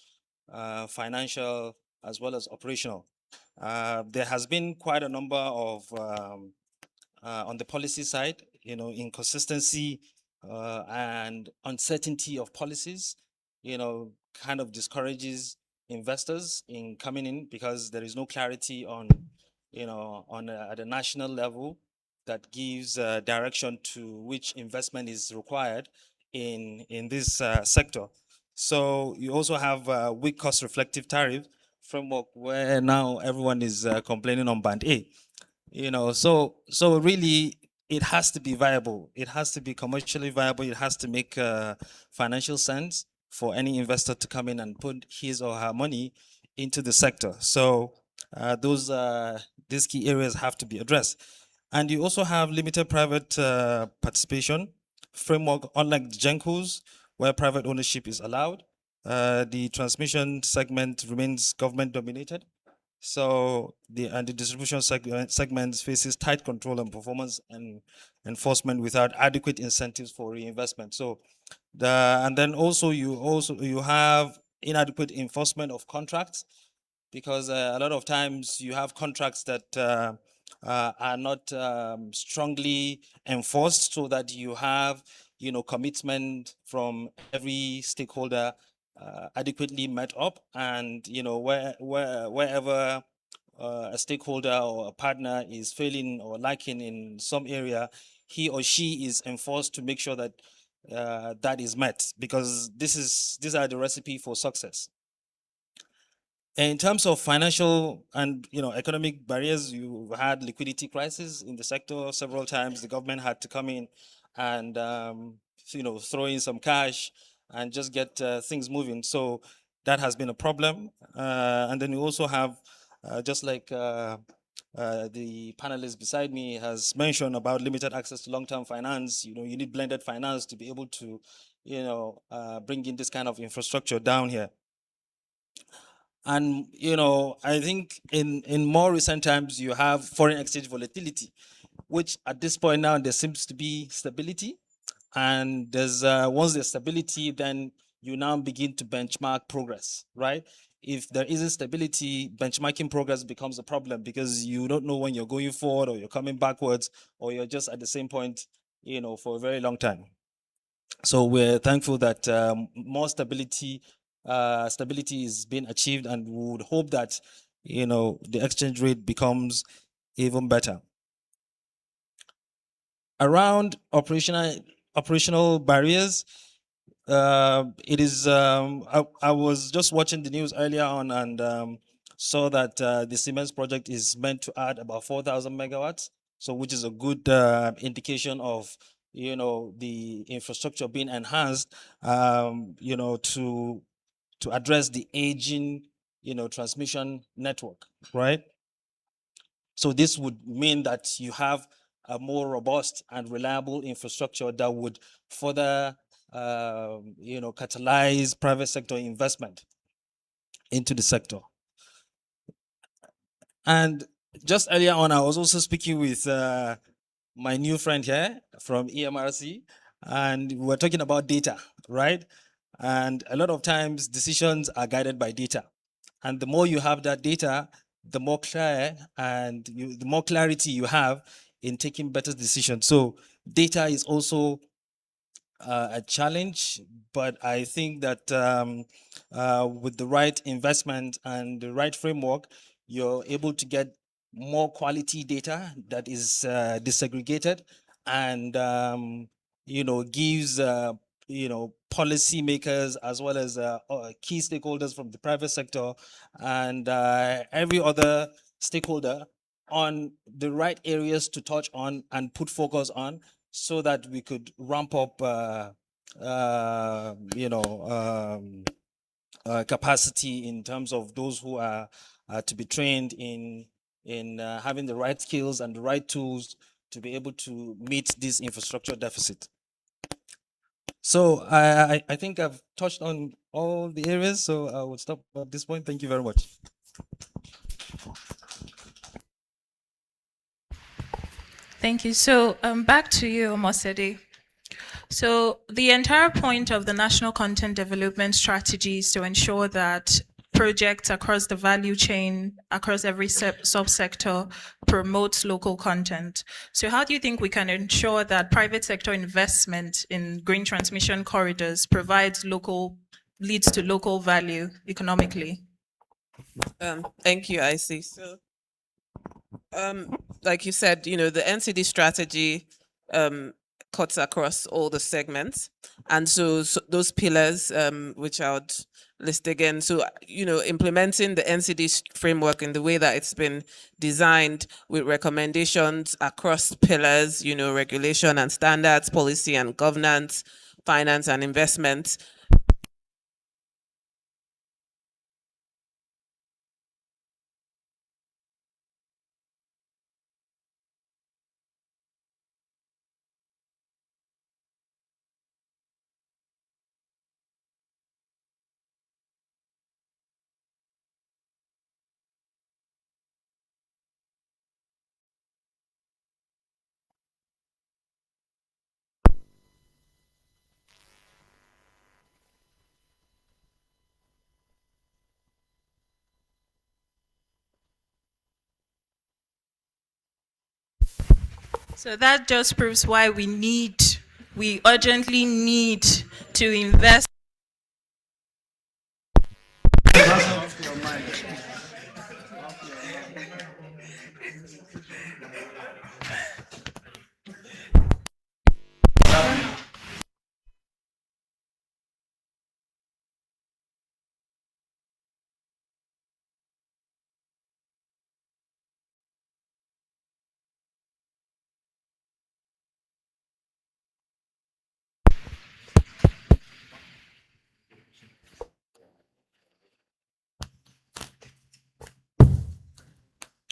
financial, as well as operational. There has been quite a number of on the policy side, inconsistency and uncertainty of policies, kind of discourages investors in coming in because there is no clarity on, at a national level that gives direction to which investment is required in this sector. So you also have a weak cost reflective tariff framework where now everyone is complaining on band A. So really it has to be viable. It has to be commercially viable. It has to make financial sense. for any investor to come in and put his or her money into the sector. So these key areas have to be addressed. And you also have limited private participation framework, unlike the GENCOs, where private ownership is allowed. The transmission segment remains government dominated. So the distribution segment faces tight control and performance and enforcement without adequate incentives for reinvestment. So and then you have inadequate enforcement of contracts, because a lot of times you have contracts that are not strongly enforced, so that you have commitment from every stakeholder adequately met up, and wherever a stakeholder or a partner is failing or lacking in some area, he or she is enforced to make sure that that is met, because these are the recipe for success. In terms of financial and economic barriers, you had liquidity crisis in the sector several times. The government had to come in and throw in some cash and just get things moving. So that has been a problem. And then you also have, just like the panelist beside me has mentioned about limited access to long-term finance. You need blended finance to be able to bring in this kind of infrastructure down here. And I think in more recent times you have foreign exchange volatility, which at this point now there seems to be stability. And there's once there's stability, then you now begin to benchmark progress, right? If there isn't stability, benchmarking progress becomes a problem, because you don't know when you're going forward or you're coming backwards, or you're just at the same point, for a very long time. So we're thankful that more stability is being achieved, and we would hope that the exchange rate becomes even better. Around operational barriers, it is I was just watching the news earlier on, and saw that the Siemens project is meant to add about 4,000 megawatts, so which is a good indication of the infrastructure being enhanced to address the aging transmission network, right? So this would mean that you have a more robust and reliable infrastructure that would further catalyze private sector investment into the sector. And just earlier on, I was also speaking with my new friend here from EMRC, and we were talking about data, right? And a lot of times decisions are guided by data. And the more you have that data, the more clear and the more clarity you have in taking better decisions. So data is also a challenge, but I think that with the right investment and the right framework, you're able to get more quality data that is disaggregated and gives policymakers as well as key stakeholders from the private sector and every other stakeholder on the right areas to touch on and put focus on, so that we could ramp up capacity in terms of those who are to be trained in having the right skills and the right tools to be able to meet this infrastructure deficit. So I think I've touched on all the areas, so I will stop at this point. Thank you very much. Thank you. So back to you, Omosede. So the entire point of the National Content Development Strategy is to ensure that projects across the value chain, across every subsector, promotes local content. So how do you think we can ensure that private sector investment in green transmission corridors leads to local value economically? Thank you, IC. So, like you said, the NCD strategy cuts across all the segments, and so those pillars, which I would list again. So, implementing the NCD framework in the way that it's been designed, with recommendations across pillars, regulation and standards, policy and governance, finance and investment, So that just proves why we urgently need to invest.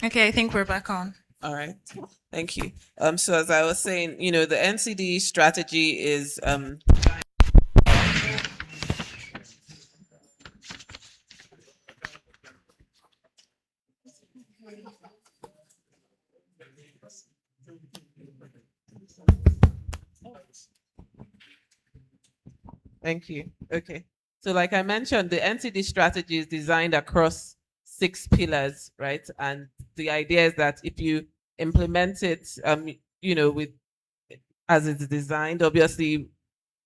Okay, I think we're back on. All right, thank you. So as I was saying, the NCD strategy is Thank you. Okay. So like I mentioned, the NCD strategy is designed across 6 pillars, right? And the idea is that if you implement it, with as it's designed, obviously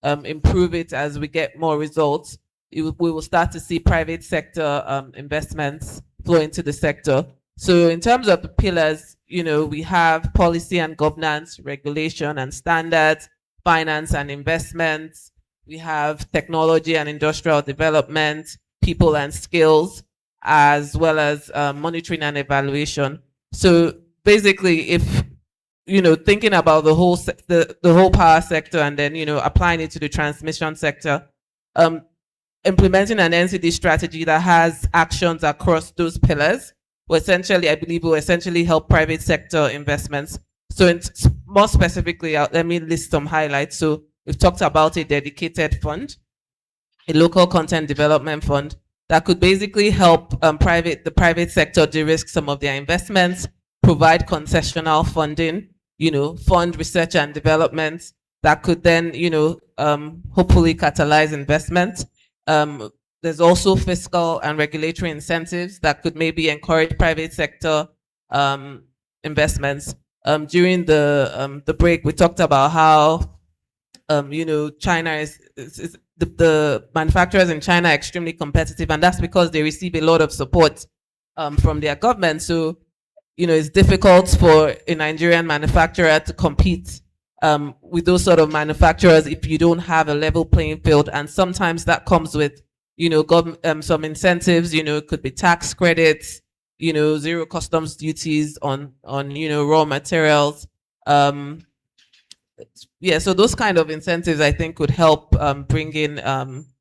improve it as we get more results, we will start to see private sector investments flow into the sector. So in terms of the pillars, we have policy and governance, regulation and standards, finance and investments. We have technology and industrial development, people and skills, as well as monitoring and evaluation. So basically, if thinking about the whole the whole power sector and then applying it to the transmission sector, implementing an NCD strategy that has actions across those pillars I believe will essentially help private sector investments. So more specifically, let me list some highlights. So we've talked about a dedicated fund, a local content development fund that could basically help the private sector de-risk some of their investments, provide concessional funding, fund research and development that could then, hopefully catalyze investment. There's also fiscal and regulatory incentives that could maybe encourage private sector investments. During the break, we talked about how, China is the manufacturers in China are extremely competitive, and that's because they receive a lot of support from their government. So, it's difficult for a Nigerian manufacturer to compete with those sort of manufacturers if you don't have a level playing field. And sometimes that comes with, some incentives, it could be tax credits, zero customs duties on raw materials. Yeah, so those kind of incentives I think could help bring in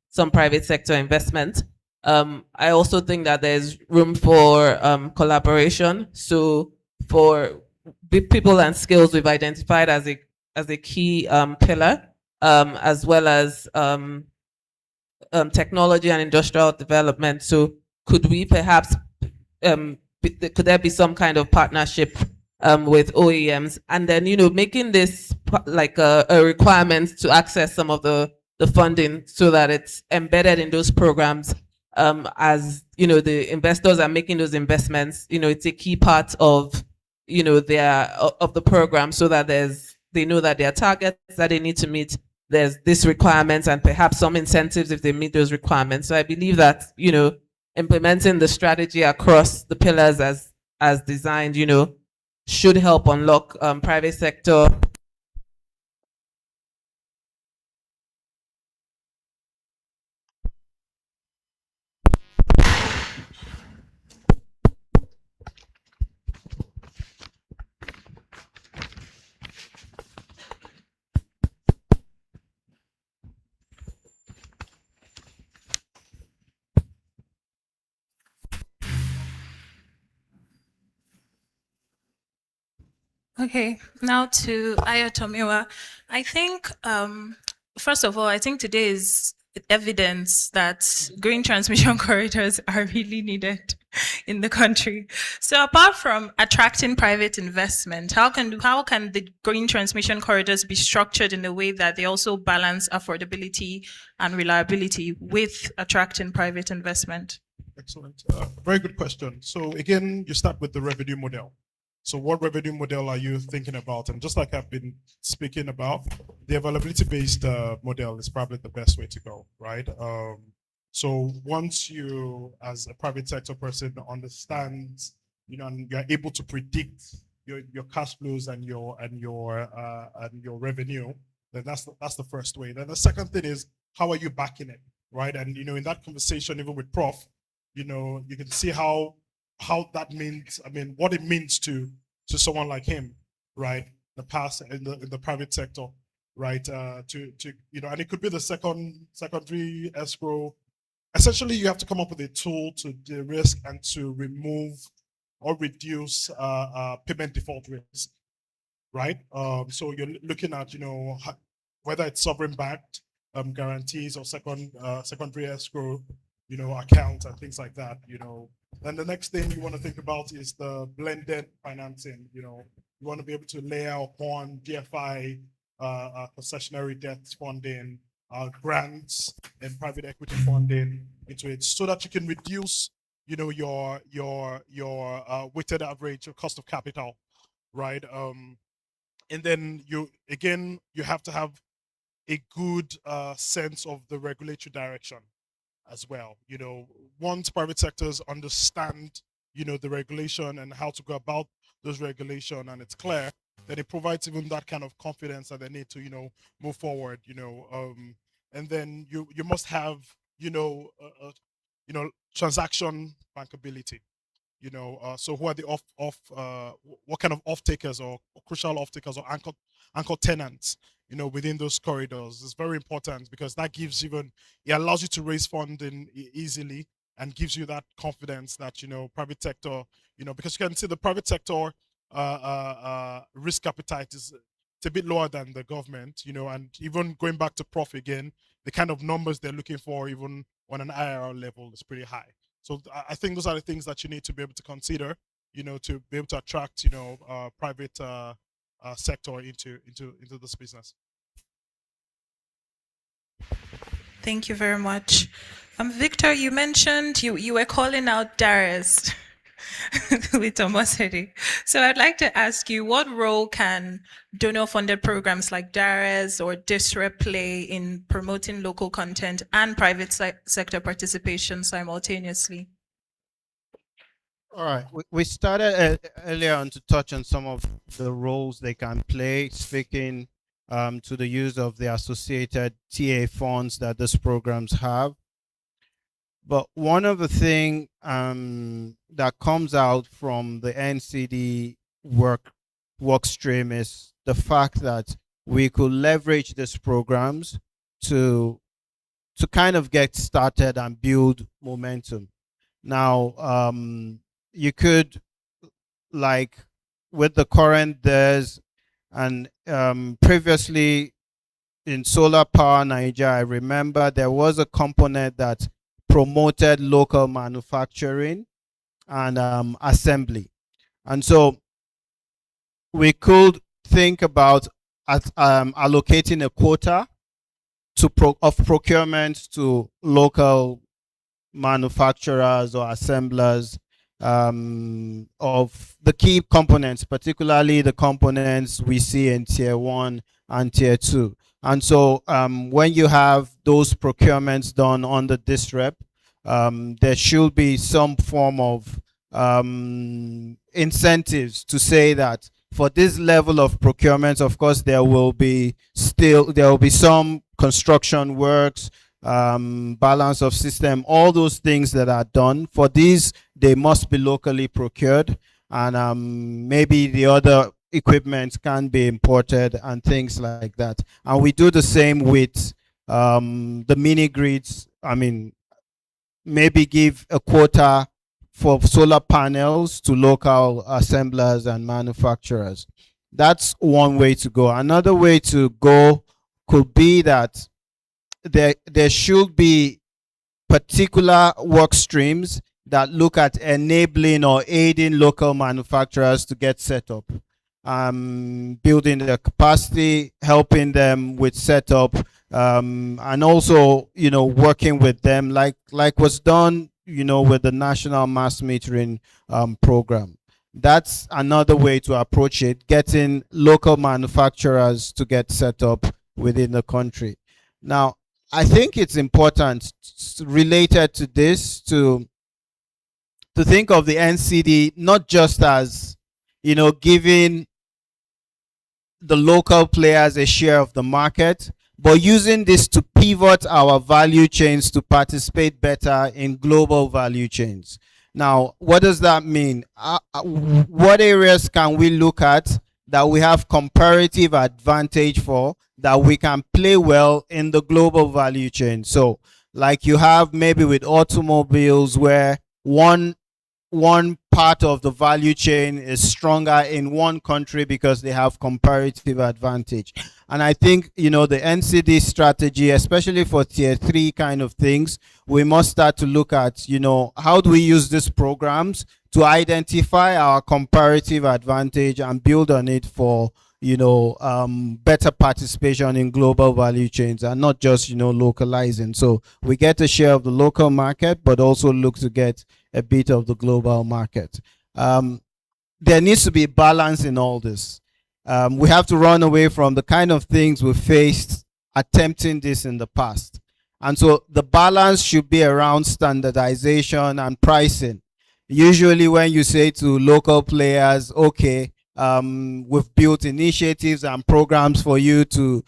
some private sector investment. I also think that there's room for collaboration. So for people and skills, we've identified as a key pillar, as well as technology and industrial development. So could we perhaps could there be some kind of partnership with OEMs, and then making this like a requirement to access some of the funding so that it's embedded in those programs, as the investors are making those investments, it's a key part of of the program, so that they know that there are targets that they need to meet, there's this requirements and perhaps some incentives if they meet those requirements. So I believe that implementing the strategy across the pillars as designed should help unlock private sector. Okay, now to Ayotomiwa. I think, first of all, I think today is evidence that green transmission corridors are really needed in the country. So apart from attracting private investment, how can the green transmission corridors be structured in a way that they also balance affordability and reliability with attracting private investment? Excellent. Very good question. So again, you start with the revenue model. So what revenue model are you thinking about? And just like I've been speaking about, the availability-based model is probably the best way to go, right? So once you, as a private sector person, understand, and you're able to predict your cash flows and your revenue, then that's the first way. Then the second thing is, how are you backing it, right? And in that conversation, even with Prof, you can see how that means. I mean, what it means to someone like him, right? The past in the private sector, right? And it could be the secondary escrow. Essentially, you have to come up with a tool to de-risk and to remove or reduce payment default risk, right? So you're looking at whether it's sovereign backed guarantees or secondary escrow, accounts and things like that. Then the next thing you want to think about is the blended financing. You want to be able to layer upon DFI, concessionary debt funding, grants and private equity funding into it, so that you can reduce, your weighted average or cost of capital, right? And then you have to have a good sense of the regulatory direction as well. Once private sectors understand, the regulation and how to go about those regulation, and it's clear, then it provides even that kind of confidence that they need to, move forward. And then you must have, transaction bankability. So who are the what kind of off takers or crucial off takers or anchor tenants, within those corridors is very important, because that gives it allows you to raise funding easily and gives you that confidence that, private sector, because you can see the private sector risk appetite is it's a bit lower than the government, and even going back to Prof again, the kind of numbers they're looking for, even on an IRR level, is pretty high. So I think those are the things that you need to be able to consider, to be able to attract, private sector into this business. Thank you very much. Victor, you mentioned you were calling out DARES with Omosede. So I'd like to ask you, what role can donor-funded programs like DARES or DISREP play in promoting local content and private sector participation simultaneously? All right, we started earlier on to touch on some of the roles they can play, speaking to the use of the associated TA funds that these programs have. But one of the things that comes out from the NCD workstream is the fact that we could leverage these programs to kind of get started and build momentum. Now, you could, like with the current DES and previously in Solar Power Nigeria, I remember there was a component that promoted local manufacturing and assembly. And so we could think about allocating a quota of procurement to local manufacturers or assemblers of the key components, particularly the components we see in tier 1 and tier 2. And so when you have those procurements done on the DISREP, there should be some form of incentives to say that for this level of procurement, of course, there will be some construction works, balance of system, all those things that are done. For these, they must be locally procured, and maybe the other equipment can be imported and things like that. And we do the same with the mini grids. I mean, maybe give a quota for solar panels to local assemblers and manufacturers. That's one way to go. Another way to go could be that there should be particular work streams that look at enabling or aiding local manufacturers to get set up, building their capacity, helping them with setup, and also, working with them like was done, with the national mass metering program. That's another way to approach it, getting local manufacturers to get set up within the country. Now, I think it's important related to this to think of the NCD not just as, giving the local players a share of the market, but using this to pivot our value chains to participate better in global value chains. Now, what does that mean? What areas can we look at that we have comparative advantage for, that we can play well in the global value chain? So, like you have maybe with automobiles, where one part of the value chain is stronger in one country because they have comparative advantage. And I think, the NCD strategy, especially for tier 3 kind of things, we must start to look at, how do we use these programs to identify our comparative advantage and build on it for, better participation in global value chains, and not just, localizing. So we get a share of the local market, but also look to get a bit of the global market. There needs to be balance in all this. We have to run away from the kind of things we faced attempting this in the past. And so the balance should be around standardization and pricing. Usually when you say to local players, okay, we've built initiatives and programs for you to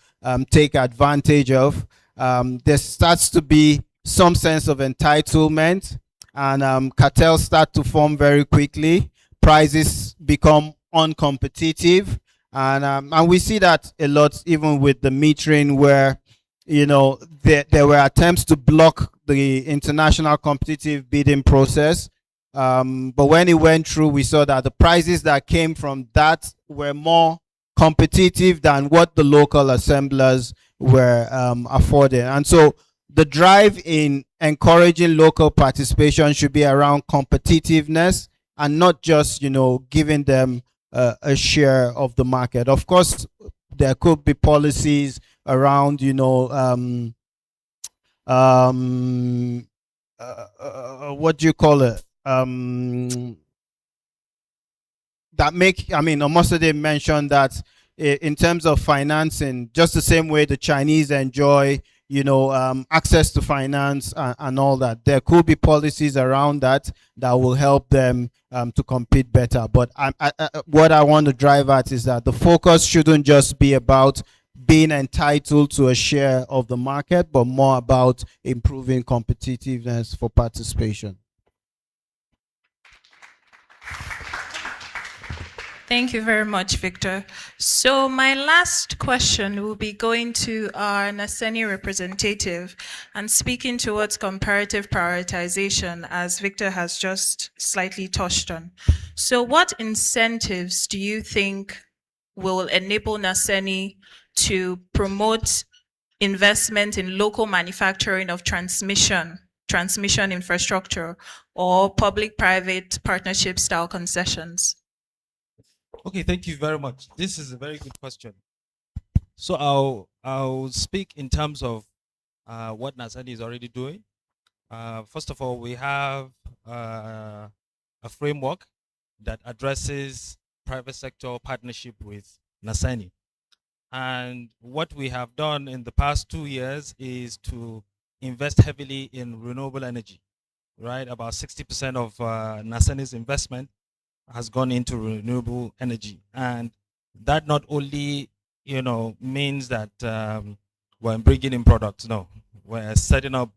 take advantage of, there starts to be some sense of entitlement, and cartels start to form very quickly. Prices become uncompetitive, and we see that a lot even with the metering, where there were attempts to block the international competitive bidding process, but when it went through, we saw that the prices that came from that were more competitive than what the local assemblers were affording. And so the drive in encouraging local participation should be around competitiveness, and not just, giving them a share of the market. Of course, there could be policies around, what do you call it? That make, Omosede mentioned that in terms of financing, just the same way the Chinese enjoy, access to finance and all that, there could be policies around that will help them to compete better. But what I want to drive at is that the focus shouldn't just be about being entitled to a share of the market, but more about improving competitiveness for participation. Thank you very much, Victor. So my last question will be going to our NASENI representative and speaking towards comparative prioritization, as Victor has just slightly touched on. So what incentives do you think will enable NASENI to promote investment in local manufacturing of transmission infrastructure, or public-private partnership style concessions? Okay, thank you very much. This is a very good question. So I'll speak in terms of what NASENI is already doing. First of all, we have a framework that addresses private sector partnership with NASENI. And what we have done in the past 2 years is to invest heavily in renewable energy, right? About 60% of NASENI's investment has gone into renewable energy. And that not only, means that we're bringing in products. No, we're setting up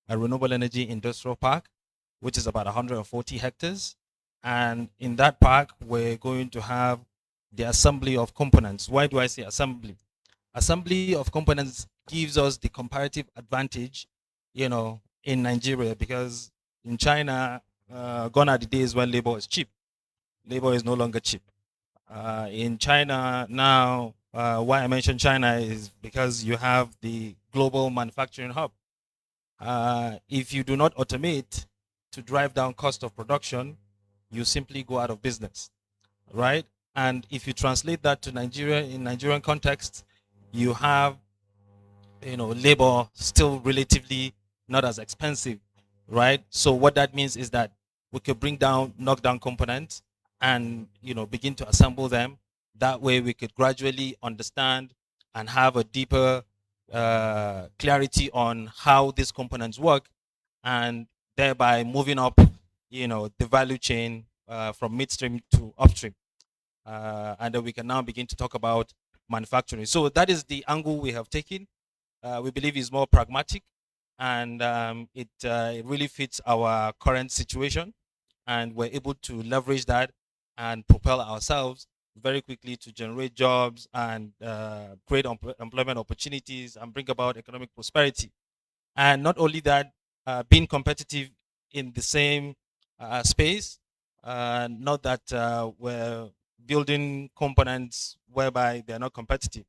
a renewable energy industrial park, which is about 140 hectares. And in that park, we're going to have the assembly of components. Why do I say assembly? Assembly of components gives us the comparative advantage, in Nigeria, because in China, gone are the days when labor is cheap. Labor is no longer cheap. In China now, why I mention China is because you have the global manufacturing hub. If you do not automate to drive down cost of production, you simply go out of business, right? And if you translate that to Nigeria, in Nigerian context, you have, labor still relatively not as expensive, right? So what that means is that we could knock down components, and begin to assemble them. That way we could gradually understand and have a deeper clarity on how these components work, and thereby moving up the value chain from midstream to upstream. And then we can now begin to talk about manufacturing. So that is the angle we have taken. We believe is more pragmatic, and it really fits our current situation, and we're able to leverage that and propel ourselves very quickly to generate jobs and create employment opportunities and bring about economic prosperity. And not only that, being competitive in the same space, not that we're building components whereby they're not competitive.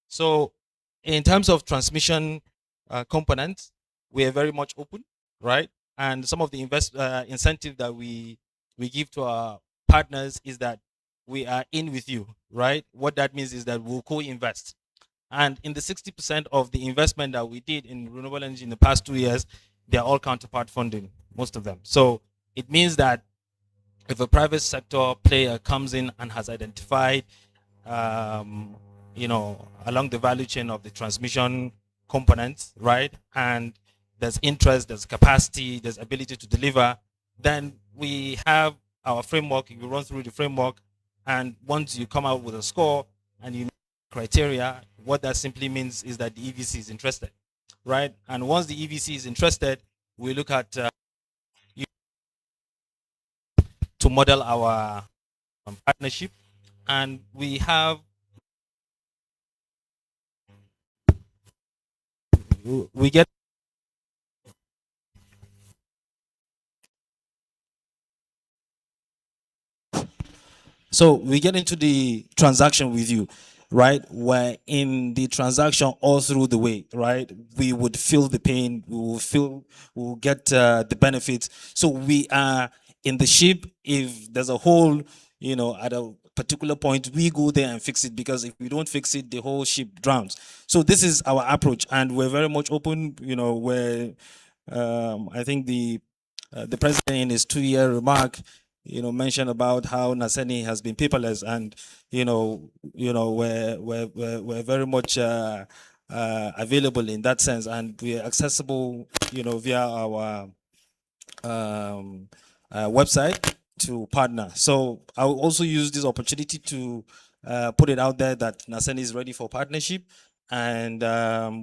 So in terms of transmission components, we are very much open, right? And some of the incentive that we give to our partners is that we are in with you, right? What that means is that we'll co-invest. And in the 60% of the investment that we did in renewable energy in the past 2 years, they're all counterpart funding, most of them. So it means that if a private sector player comes in and has identified, along the value chain of the transmission components, right, and there's interest, there's capacity, there's ability to deliver, then we have our framework. You run through the framework, and once you come out with a score and you criteria, what that simply means is that the EVC is interested, right? And once the EVC is interested, we look at to model our partnership, and we have we get so we get into the transaction with you, right? Where in the transaction all through the way, right, we would feel the pain, we'll get the benefits. So we are in the ship. If there's a hole, at a particular point, we go there and fix it, because if we don't fix it, the whole ship drowns. So this is our approach, and we're very much open. Where I think the president in his 2-year remark, mentioned about how Naseni has been paperless, and we're very much available in that sense, and we are accessible, via our website to partner. So I will also use this opportunity to put it out there that Naseni is ready for partnership, and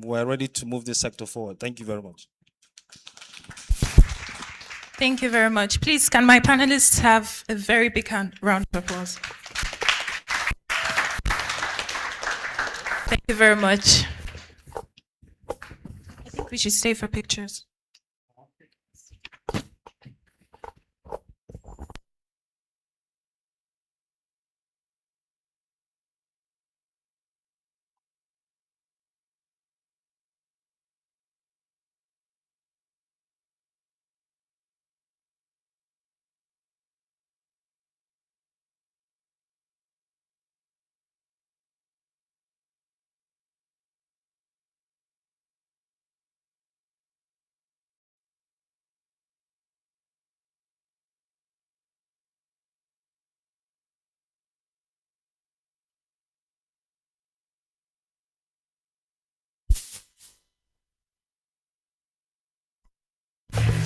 we're ready to move this sector forward. Thank you very much. Thank you very much. Please, can my panelists have a very big round of applause? Thank you very much. I think we should stay for pictures.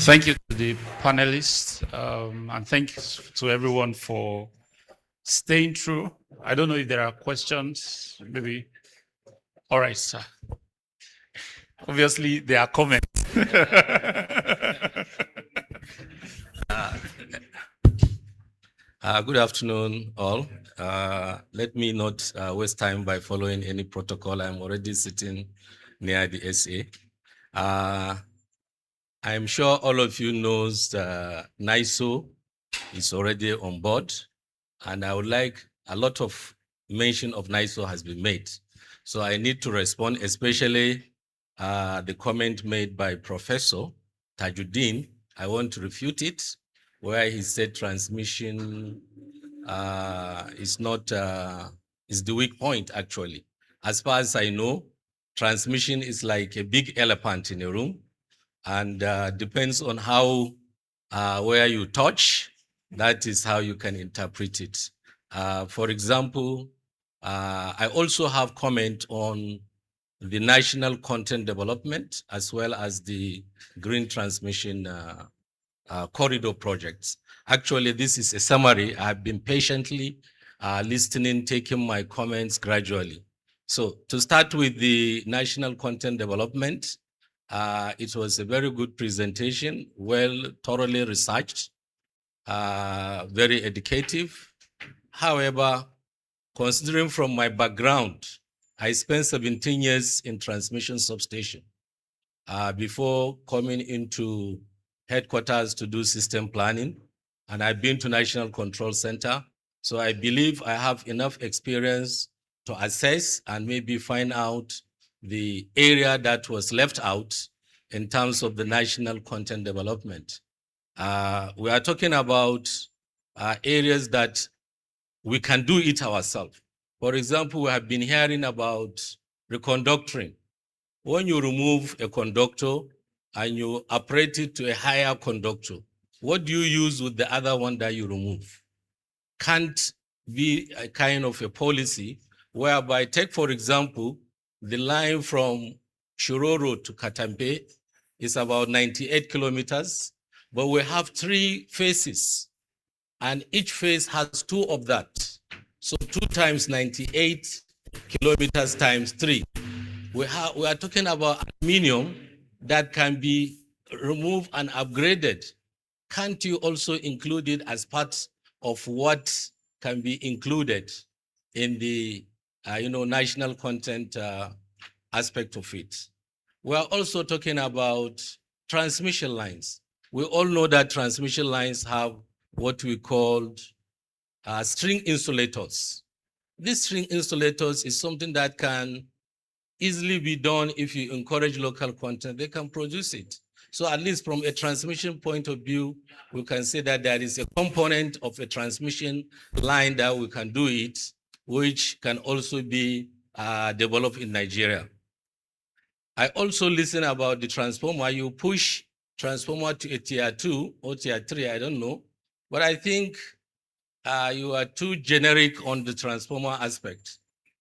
Thank you to the panelists, and thanks to everyone for staying through. I don't know if there are questions, maybe. All right, sir. Obviously, there are comments. Good afternoon, all. Let me not waste time by following any protocol. I'm already sitting near the SA. I'm sure all of you knows NISO is already on board, and I would like a lot of mention of NISO has been made. So I need to respond, especially the comment made by Professor Tajuddin. I want to refute it, where he said transmission is not, is the weak point actually. As far as I know, transmission is like a big elephant in a room, and depends on how, where you touch, That is how you can interpret it. For example, I also have comment on the national content development as well as the green transmission corridor projects. Actually, this is a summary. I've been patiently listening, taking my comments gradually. So to start with the national content development, it was a very good presentation, well, thoroughly researched, very educative. However, considering from my background, I spent 17 years in transmission substation before coming into headquarters to do system planning. And I've been to National Control Center. So I believe I have enough experience to assess and maybe find out the area that was left out in terms of the national content development. We are talking about areas that we can do it ourselves. For example, we have been hearing about reconductoring. When you remove a conductor and you operate it to a higher conductor, what do you use with the other one that you remove? Can't be a kind of a policy whereby, take for example, the line from Shiroro to Katampe is about 98 kilometers, but we have 3 phases, and each phase has 2 of that. So 2 times 98 kilometers times 3. We are talking about aluminium that can be removed and upgraded. Can't you also include it as part of what can be included in the national content aspect of it? We are also talking about transmission lines. We all know that transmission lines have what we call string insulators. These string insulators is something that can easily be done if you encourage local content, they can produce it. So at least from a transmission point of view, we can say that there is a component of a transmission line that we can do it, which can also be developed in Nigeria. I also listen about the transformer. You push transformer to a tier 2 or tier 3, I don't know. But I think you are too generic on the transformer aspect.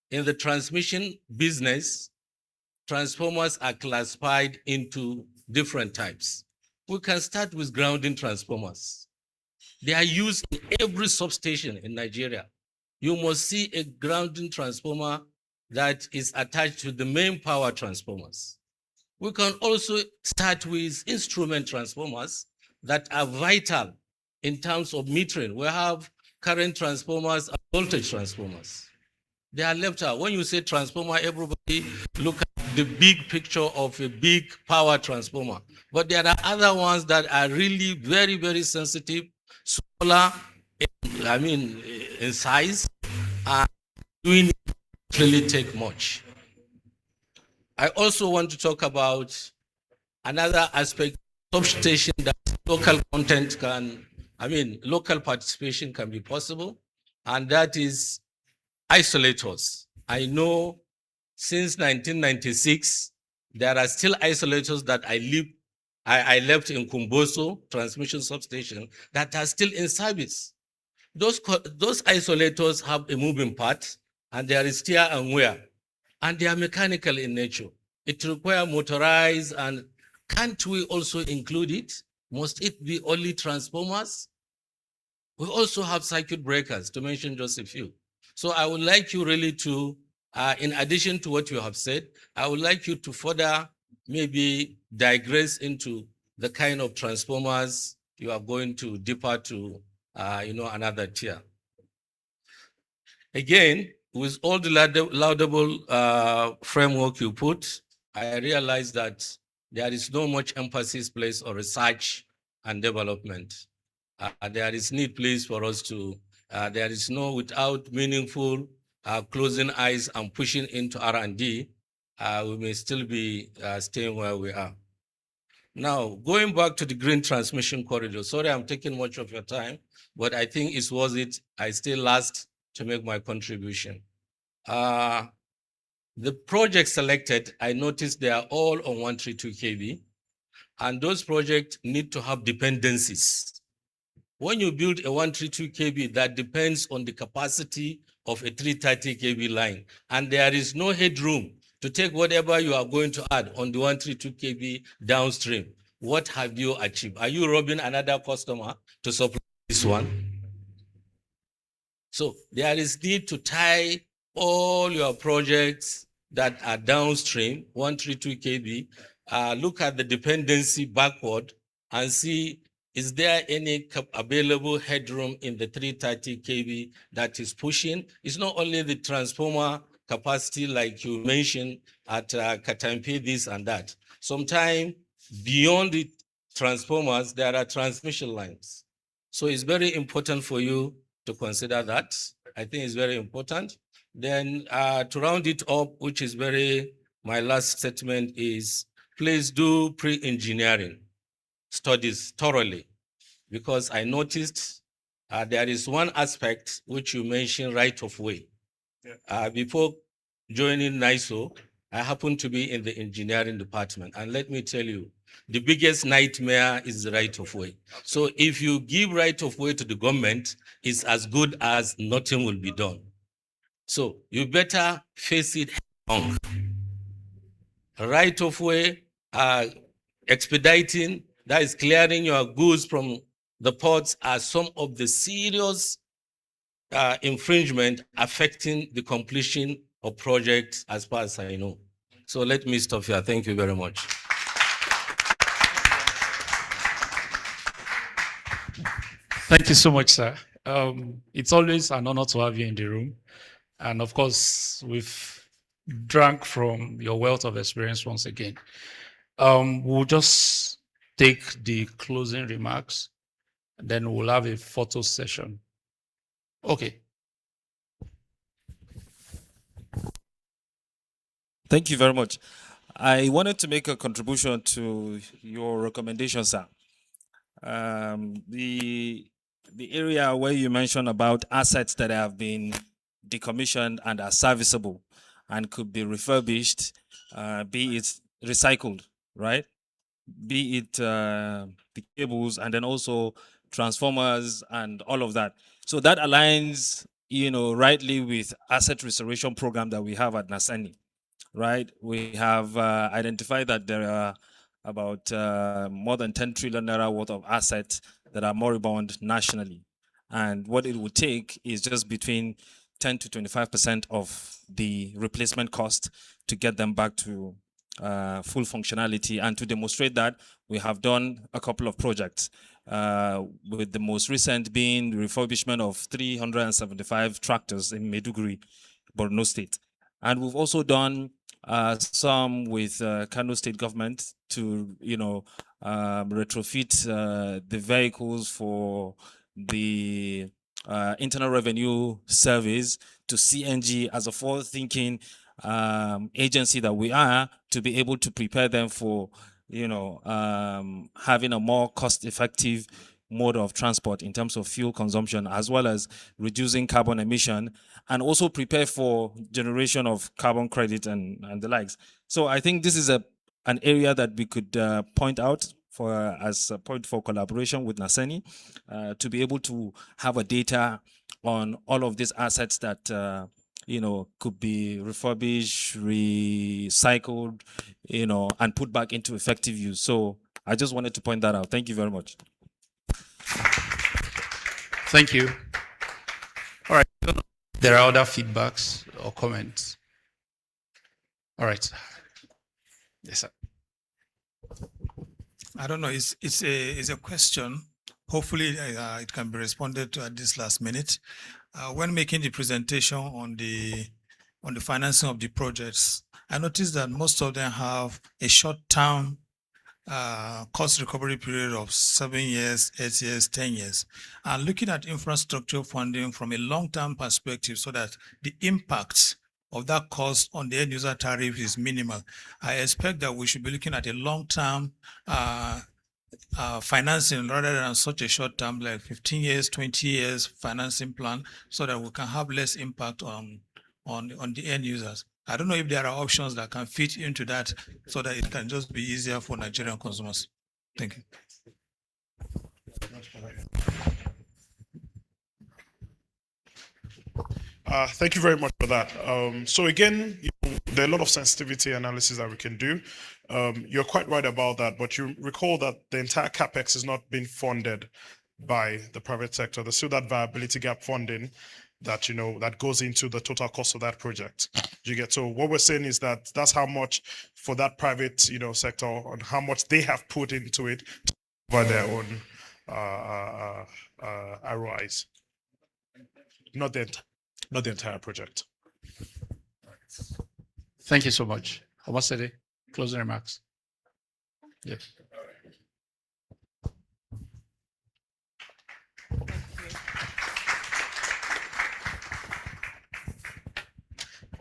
In the transmission business, transformers are classified into different types. We can start with grounding transformers. They are used in every substation in Nigeria. You must see a grounding transformer that is attached to the main power transformers. We can also start with instrument transformers that are vital in terms of metering. We have current transformers and voltage transformers. They are left out. When you say transformer, everybody look at the big picture of a big power transformer. But there are other ones that are really very, very sensitive, smaller, in size, and doing it really take much. I also want to talk about another aspect, substation, that local content can, local participation can be possible, and that is isolators. I know since 1996, there are still isolators that I left in Kumboso transmission substation that are still in service. Those isolators have a moving part, and there is steer and wear, and they are mechanical in nature. It requires motorized, and can't we also include it? Must it be only transformers? We also have circuit breakers, to mention just a few. So I would like you really to, in addition to what you have said, I would like you to further maybe digress into the kind of transformers you are going to deeper to, another tier. Again, with all the laudable framework you put, I realize that there is no much emphasis placed on research and development. There is need, please, for us to, there is no, without meaningful closing eyes and pushing into R&D, we may still be staying where we are. Now, going back to the green transmission corridor, sorry I'm taking much of your time, but I think it's worth it. I still last to make my contribution. The projects selected, I noticed they are all on 132 kV, and those projects need to have dependencies. When you build a 132 kV, that depends on the capacity of a 330 kV line. And there is no headroom to take whatever you are going to add on the 132 kV downstream. What have you achieved? Are you robbing another customer to supply this one? So there is need to tie all your projects that are downstream, 132 kV, look at the dependency backward and see, is there any available headroom in the 330 kV that is pushing? It's not only the transformer capacity like you mentioned at Katampi, this and that. Sometimes beyond the transformers, there are transmission lines. So it's very important for you to consider that. I think it's very important. Then to round it up, which is my last statement is, please do pre-engineering studies thoroughly, because I noticed there is one aspect which you mentioned, right of way. Before joining NISO, I happened to be in the engineering department. And let me tell you, the biggest nightmare is the right of way. So if you give right of way to the government, it's as good as nothing will be done. So you better face it head-on. Right of way, expediting, that is clearing your goods from the ports, are some of the serious infringement affecting the completion of projects as far as I know. So let me stop here. Thank you very much. Thank you so much, sir. It's always an honor to have you in the room. And of course, we've drank from your wealth of experience once again. We'll just take the closing remarks, and then we'll have a photo session. Okay. Thank you very much. I wanted to make a contribution to your recommendation, sir. The area where you mentioned about assets that have been decommissioned and are serviceable and could be refurbished, be it recycled, right? Be it the cables and then also transformers and all of that. So that aligns, rightly with asset restoration program that we have at Nasani, right? We have identified that there are about more than 10 trillion naira worth of assets that are moribund nationally. And what it would take is just between 10 to 25% of the replacement cost to get them back to full functionality. And to demonstrate that, we have done a couple of projects, with the most recent being the refurbishment of 375 tractors in Maiduguri, Borno State. And we've also done some with Kano State government to, retrofit the vehicles for the Internal Revenue Service to CNG as a forward-thinking agency that we are, to be able to prepare them for, having a more cost-effective mode of transport in terms of fuel consumption, as well as reducing carbon emission, and also prepare for generation of carbon credit and the likes. So I think this is an area that we could point out as a point for collaboration with Nasani, to be able to have a data on all of these assets that could be refurbished, recycled, and put back into effective use. So I just wanted to point that out. Thank you very much. Thank you. All right. There are other feedbacks or comments. All right. Yes, sir. I don't know. It's a question. Hopefully, it can be responded to at this last minute. When making the presentation on the financing of the projects, I noticed that most of them have a short-term cost recovery period of 7 years, 8 years, 10 years. And looking at infrastructure funding from a long-term perspective, so that the impact of that cost on the end user tariff is minimal, I expect that we should be looking at a long-term financing rather than such a short term, like 15 years, 20 years financing plan, so that we can have less impact on the end users. I don't know if there are options that can fit into that, so that it can just be easier for Nigerian consumers. Thank you. Thank you very much for that. So again, there are a lot of sensitivity analysis that we can do. You're quite right about that, but you recall that the entire capex is not being funded by the private sector. There's still that viability gap funding that that goes into the total cost of that project. You get, so what we're saying is that that's how much for that private sector and how much they have put into it by their own ROIs, not the entire project. Thank you so much. Omosede, closing remarks. Yes.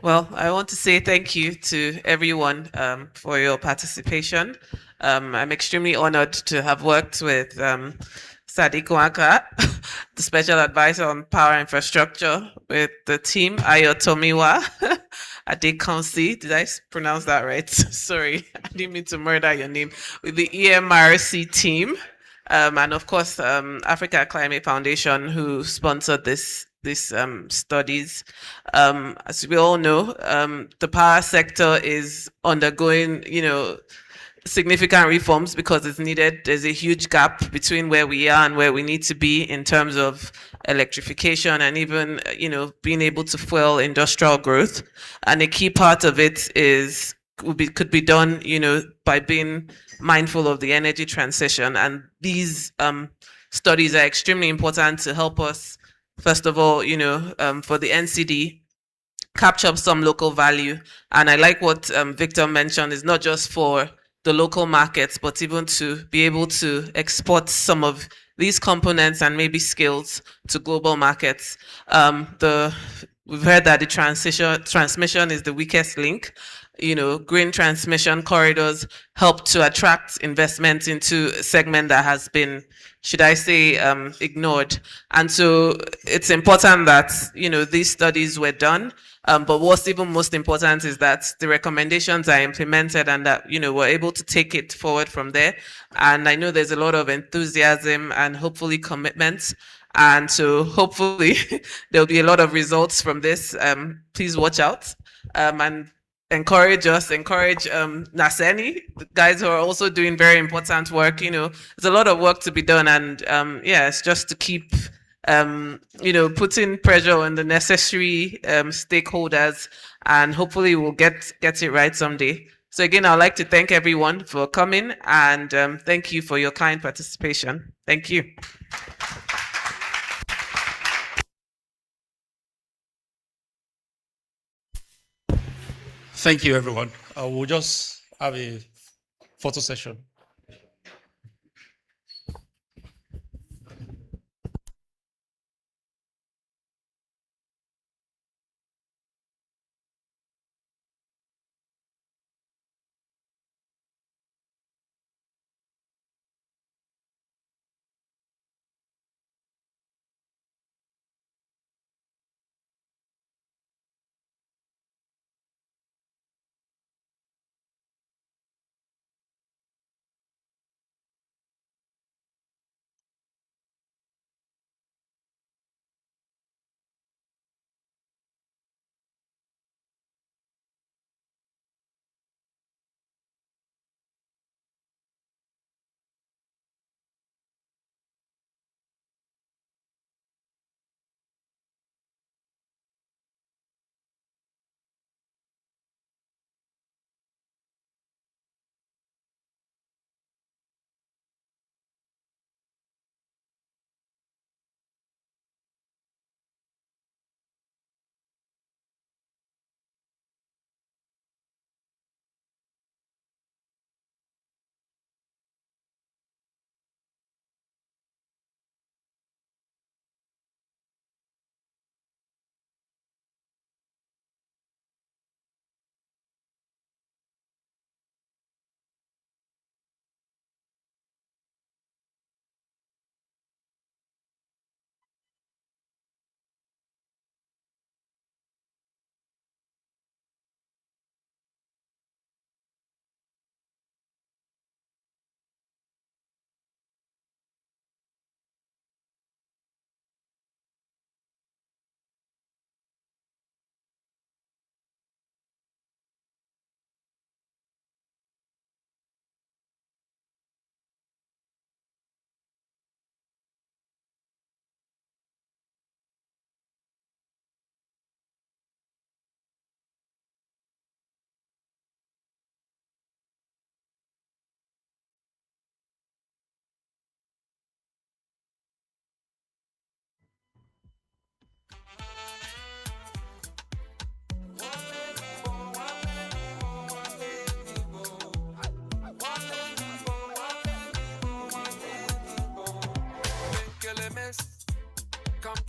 Well, I want to say thank you to everyone for your participation. I'm extremely honored to have worked with Sadiq Waka, the Special Advisor on Power Infrastructure, with the team, Ayotomiwa, Adekahunsi, did I pronounce that right? Sorry, I didn't mean to murder your name, with the EMRC team, and of course, Africa Climate Foundation, who sponsored these studies. As we all know, the power sector is undergoing, significant reforms because it's needed. There's a huge gap between where we are and where we need to be in terms of electrification and even, being able to fuel industrial growth. And a key part of it could be done, by being mindful of the energy transition. And these studies are extremely important to help us, first of all, for the NCD, capture some local value. And I like what Victor mentioned, is not just for the local markets, but even to be able to export some of these components and maybe skills to global markets. We've heard that the transmission is the weakest link. Green transmission corridors help to attract investment into a segment that has been, should I say, ignored. And so it's important that, these studies were done. But what's even most important is that the recommendations are implemented and that, we're able to take it forward from there. And I know there's a lot of enthusiasm and hopefully commitment. And so hopefully there'll be a lot of results from this. Please watch out. And encourage Naseni, the guys who are also doing very important work. There's a lot of work to be done, and it's just to keep putting pressure on the necessary stakeholders, and hopefully we'll get it right someday. So again, I'd like to thank everyone for coming, and thank you for your kind participation. Thank you. Thank you, everyone. We'll just have a photo session.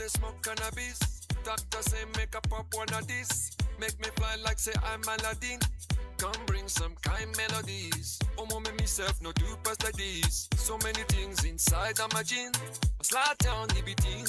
they smoke cannabis. Doctor say make a pop one of this. Make me fly like say I'm Aladdin. Come bring some kind melodies. Omo me myself no do past like this. So many things inside of my gin. Slide down, DBTs.